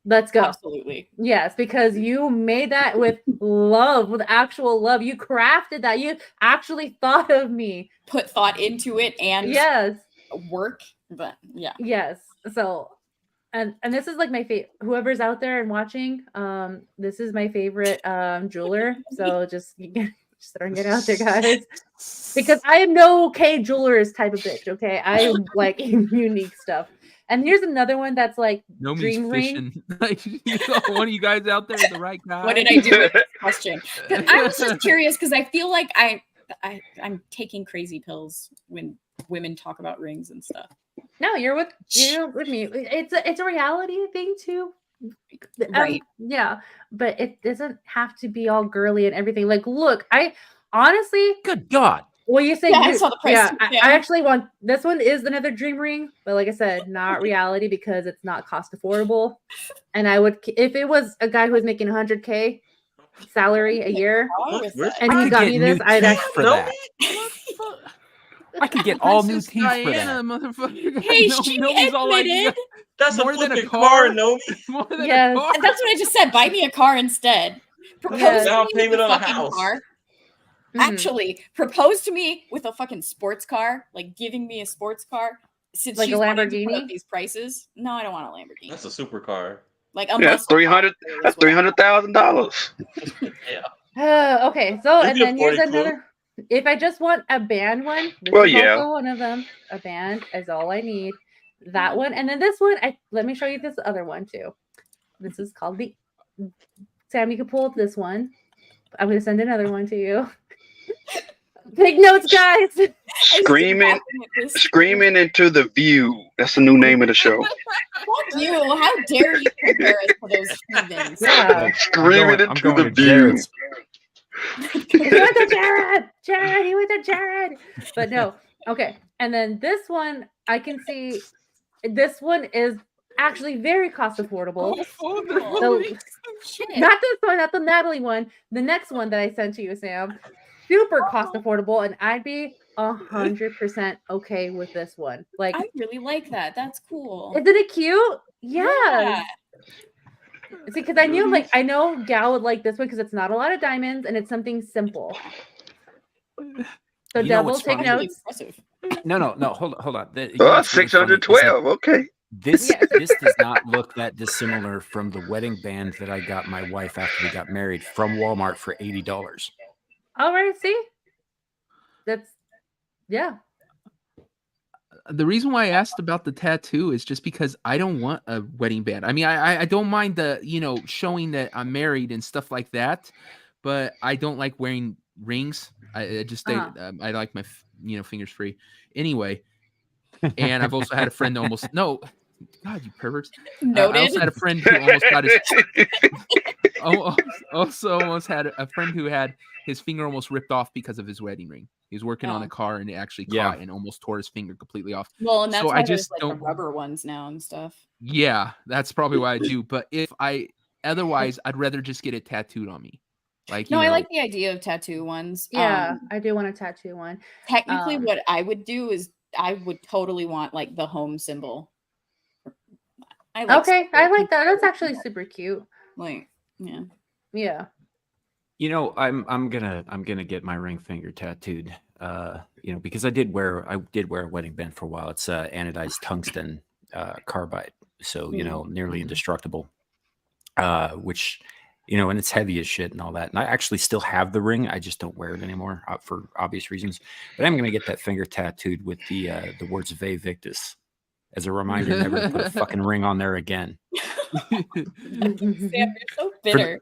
Let's go. Absolutely. Yes, because you made that with love, with actual love. You crafted that. You actually thought of me. Put thought into it and Yes. work. But yeah. Yes. So, and this is like my favorite. Whoever's out there and watching, this is my favorite jeweler. So just throwing it out there, guys. Because I am no jewelers type of bitch. Okay, I like unique stuff. And here's another one that's like No means dream ring. fishing. Like, one of you guys out there is the right guy. What did I do with this question? 'Cause I was just curious because I feel like I'm taking crazy pills when women talk about rings and stuff. No, you're with me. It's a reality thing too. Right. Yeah, but it doesn't have to be all girly and everything. Like, look, I Honestly, Good God. well, you say Yeah, I saw the price. yeah, Yeah. I actually want this one is another dream ring, but like I said, not reality because it's not cost affordable. And I would if it was a guy who was making 100K salary a year, and I he could got get me new this, I'd teeth actually for that. I could get all new Princess teeth for Diana, that. motherfucker. Hey, No, she Nomi's all like, admitted. That's more a than a flipping car, Nomi. more than Yes. a car. And that's what I just said. Buy me a car instead. Propose Yes. to Down me with payment a on a fucking house. car. Mhm. Actually, propose to me with a fucking sports car, like giving me a sports car. Since Like a she's wanting to put up Lamborghini? these prices, no, I don't want a Lamborghini. That's a supercar. Like a Yeah, that's muscle car. $300. That's $300,000. Okay, so You and can then here's afford it, Clue. another. If I just want a band one, this Well, is yeah. also one of them. A band is all I need. That one, and then this one. Let me show you this other one too. This is called the. Sam, you can pull up this one. I'm gonna send another one to you. Take notes, guys. Screaming into the view. That's the new name of the show. Fuck you! How dare you compare us to those heathens? Yeah. Screaming I'm into going the to view. Jared's. He went to Jared. Jared, he went to Jared. But no, okay. And then this one, I can see. This one is actually very cost affordable. Not this one, not the Natalie one. The next one that I sent to you, Sam, super cost affordable, and I'd be 100% okay with this one. Like, I really like that. That's cool. isn't it cute? Yeah. Yes. See, because I know Gal would like this one because it's not a lot of diamonds and it's something simple. So, You know Devil, what's take funny? notes. No. Hold on. You know what's really funny is that 612. Okay. This does not look that dissimilar from the wedding band that I got my wife after we got married from Walmart for $80. All right, see? That's, yeah. The reason why I asked about the tattoo is just because I don't want a wedding band. I mean, I don't mind the, showing that I'm married and stuff like that, but I don't like wearing rings. I just I like my fingers free. Anyway, and I've also had a friend almost God, you perverts. Noted. I also had a friend who almost got his almost had a friend who had his finger almost ripped off because of his wedding ring. He was working on a car and it actually caught and almost tore his finger completely off. Well, and that's so why I there's just like don't. the rubber ones now and stuff. Yeah, that's probably why I do. But otherwise, I'd rather just get it tattooed on me. Like, I like the idea of tattoo ones. Yeah, I do want a tattoo one. Technically, what I would do is I would totally want like the home symbol. I like that. That's actually super cute. Like, yeah. Yeah. I'm gonna get my ring finger tattooed. Because I did wear a wedding band for a while. It's anodized tungsten carbide, so nearly indestructible. Which, and it's heavy as shit and all that. And I actually still have the ring. I just don't wear it anymore for obvious reasons. But I'm gonna get that finger tattooed with the words "Ve Victus" as a reminder never to put a fucking ring on there again. Sam, you're so bitter.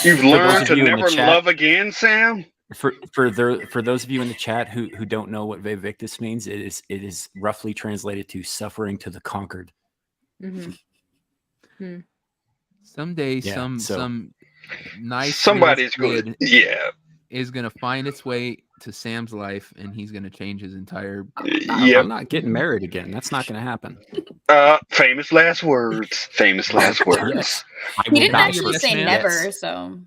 You've learned to never love again, Sam. For those of you in the chat who don't know what Ve Victus means, it is roughly translated to suffering to the conquered. Mm-hmm. Someday, some nice somebody's going is gonna find its way to Sam's life, and he's gonna change his entire. I'm not getting married again. That's not gonna happen. Famous last words. Famous last words. Yes. He didn't actually say never, so.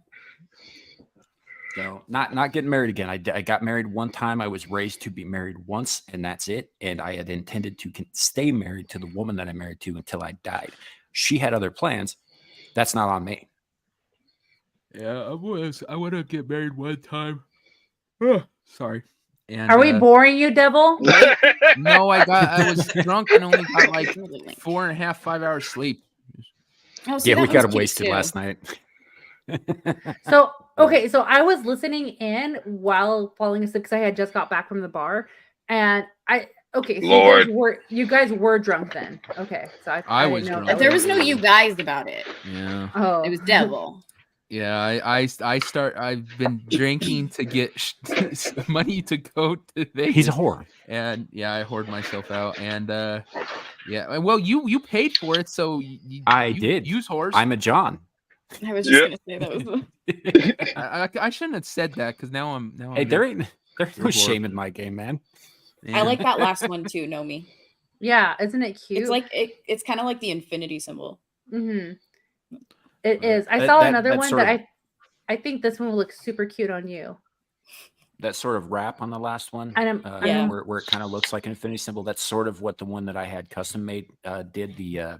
So not getting married again. I got married one time. I was raised to be married once, and that's it. And I had intended to stay married to the woman that I married to until I died. She had other plans. That's not on me. Yeah, I want to get married one time. Sorry. And, are we boring you, Devil? No, I was drunk and only got like 4.5, 5 hours sleep. Yeah, we got him wasted last night. So I was listening in while falling asleep because I had just got back from the bar, and you guys were drunk then. Okay, so I was drunk. But there was no you guys about it. Yeah. Oh, it was Devil. Yeah, I've been drinking to get money to go to Vegas. He's a whore. And yeah, I hoard myself out. And well, you paid for it, so I did use whores. I'm a John. I was just gonna say that was. I shouldn't have said that because now I'm Hey, there's no You're shame in my game, man. I like that last one too, Nomi. Yeah, isn't it cute? It's like it's kind of like the infinity symbol. Mm-hmm. It is. I That- saw that- another that one sort that of- I think this one will look super cute on you. That sort of wrap on the last one, And Yeah. where it kind of looks like an infinity symbol. That's sort of what the one that I had custom made did. The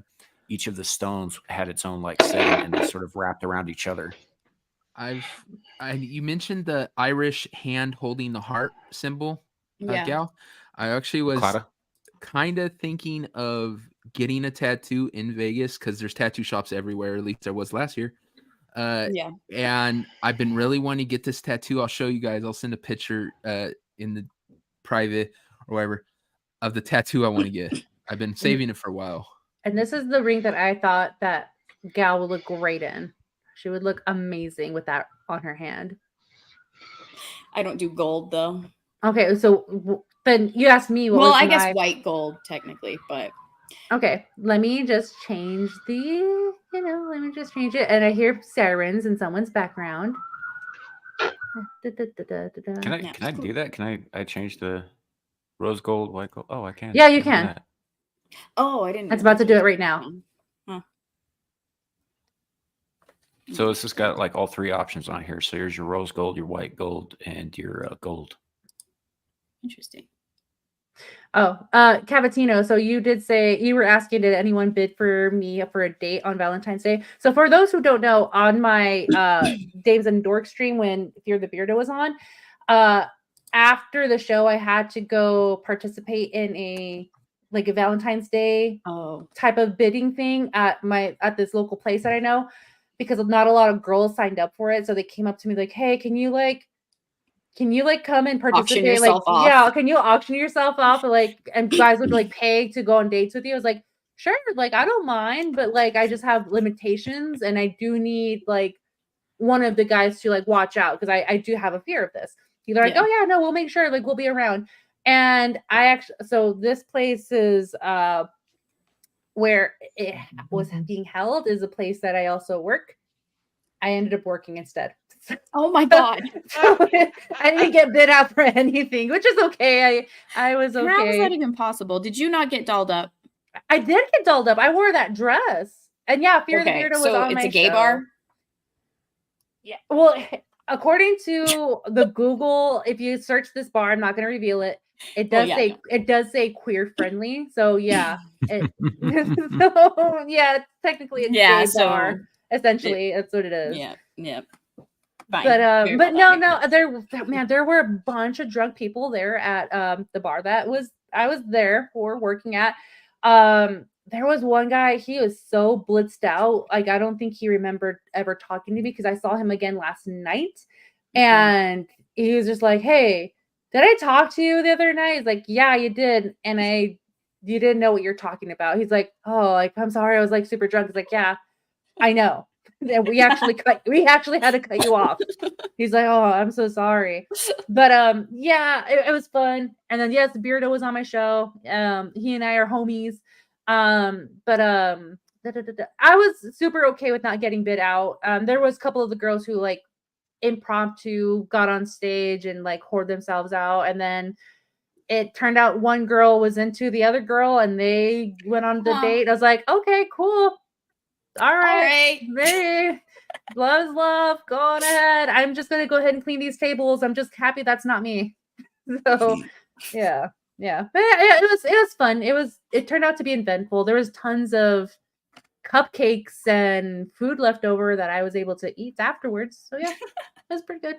each of the stones had its own like setting, and they sort of wrapped around each other. You mentioned the Irish hand holding the heart symbol, Yeah. Gal. I actually was Clara? kind of thinking of getting a tattoo in Vegas because there's tattoo shops everywhere. At least there was last year. Yeah. And I've been really wanting to get this tattoo. I'll show you guys. I'll send a picture in the private or whatever of the tattoo I want to get. I've been saving it for a while. And this is the ring that I thought that Gal would look great in. She would look amazing with that on her hand. I don't do gold though. Okay, so then you asked me what Well, was I guess my... white gold technically, but Okay, let me just change let me just change it. And I hear sirens in someone's background. Can I do that? Can I change the rose gold, white gold? Oh, I can. Yeah, you Look at can. that. oh, I didn't. That's about to do it right now. Huh. So this has got like all three options on here. So here's your rose gold, your white gold, and your gold. Interesting. Oh, Cavatino. So you did say you were asking, did anyone bid for me for a date on Valentine's Day? So for those who don't know, on my Dames and Dork stream when Fear the Beardo was on, after the show, I had to go participate in a Valentine's Day type of bidding thing at this local place that I know, because not a lot of girls signed up for it. So they came up to me like, "Hey, can you come and participate? Auction yourself off. Yeah, can you auction yourself off? And guys would pay to go on dates with you." I was like, sure, I don't mind, but I just have limitations, and I do need one of the guys to watch out, because I do have a fear of this. They're like, Yeah. "Oh yeah, no, we'll make sure we'll be around." And so this place is where it was being held is a place that I also work. I ended up working instead. Oh my god! So I didn't get bid out for anything, which is okay. I was okay. How is that even possible? Did you not get dolled up? I did get dolled up. I wore that dress, and yeah, Fear the Beardo was so on it's my a gay show. bar. Yeah. Well, according to the Google, if you search this bar, I'm not going to reveal it. It does it does say queer friendly. So yeah, so yeah, it's technically a gay bar. Essentially, that's what it is. Yeah. Fine. But no, there were a bunch of drunk people there at the bar I was there for working at. There was one guy, he was so blitzed out. I don't think he remembered ever talking to me, because I saw him again last night, and he was just like, "Hey, did I talk to you the other night?" He's like, "Yeah, you did, and you didn't know what you're talking about." He's like, "Oh, I'm sorry, I was super drunk." He's like, "Yeah, I know." And we actually had to cut you off. He's like, "Oh, I'm so sorry." But yeah, it was fun. And then yes, Beardo was on my show. He and I are homies. But I was super okay with not getting bid out. There was a couple of the girls who impromptu got on stage and whored themselves out, and then it turned out one girl was into the other girl and they went on the date. I was like, okay, cool. All right. Hey, love is love. Go on ahead. I'm just going to go ahead and clean these tables. I'm just happy that's not me. So, yeah. But it was fun. It turned out to be eventful. There was tons of cupcakes and food left over that I was able to eat afterwards. So, yeah, it was pretty good.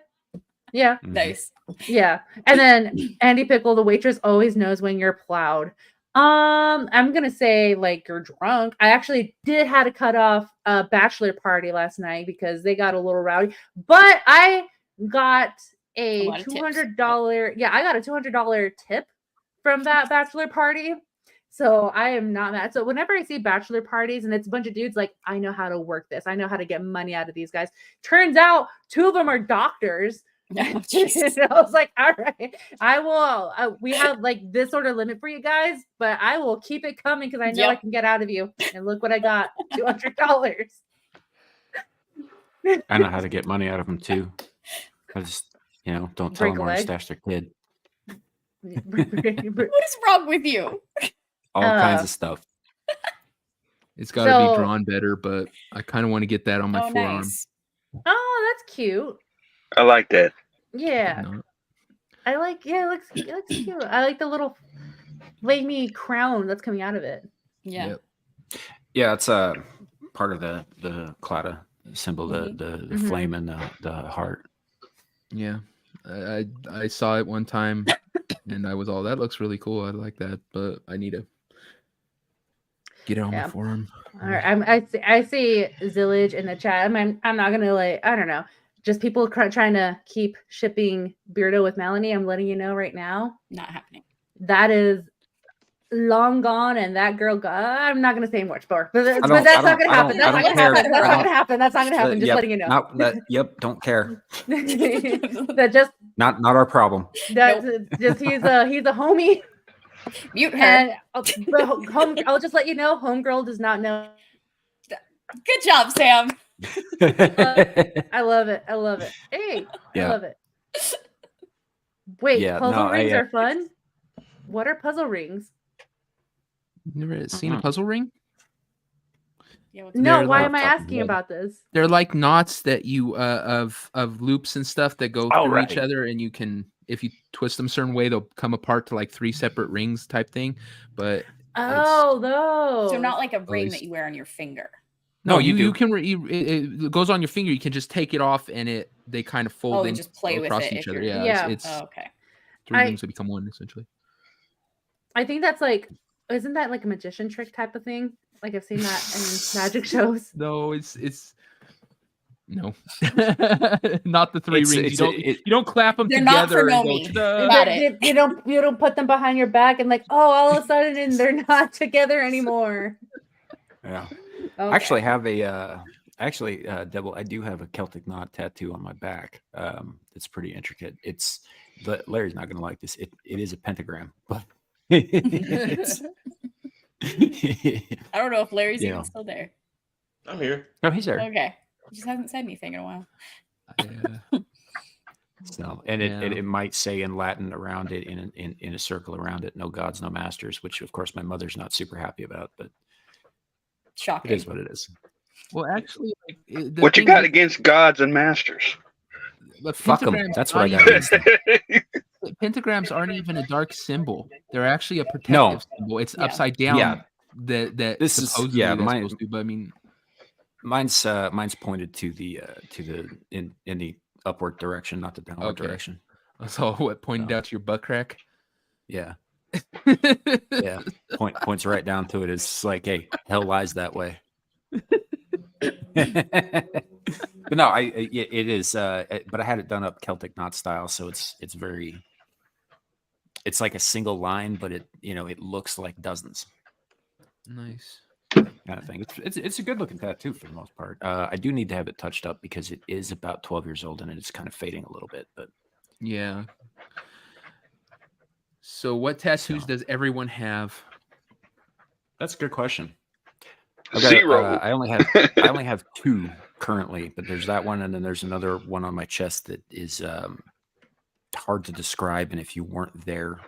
Yeah. Nice. Yeah. And then Andy Pickle, the waitress, always knows when you're plowed. I'm gonna say you're drunk. I actually had to cut off a bachelor party last night because they got a little rowdy, but I got a $200. Yeah, I got a $200 tip from that bachelor party. So I am not mad. So whenever I see bachelor parties and it's a bunch of dudes, I know how to work this. I know how to get money out of these guys. Turns out 2 of them are doctors. I was like, all right, I will. We have this sort of limit for you guys, but I will keep it coming because I know I can get out of you. And look what I got, $200. I know how to get money out of them too. I just, don't tell Break them a where to leg. stash their kid. What is wrong with you? All kinds of stuff. It's got to be So- drawn better, but I kind of want to get that on my Oh, forearm. nice. Oh, that's cute. I like that. Yeah. No. I like, it looks cute. I like the little flamey crown that's coming out of it. Yeah. Yep. Yeah, it's part of the Clada symbol, the flame and the heart. Yeah. I saw it one time and I was all, that looks really cool. I like that, but I need to get it on my forearm. All right, I see Zillage in the chat. I'm not gonna I don't know, just people trying to keep shipping Beardo with Melanie. I'm letting you know right now, Not happening. that is long gone, and that girl. I'm not gonna say much more, but that's don't- not I gonna happen. don't- That's I not don't gonna care. happen. That's I not don't- gonna happen. That's not gonna happen. Just Yep, letting you know. Don't care. That just Not our problem. that's just he's a homie. Mute her. And I'll just let you know, homegirl does not know. Good job, Sam. I love it. I love it. Hey, Yeah. I love it. Wait, Yeah, puzzle no, rings I, are fun. What are puzzle rings? Never seen a puzzle ring? Yeah, what's No, They're why like- am I asking about this? They're like knots that you of loops and stuff that go Oh, through each right. other, and you can, if you twist them a certain way, they'll come apart to like 3 separate rings type thing. But Oh, those. So not like a ring least- that you wear on your finger. no, you you do. can it goes on your finger. You can just take it off, and they kind of fold Oh, in you just play with across it each if other. you're- Yeah, Yeah. it's Oh, okay. 3 rings that become one essentially. I think that's like, isn't that like a magician trick type of thing? Like I've seen that in magic shows. No, it's no, not the 3 It's- rings. it's- You don't clap them They're not for together and go. Nomi. "Ta-da." Got it. You don't put them behind your back and like, oh, all of a sudden they're not together anymore. Yeah. Okay. I actually have Devil, I do have a Celtic knot tattoo on my back. It's pretty intricate. But Larry's not gonna like this. It is a pentagram, but it's, I don't know if Larry's Yeah. even still there. I'm here. no, he's there. Okay. He just hasn't said anything in a while. So, and Yeah. it might say in Latin around it, in a circle around it, no gods, no masters, which of course my mother's not super happy about, but it Shocking. is what it is. Well, actually, like, the What you thing got is, against gods and masters? the Fuck 'em. pentagrams That's what I aren't got against them. even- Pentagrams aren't even a dark symbol. They're actually a protective No. symbol. It's Yeah. upside down. Yeah. That This is- supposedly yeah, that's mine- supposed to. But I mean, Mine's pointed to the in the upward direction, not the downward Okay. direction. so what pointed No. out to your butt crack? Yeah. Yeah. Points right down to it. It's like, hey, hell lies that way. But no, it is. But I had it done up Celtic knot style, so it's very. It's like a single line, but it looks like dozens, Nice. kind of thing. It's a good looking tattoo for the most part. I do need to have it touched up because it is about 12 years old and it's kind of fading a little bit. But Yeah. So what tattoos does everyone have? that's a good question. Zero. I only have 2 currently, but there's that one, and then there's another one on my chest that is hard to describe, and if you weren't there,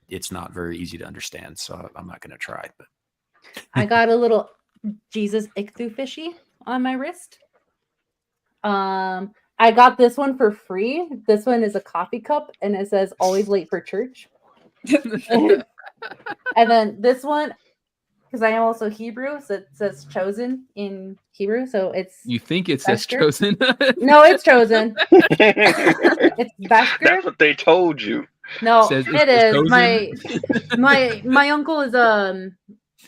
it's not very easy to understand. So I'm not going to try. But I got a little Jesus ichthu fishy on my wrist. I got this one for free. This one is a coffee cup and it says always late for church. And then this one, because I am also Hebrew, so it says chosen in Hebrew. So it's You think it says Bester? chosen? no, it's chosen. It's Bester. That's what they told you. No, Says it it's is. chosen? My uncle is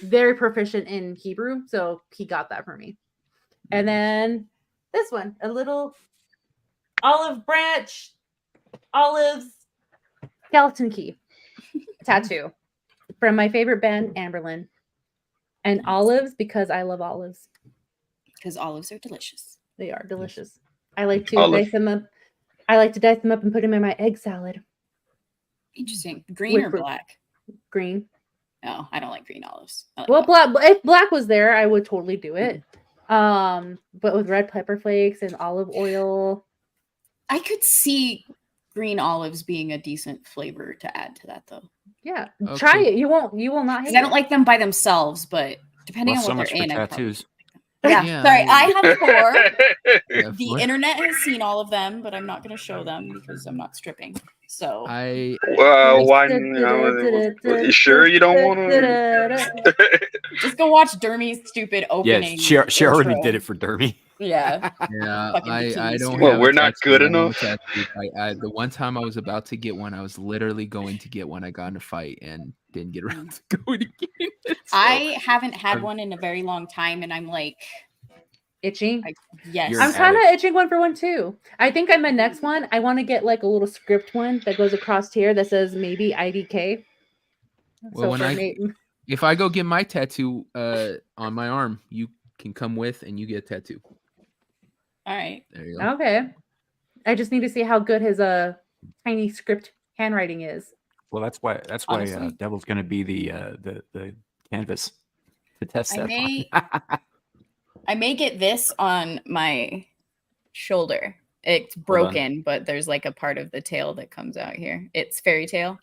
very proficient in Hebrew, so he got that for me. And then this one, a little olive branch, olives skeleton key tattoo from my favorite band, Amberlin. And olives because I love olives. Because olives are delicious. They are delicious. I like to Olive. dice them up. I like to dice them up and put them in my egg salad. Interesting. Green With or fruit. black? Green. No, I don't like green olives. I like Well, black. black. If black was there, I would totally do it. But with red pepper flakes and olive oil. I could see green olives being a decent flavor to add to that, though. Yeah, Okay. try it. You will not hate Because I don't it. like them by themselves, but depending Well, on so what much they're for in, I probably. tattoos. Yeah, Yeah, sorry, I have 4. Yeah, The four. internet has seen all of them, but I'm not going to show them because I'm not stripping. So I Well, why? You sure you don't want to? just go watch Dermy's stupid Yeah, opening. she already intro. did it for Derby. Yeah. yeah, Fucking I bikini don't skirt. Well, have we're a not tattoo. good I want enough. tattoos. The one time I was about to get one, I was literally going to get one. I got in a fight and didn't get around to going to getting it. So, I haven't had one in a very long time, and I'm like, Itchy. yes. You're an I'm kind of addict. itching one for one too. I think on my next one, I want to get like a little script one that goes across here that says maybe IDK. well, when for if I go get my tattoo on my arm, you can come with and you get a tattoo. All right. There you go. Okay. I just need to see how good his tiny script handwriting is. Well, that's why Honestly. Devil's going to be the canvas to test I that. may- on. I may get this on my shoulder. It's broken, but there's like a part of the tail that comes out here. It's fairy tale,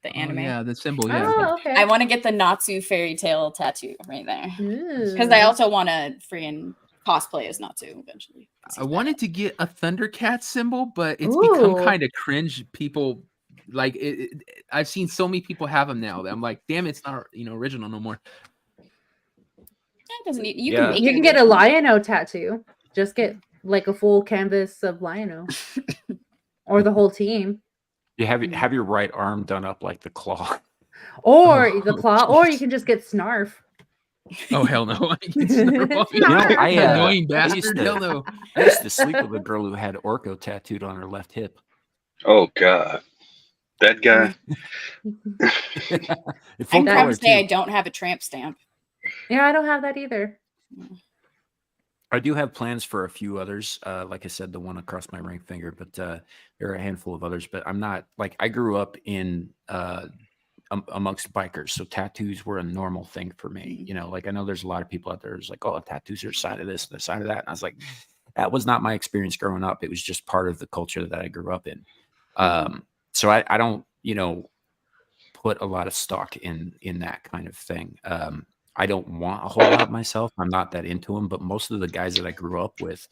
the anime. Oh, yeah, the symbol. Yeah. Oh, okay. I want to get the Natsu fairy tale tattoo right there. Because Ooh. I also want to freaking cosplay as Natsu eventually. I wanted to get a Thundercat symbol, but it's become Ooh. kind of cringe. People like it. I've seen so many people have them now that I'm like, damn, it's not original no more. It doesn't need, you Yeah. can make You it can get a original. Lion-O tattoo. Just get like a full canvas of Lion-O. Or the whole team. You have your right arm done up like the claw. Or Oh, the claw. Or you jeez. can just get Snarf. Oh hell no! I get Snarf. You know, Annoying I used bastard. to- Hell no. I used to sleep with a girl who had Orko tattooed on her left hip. Oh God, that guy. In full I'm proud color, to say I too. don't have a tramp stamp. Yeah, I don't have that either. I do have plans for a few others. Like I said, the one across my ring finger, but there are a handful of others. But I'm not like I grew up in amongst bikers, so tattoos were a normal thing for me. You know, like I know there's a lot of people out there who's like, oh, tattoos are a side of this and a side of that. And I was like, that was not my experience growing up. It was just part of the culture that I grew up in. So I don't, put a lot of stock in that kind of thing. I don't want a whole lot myself. I'm not that into them, but most of the guys that I grew up with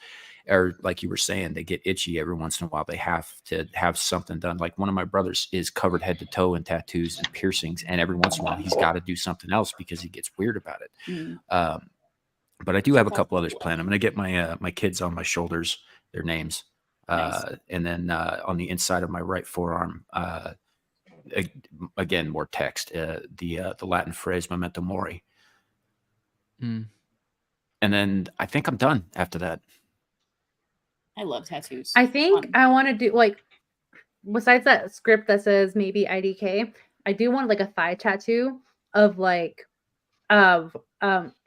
are like you were saying, they get itchy every once in a while. They have to have something done. Like one of my brothers is covered head to toe in tattoos and piercings, and every once in a while he's got to do something else because he gets weird about it. But I do have a couple others planned. I'm going to get my my kids on my shoulders, their names, Nice. and then on the inside of my right forearm, again more text, the Latin phrase "memento mori." Mm. And then I think I'm done after that. I love tattoos. I think Fun. I want to do like besides that script that says maybe IDK, I do want like a thigh tattoo of like a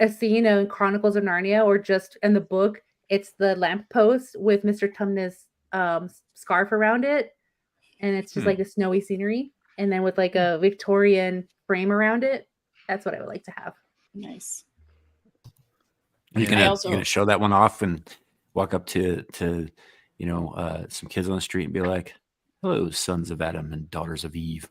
scene in Chronicles of Narnia, or just in the book, it's the lamppost with Mr. Tumnus scarf around it, and it's just like the snowy scenery, and then with like a Victorian frame around it. That's what I would like to have. Nice. You're gonna show that one off and walk up to some kids on the street and be like, "Hello, sons of Adam and daughters of Eve."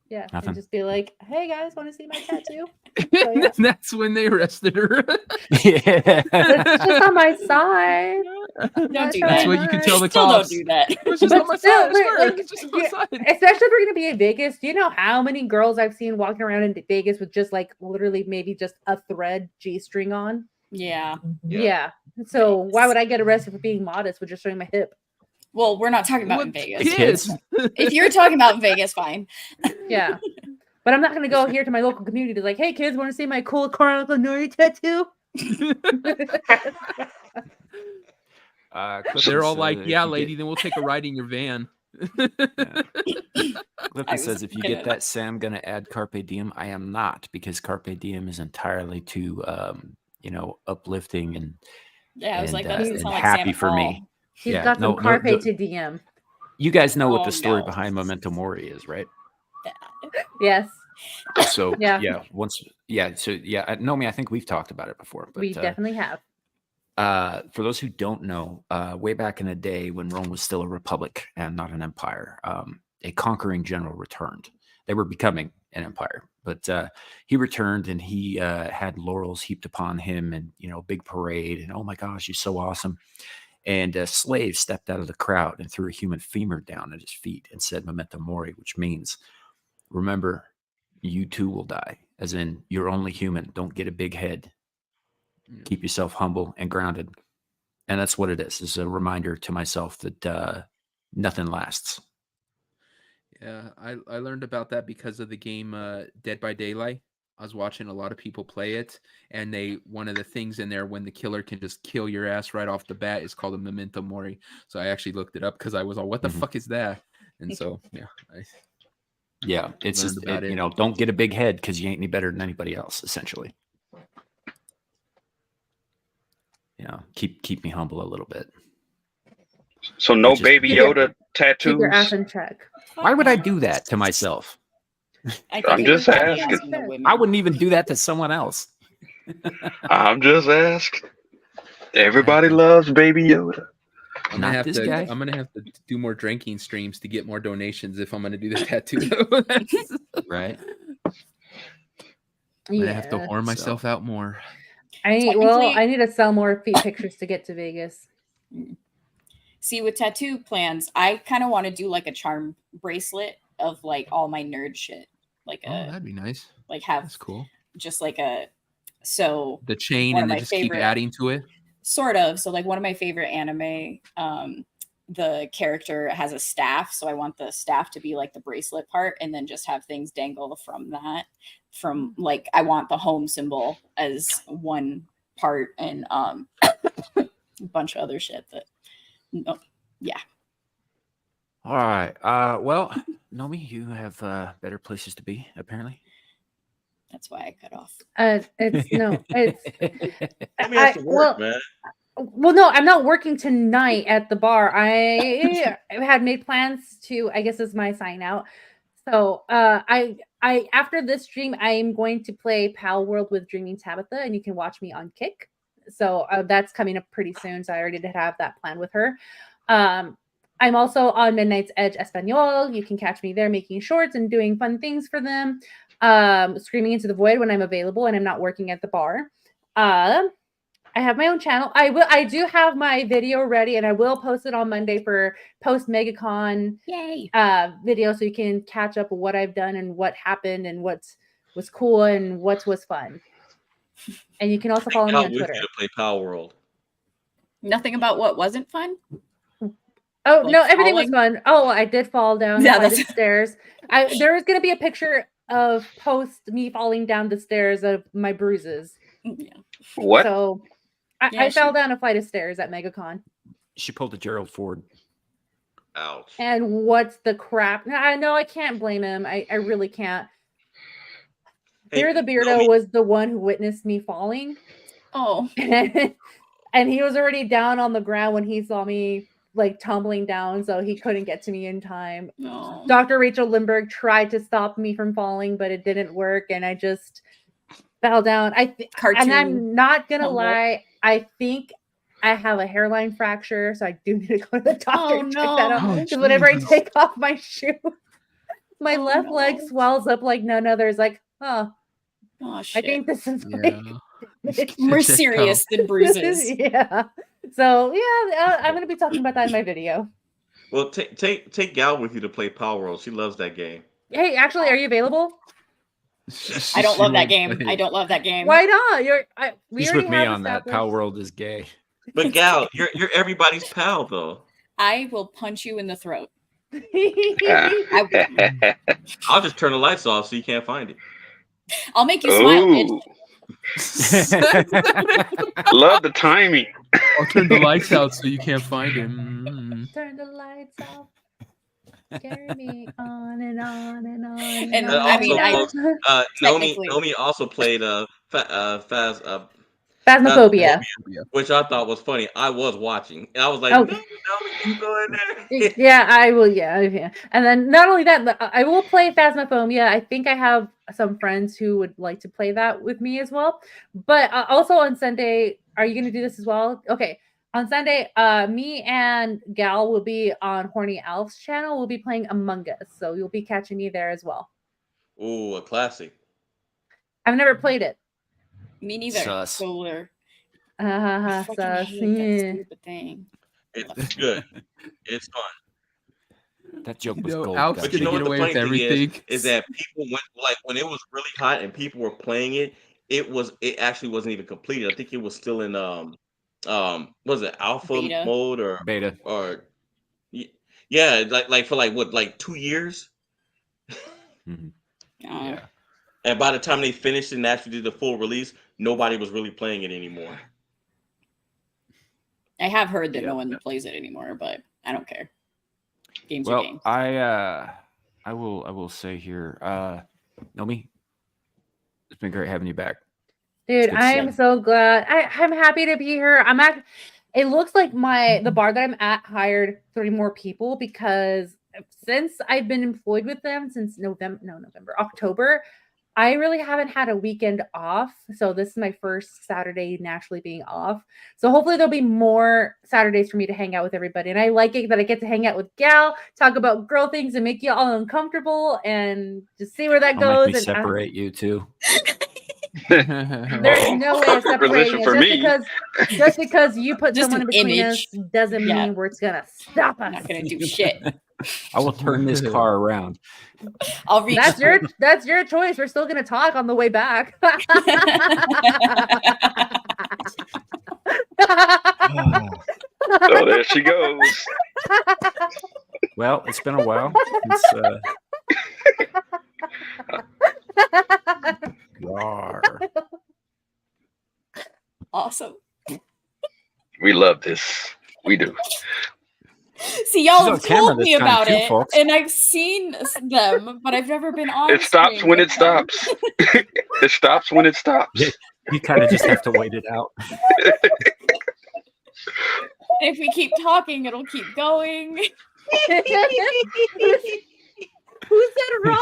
Yeah, Nothing. and just be like, "Hey guys, want to see my tattoo?" So, yeah. That's when they arrested her. Yeah. It's just on my side. Don't do That's that. what you can tell the Still don't cops. do that. It's just But on my still, side. I swear, like, it's just on my yeah, side. especially if we're gonna be in Vegas. Do you know how many girls I've seen walking around in Vegas with just like literally maybe just a thread G-string on? Yeah. Yeah. So why would I get arrested for being modest with just showing my hip? Well, we're not talking about in What Vegas. kids? If you're talking about in Vegas, fine. Yeah. But I'm not gonna go here to my local community like, "Hey kids, want to see my cool Chronicle Nori tattoo?" They're all like, "Yeah, lady, then we'll take a ride in your van." Clifton says, if you get that, Sam, gonna add Carpe Diem. I am not, because Carpe Diem is entirely too uplifting and Yeah, I was like, that and doesn't sound like happy Sam for at me. all. He's got some carpe to DM. You guys know what Oh, the story no. behind Memento Mori is, right? Yes. So Yeah. Nomi, I think we've talked about it before. But We definitely have. for those who don't know, way back in the day when Rome was still a republic and not an empire, a conquering general returned. They were becoming an empire, but he returned and he had laurels heaped upon him, and big parade, and oh my gosh, he's so awesome. And a slave stepped out of the crowd and threw a human femur down at his feet and said "Memento Mori," which means, remember, you too will die. As in, you're only human. Don't get a big head. Keep yourself humble and grounded. And that's what it is. It's a reminder to myself that nothing lasts. Yeah, I learned about that because of the game Dead by Daylight. I was watching a lot of people play it, and one of the things in there when the killer can just kill your ass right off the bat is called a Memento Mori. So I actually looked it up because I was all, what the fuck is that? And so it's just don't get a big head because you ain't any better than anybody else, essentially. Keep me humble a little bit. So no Baby Yoda tattoos. Keep your ass in check. Why would I do that to myself? I'm just asking. I wouldn't even do that to someone else. I'm just asking. Everybody loves Baby Yoda. I'm gonna have to do more drinking streams to get more donations if I'm gonna do the tattoo. Right. I'm gonna have to whore myself out more. I need to sell more feet pictures to get to Vegas. See, with tattoo plans, I kind of want to do like a charm bracelet of like all my nerd shit. Like that'd be nice. Like that's cool. Just like the chain and then just keep adding to it. Sort of. So like one of my favorite anime, the character has a staff, so I want the staff to be like the bracelet part, and then just have things dangle from that. From like I want the home symbol as one part, and a bunch of other shit that. Yeah. All right. Well, Nomi, you have better places to be, apparently. That's why I cut off. Nomi has to work, man. Well, no, I'm not working tonight at the bar. I had made plans to, I guess is my sign out. So I after this stream, I am going to play Pal World with Dreaming Tabitha, and you can watch me on Kick. So that's coming up pretty soon. So I already did have that plan with her. I'm also on Midnight's Edge Espanol. You can catch me there making shorts and doing fun things for them. Screaming into the void when I'm available and I'm not working at the bar. I have my own channel. I do have my video ready, and I will post it on Monday for post MegaCon video, so you can catch up with what I've done and what happened and what was cool and what was fun. And you can also follow me on Twitter. To play Power World. Nothing about what wasn't fun. Oh no, everything was fun. Oh, I did fall down the stairs. There was gonna be a picture of post me falling down the stairs of my bruises. Yeah. What? So I fell down a flight of stairs at MegaCon. She pulled a Gerald Ford. Ouch. And what's the crap? I know I can't blame him. I really can't. Fear the Beardo was the one who witnessed me falling. Oh. And he was already down on the ground when he saw me like tumbling down, so he couldn't get to me in time. No. Dr. Rachel Lindbergh tried to stop me from falling, but it didn't work, and I just fell down. And I'm not gonna lie, I think I have a hairline fracture, so I do need to go to the doctor and check that out. Because whenever I take off my shoe, my left leg swells up like none others. Like, oh shit. I think this is more serious than bruises. Yeah. So yeah, I'm gonna be talking about that in my video. Well, take Gal with you to play Power World. She loves that game. Hey, actually, are you available? I don't love that game. I don't love that game. Why not? He's with me on that. Power World is gay. But Gal, you're everybody's pal though. I will punch you in the throat. I'll just turn the lights off so you can't find it. I'll make you smile, bitch. Love the timing. I'll turn the lights out so you can't find him. Turn the lights off. Carry me on and on and on. And Nomi also played Phasmophobia. Phasmophobia. which I thought was funny. I was watching, and I was like, Oh. "No, you go in there." Yeah, I will. Yeah. And then not only that, but I will play Phasmophobia. I think I have some friends who would like to play that with me as well. But also on Sunday, are you going to do this as well? Okay. On Sunday, me and Gal will be on Horny Alf's channel. We'll be playing Among Us, so you'll be catching me there as well. Ooh, a classic. I've never played it. Me neither. Sus. So we're I fucking sus. hate Yeah. that stupid thing. It's good. It's fun. That joke You was know, gold. Alf's But Dutch. you know gonna what get the away funny with thing everything. is that people went like when it was really hot and people were playing it. It actually wasn't even completed. I think it was still in was it alpha Beta. mode Beta. or yeah, like for like what, like 2 years. Mhm. Yeah. And by the time they finished and actually did the full release, nobody was really playing it anymore. I have heard that Yeah. no one plays it anymore, but I don't care. Games are Well, games. I will say here, Nomi, it's been great having you back. Dude, good to I see am you. so glad. I'm happy to be here. I'm at. It looks like the bar that I'm at hired 3 more people because since I've been employed with them since October, I really haven't had a weekend off. So this is my first Saturday naturally being off. So hopefully there'll be more Saturdays for me to hang out with everybody. And I like it that I get to hang out with Gal, talk about girl things and make you all uncomfortable and just see where that Don't goes. make me And separate you two. there's no way of separating Position it. for Just because you put Just someone an in between image. us doesn't Yeah. mean we're gonna stop I'm us. not gonna do shit. I will turn this car around. I'll reach. That's your choice. We're still gonna talk on the way back. Oh, there she goes. Well, it's been a while since Yar. Awesome. We love this. We do. See, y'all She's on have camera told this me time about too, it, folks. and I've seen them, but I've never been on. It stops screen when with it them. stops. It stops when it stops. You kind of just have to wait it out. If we keep talking, it'll keep going. Who said roar?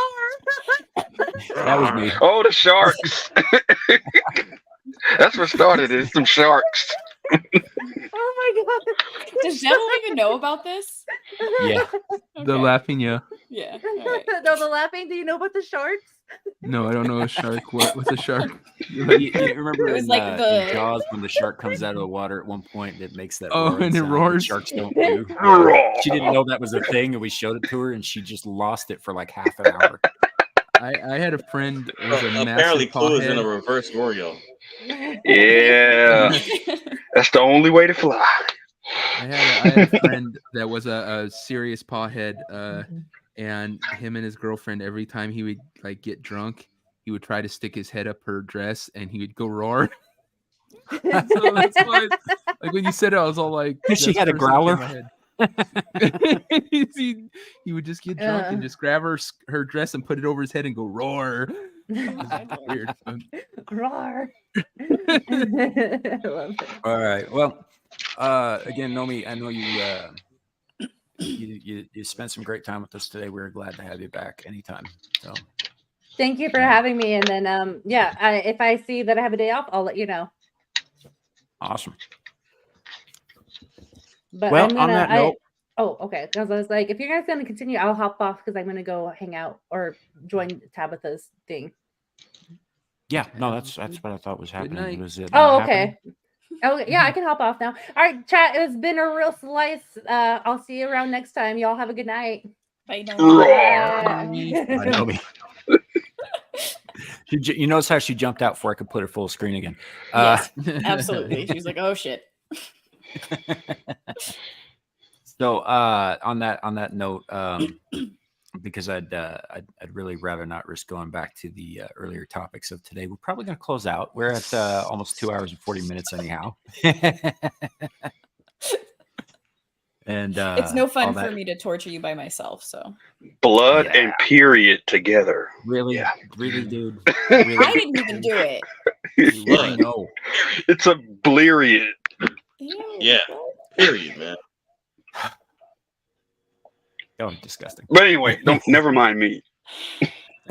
That was me. Oh, the sharks. That's what started it. Some sharks. Oh my god. Does Devil even know about this? Yeah. The Okay. laughing, yeah. Yeah. All right. No, the laughing. Do you know about the sharks? No, I don't know a shark. What's a shark? You remember It was in, like in the- Jaws when the shark comes out of the water at one point, it makes that Oh, roaring and it sound that roars. sharks don't do. Yeah. She didn't know that was a thing, and we showed it to her, and she just lost it for like half an hour. I had a friend who was a Apparently, massive Clue is in a pawhead. reverse Oreo. Yeah. That's the only way to fly. I had a friend that was a serious pawhead, and him and his girlfriend, every time he would like get drunk, he would try to stick his head up her dress, and he would go roar. So that's why, like when you said it, I was all like, She that's had a the first thing in growler? my head. he would just get drunk and just grab her dress and put it over his head and go roar. Weird. Roar. I love it. All right. Well, again, Nomi, I know you spent some great time with us today. We're glad to have you back anytime. So Thank you for having me. And then, if I see that I have a day off, I'll let you know. awesome. But Well, I'm gonna. on that note, Okay. Because I was like, if you guys gonna continue, I'll hop off because I'm gonna go hang out or join Tabitha's thing. yeah, no, that's what I thought was happening. night. Was it Oh, not okay. Oh, yeah, I can hop off now. All right, chat. It's been a real slice. I'll see you around next time. Y'all have a good night. Bye, no. happening? Nomi. You notice how she jumped out before I could put her full screen again. Yes, absolutely. She's like, oh shit. So on that note, because I'd really rather not risk going back to the earlier topics of today, we're probably going to close out. We're at almost 2 hours and 40 minutes anyhow. and It's no all fun that. for me to torture you by myself. So Blood Yeah. and period together. Really, Yeah. really, dude. I Really, didn't even do it. I know. It's a bleriot. Ew, Yeah. what? Period, man. Oh, disgusting. But anyway, never mind me.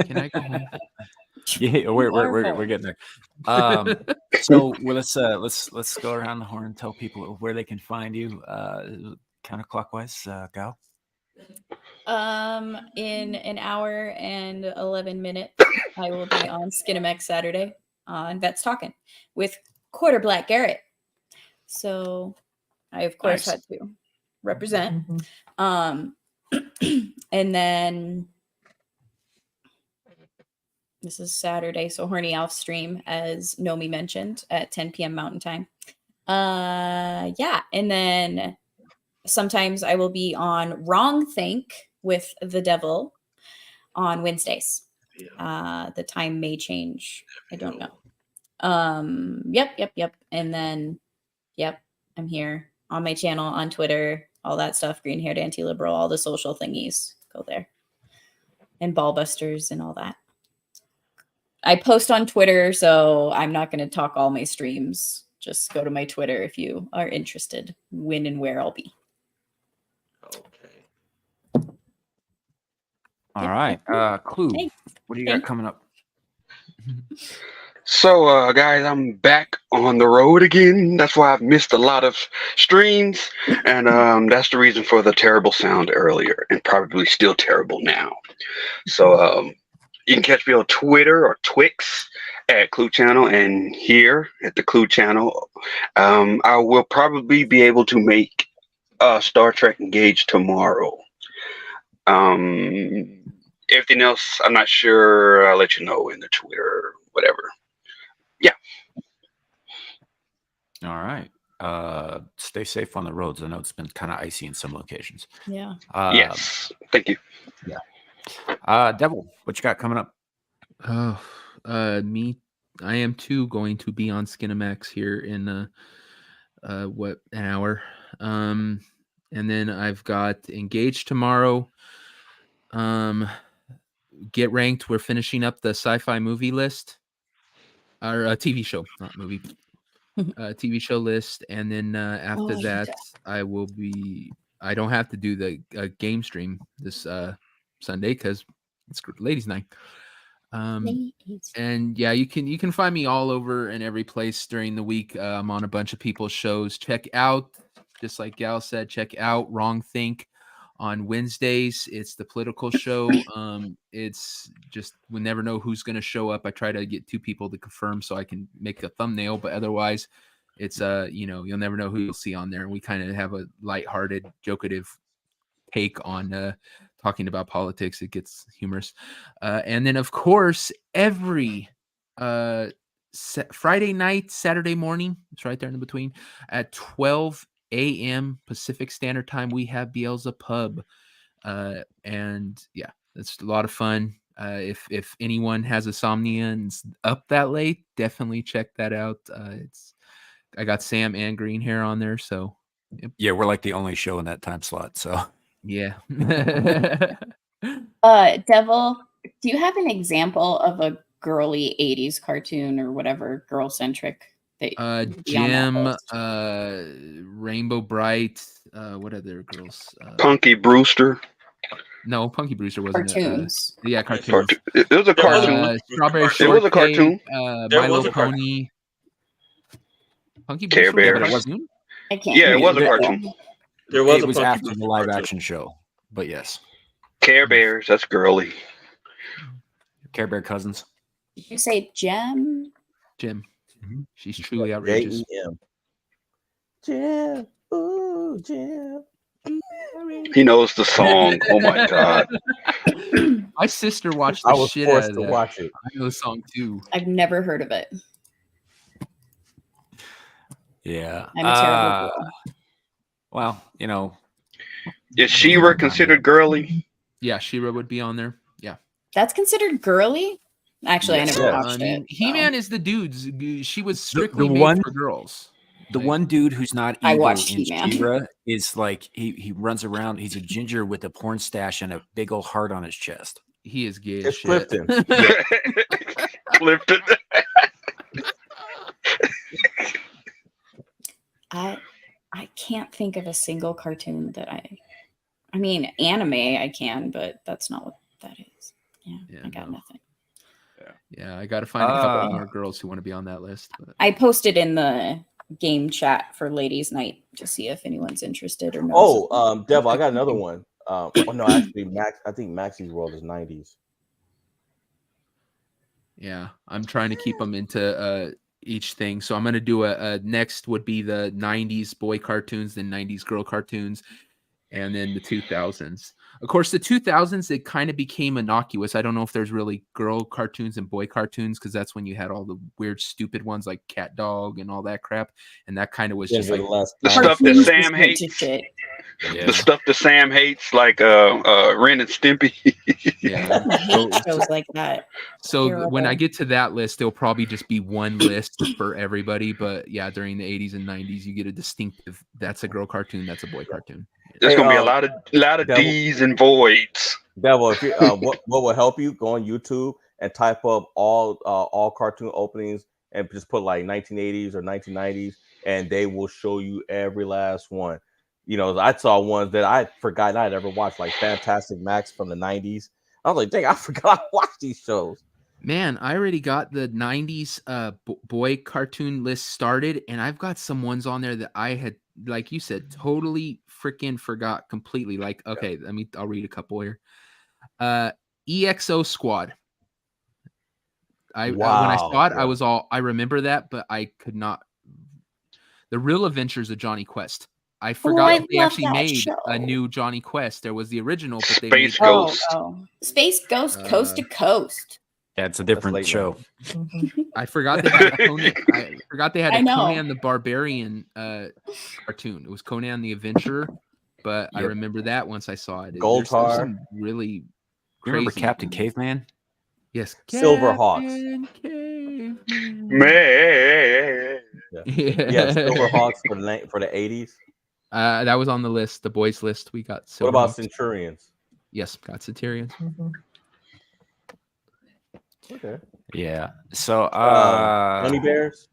Can I go home? Yeah, we're Our we're home. we're getting there. So well, let's go around the horn and tell people where they can find you. Counterclockwise, Gal. In an hour and 11 minutes, I will be on Skinamax Saturday on Vets Talking with Quarter Black Garrett. So I, of course, Nice. had to represent. And then this is Saturday, so Horny Elf stream, as Nomi mentioned, at 10 p.m. Mountain Time. Yeah, and then sometimes I will be on Wrong Think with the Devil on Wednesdays. The time may change. I don't know. Yep. And then, yep, I'm here on my channel, on Twitter, all that stuff, green haired anti-liberal, all the social thingies. Go there. And Ballbusters and all that. I post on Twitter, so I'm not going to talk all my streams. Just go to my Twitter if you are interested when and where I'll be. Okay. All right. Clue. Hey, What do you thank- got coming up? So, guys, I'm back on the road again. That's why I've missed a lot of streams, and that's the reason for the terrible sound earlier, and probably still terrible now. So, you can catch me on Twitter or Twix at Clue Channel, and here at the Clue Channel, I will probably be able to make Star Trek Engage tomorrow. Everything else, I'm not sure. I'll let you know in the Twitter, whatever. Yeah. All right. Stay safe on the roads. I know it's been kind of icy in some locations. Yeah. Yes. Thank you. Devil, what you got coming up? Oh, me. I am too going to be on Skinamax here in an hour. And then I've got Engage tomorrow. Get Ranked. We're finishing up the sci-fi movie list, or a TV show, not movie. TV show list, and then after that, I will be. I don't have to do the game stream this Sunday because it's ladies' night. And yeah, you can find me all over and every place during the week. I'm on a bunch of people's shows. Check out, just like Gal said, check out Wrong Think on Wednesdays. It's the political show. It's just, we never know who's going to show up. I try to get 2 people to confirm so I can make a thumbnail, but otherwise it's you'll never know who you'll see on there. And we kind of have a lighthearted, jokative take on talking about politics. It gets humorous. And then of course, every Friday night, Saturday morning, it's right there in between, at 12 a.m. Pacific Standard Time, we have Beelzebub. And yeah, it's a lot of fun. If anyone has insomnia and is up that late, definitely check that out. I got Sam and Green Hair on there, so yep. Yeah, we're like the only show in that time slot. So Yeah. Devil, do you have an example of a girly 80s cartoon or whatever girl centric? Jim, Rainbow Bright, what other girls? Punky Brewster. No, Punky Brewster wasn't. Cartoons. Yeah, cartoons. It was a cartoon. Strawberry It Shortcake. was a cartoon. Milo Pony. Punky Care Brewster was a Bears. cartoon? I can't. Yeah, it was a Yeah. cartoon. There was it was Punky after Brewster the live cartoon. action show, but yes, Care Bears. That's girly. Care Bear Cousins. Did you say Gem? Jim. She's truly outrageous. J-E-M. Jim. Ooh, Jim. He knows the song. Oh my god. My sister watched the I was shit out forced of to that. watch it. I know the song too. I've never heard of it. Yeah. I'm a terrible girl. Well, Is She-Ra considered girly? Yeah, She-Ra would be on there. Yeah. That's considered girly? Actually, Yes. I never Yeah. watched I mean, it. He-Man is the dudes. She was strictly the made one- for girls. The one dude who's not I evil watched in He-Man. She-Ra is like he runs around. He's a ginger with a porn stash and a big old heart on his chest. He is gay as It's shit. Clifton. Clifton. I can't think of a single cartoon that I mean, anime I can, but that's not what that is. Yeah, I got nothing. Yeah, I got to find a couple more girls who want to be on that list. But. I posted in the game chat for ladies' night to see if anyone's interested or knows. Oh, Devil, I got another one. Oh no, actually, Max. I think Maxie's World is 90s. Yeah, I'm trying to keep them into each thing. So I'm going to do a next would be the 90s boy cartoons, then 90s girl cartoons, and then the 2000s. Of course, the 2000s, it kind of became innocuous. I don't know if there's really girl cartoons and boy cartoons because that's when you had all the weird, stupid ones like Cat Dog and all that crap. And that kind of was just like the stuff that Sam hates. Yeah. The stuff that Sam hates, like Ren and Stimpy. Yeah. I hate shows like that. So when I get to that list, there'll probably just be one list for everybody. But yeah, during the 80s and 90s, you get a distinctive. That's a girl cartoon. That's a boy cartoon. There's gonna be a lot of Devil. D's and voids. Devil, if you, what will help you? Go on YouTube and type up all cartoon openings and just put like 1980s or 1990s, and they will show you every last one. You know, I saw ones that I forgot I'd ever watched, like Fantastic Max from the 90s. I was like, dang, I forgot I watched these shows. Man, I already got the 90s boy cartoon list started, and I've got some ones on there that I had, like you said, totally freaking forgot completely. Like, okay, I'll read a couple here. EXO Squad. When I saw it, I remember that, but I could not. The Real Adventures of Johnny Quest. I forgot that they actually made a new Johnny Quest. There was the original, but they Space made Ghost. Space Ghost, Coast to Coast. Yeah, it's a different show. I forgot they had a Conan. I forgot they had a I know. Conan the Barbarian cartoon. It was Conan the Adventurer, but I remember that once I saw it. There's some really You crazy. remember Captain Caveman? Yes, Silverhawks. Man. Yeah, Silverhawks for the 80s. That was on the list, the boys list. We got. What about Silverhawks. Centurions? Yes, got Centurions. Okay. Yeah. So Gummy Bears.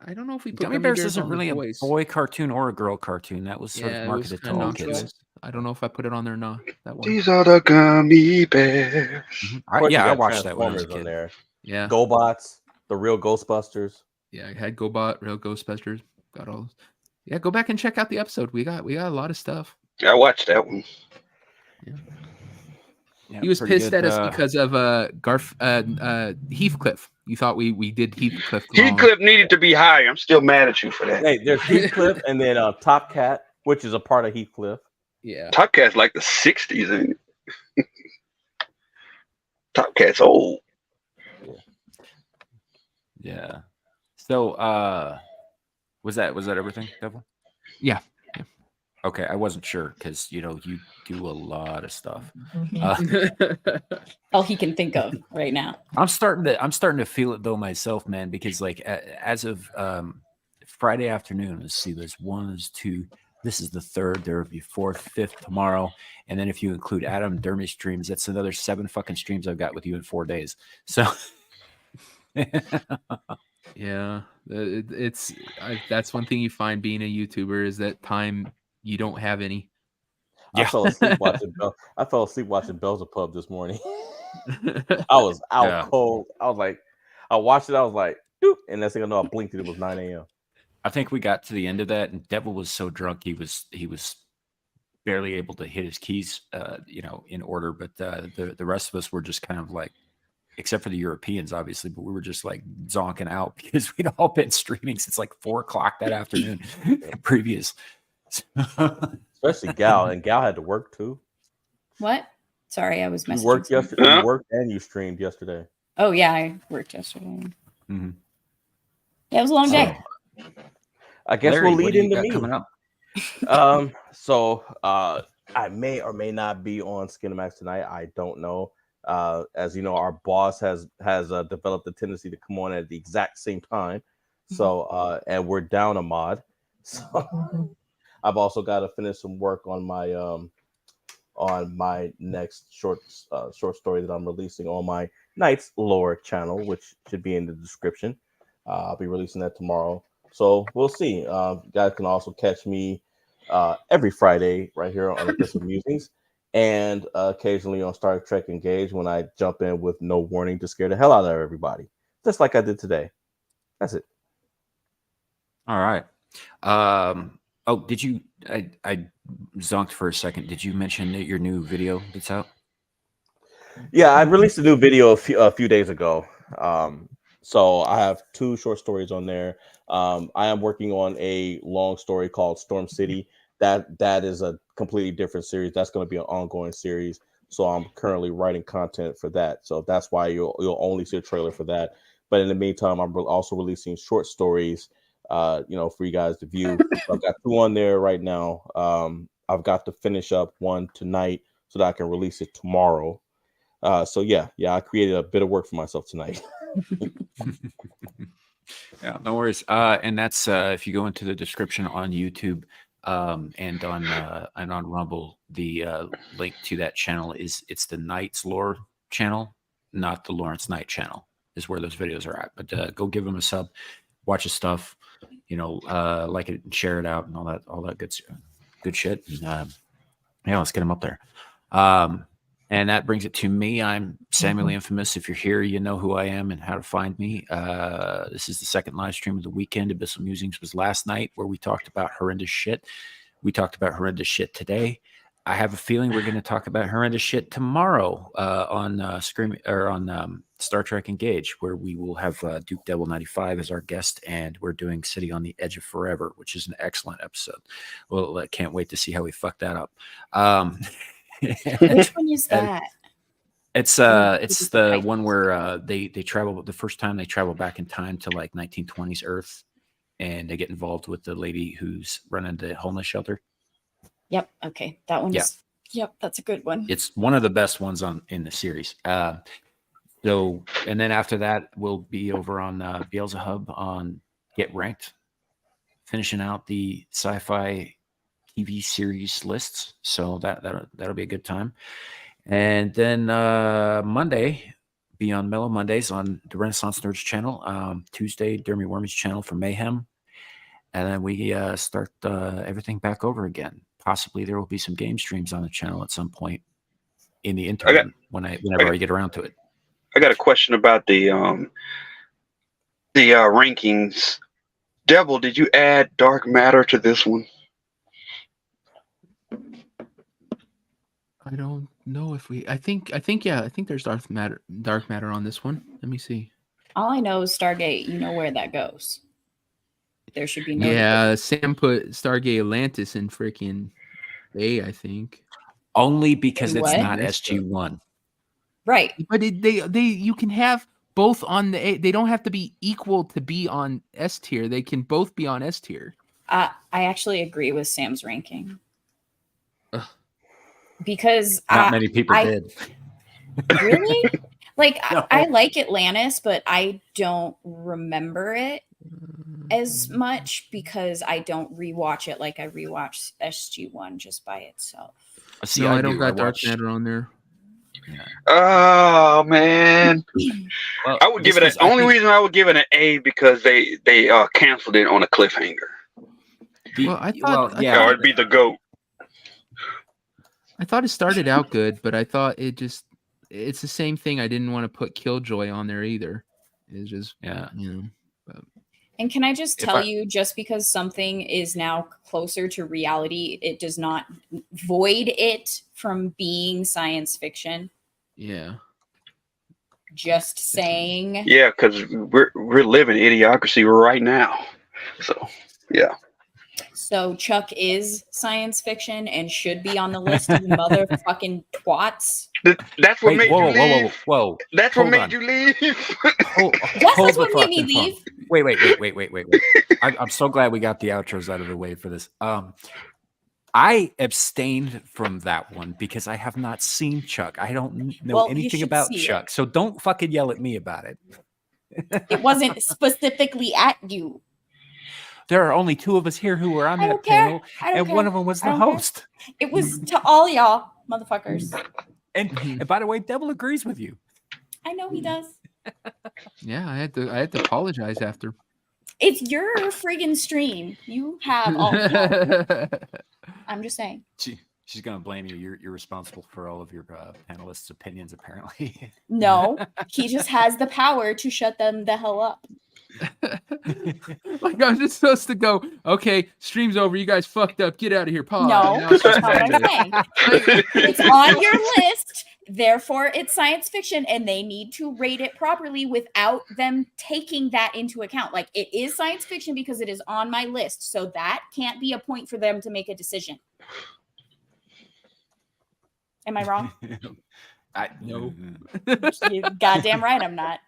I don't know if we put Gummy Bears isn't on the really a boys. boy cartoon or a girl cartoon. That was sort of it was marketed to kinda all non-choice. kids. I don't know if I put it on there or not. That one. These are the Gummy Bears. I watched that when I was a on kid. there. Yeah. GoBots, the real Ghostbusters. Yeah, I had GoBot, Real Ghostbusters, got all those. Yeah, go back and check out the episode. We got a lot of stuff. I watched that one. Yeah, He was pretty pissed good, at us because of Heathcliff. You thought we did Heathcliff wrong. Heathcliff needed to be higher. I'm still mad at you for that. Hey, there's Heathcliff and then Top Cat, which is a part of Heathcliff. Yeah. Top Cat's like the 60s, ain't it? Top Cat's old. Yeah. So was that everything, Devil? Yeah. Okay, I wasn't sure because you do a lot of stuff. All he can think of right now. I'm starting to feel it though myself, man, because like as of Friday afternoon, let's see, there's 1, there's 2. This is the 3rd. There will be 4th, 5th tomorrow, and then if you include Adam Dermy streams, that's another 7 fucking streams I've got with you in 4 days. So. Yeah, that's one thing you find being a YouTuber is that time you don't have any. I fell asleep watching Beelzebub this morning. I was out cold. I watched it. I was like, doop, and next thing I know, I blinked and it was 9 a.m. I think we got to the end of that, and Devil was so drunk he was barely able to hit his keys, in order. But the rest of us were just kind of like, except for the Europeans, obviously, but we were just like zonking out because we'd all been streaming since like 4 o'clock that afternoon previous. Especially Gal, and Gal had to work too. What? Sorry, I was messing. You worked yesterday. You worked and you streamed yesterday. Oh yeah, I worked yesterday. Mm-hmm. Yeah, it was a long day. I guess Larry, we'll lead into me. Coming up? So I may or may not be on Skinamax tonight. I don't know. As you know, our boss has developed a tendency to come on at the exact same time. So and we're down a mod. So I've also got to finish some work on my next short story that I'm releasing on my Knights Lore channel, which should be in the description. I'll be releasing that tomorrow. So we'll see. You guys can also catch me every Friday right here on Abyssal Musings, and occasionally on Star Trek Engage when I jump in with no warning to scare the hell out of everybody, just like I did today. That's it. All right. Oh, did you? I zonked for a second. Did you mention that your new video that's out? Yeah, I released a new video a few days ago. So I have 2 short stories on there. I am working on a long story called Storm City. That is a completely different series. That's going to be an ongoing series. So I'm currently writing content for that. So that's why you'll only see a trailer for that. But in the meantime, I'm also releasing short stories, for you guys to view. So I've got 2 on there right now. I've got to finish up one tonight so that I can release it tomorrow. So yeah, I created a bit of work for myself tonight. Yeah, no worries. And that's if you go into the description on YouTube and on Rumble, the link to that channel it's the Knights Lore channel, not the Lawrence Knight channel, is where those videos are at. But go give them a sub, watch his stuff, like it, and share it out, and all that good shit. And, yeah, let's get him up there. And that brings it to me. I'm Samuel the Infamous. If you're here, you know who I am and how to find me. This is the second live stream of the weekend. Abyssal Musings was last night, where we talked about horrendous shit. We talked about horrendous shit today. I have a feeling we're going to talk about horrendous shit tomorrow on Star Trek Engage, where we will have Duke Devil 95 as our guest, and we're doing City on the Edge of Forever, which is an excellent episode. Well, I can't wait to see how we fuck that up. Which one is that? It's the one where they travel the first time they travel back in time to like 1920s Earth, and they get involved with the lady who's running the homeless shelter. Yep. Okay, that one is. Yep, that's a good one. It's one of the best ones in the series. So, and then after that, we'll be over on Beelzebub on Get Ranked, finishing out the sci-fi TV series lists. So that'll be a good time. And then Monday, be on Mellow Mondays on the Renaissance Nerds channel. Tuesday, Dermy Wormy's channel for Mayhem. And then we start everything back over again. Possibly there will be some game streams on the channel at some point in the interim whenever I get around to it. I got a question about the rankings. Devil, did you add dark matter to this one? I don't know if we. I think there's dark matter on this one. Let me see. All I know is Stargate. You know where that goes. There should be no. Yeah, Sam put Stargate Atlantis in freaking A, I think. Only because it's not SG1. Right. But you can have both on the A. They don't have to be equal to be on S tier. They can both be on S tier. I actually agree with Sam's ranking. Because not many people did. Really? Like, No. I like Atlantis, but I don't remember it as much because I don't rewatch it like I rewatch SG1 just by itself. See, no, I don't got dark matter on there. Yeah. Oh man, Well, I would give it. Only reason I would give it an A because they canceled it on a cliffhanger. Well, I thought, Or it'd be the GOAT. I thought it started out good, but I thought it's the same thing. I didn't want to put Killjoy on there either. It's just, But. And can I just tell you, just because something is now closer to reality, it does not void it from being science fiction. Yeah. Just saying. Yeah, because we're living idiocracy right now. So yeah. So Chuck is science fiction and should be on the list of motherfucking twats. That's what made you leave. Whoa. That's what made you leave. That's what made me leave. Wait. I'm so glad we got the outros out of the way for this. I abstained from that one because I have not seen Chuck. I don't know anything about Chuck. So don't fucking yell at me about it. It wasn't specifically at you. There are only 2 of us here who were on I that don't care. panel, I don't and care. one of them was I the don't care. host. It was to all y'all, motherfuckers. And by the way, Devil agrees with you. I know he does. Yeah, I had to apologize after. It's your friggin' stream. You have all the power. I'm just saying. She's gonna blame you. You're responsible for all of your panelists' opinions, apparently. No, he just has the power to shut them the hell up. Like I'm just supposed to go, okay, stream's over. You guys fucked up. Get out of here. Pause. No, And now it's that's just not what I'm saying. It's on your list, therefore it's science fiction, and they need to rate it properly without them taking that into account. Like, it is science fiction because it is on my list, so that can't be a point for them to make a decision. Am I wrong? No. You're goddamn right I'm not.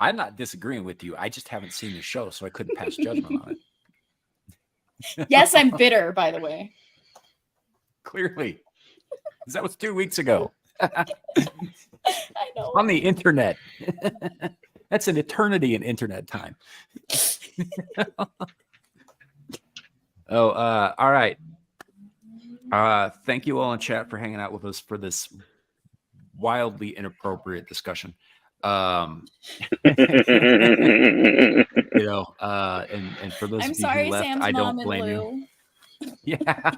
I'm not disagreeing with you. I just haven't seen the show, so I couldn't pass judgment on it. Yes, I'm bitter, by the way. Clearly. 'Cause that was 2 weeks ago. I know. On the internet. That's an eternity in internet time. All right. Thank you all in chat for hanging out with us for this wildly inappropriate discussion. And for those I'm of you sorry, who left, Sam's I mom don't and blame you. Lou. Yeah.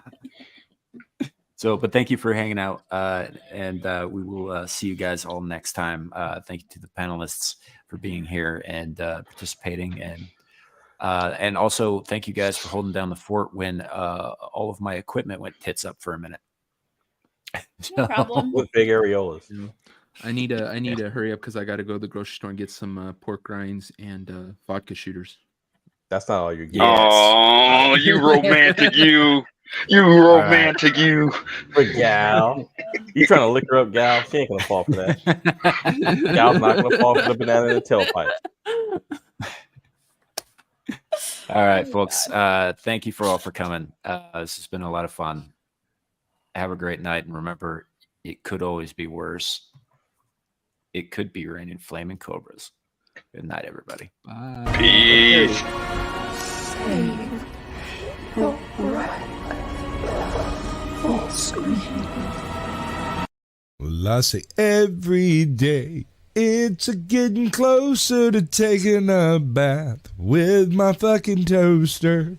So, but thank you for hanging out, and we will see you guys all next time. Thank you to the panelists for being here and participating, and also thank you guys for holding down the fort when all of my equipment went tits up for a minute. No problem. With big areolas. I need to hurry up because I got to go to the grocery store and get some pork rinds and vodka shooters. That's not all you're getting. Oh, you romantic, you romantic, you. But Gal, you trying to lick her up, Gal? She ain't gonna fall for that. Gal's not gonna fall for the banana in the tailpipe. All right, folks. Thank you all for coming. This has been a lot of fun. Have a great night, and remember, it could always be worse. It could be raining flaming cobras. Good night, everybody. Bye. Peace. Well, I say every day it's a getting closer to taking a bath with my fucking toaster.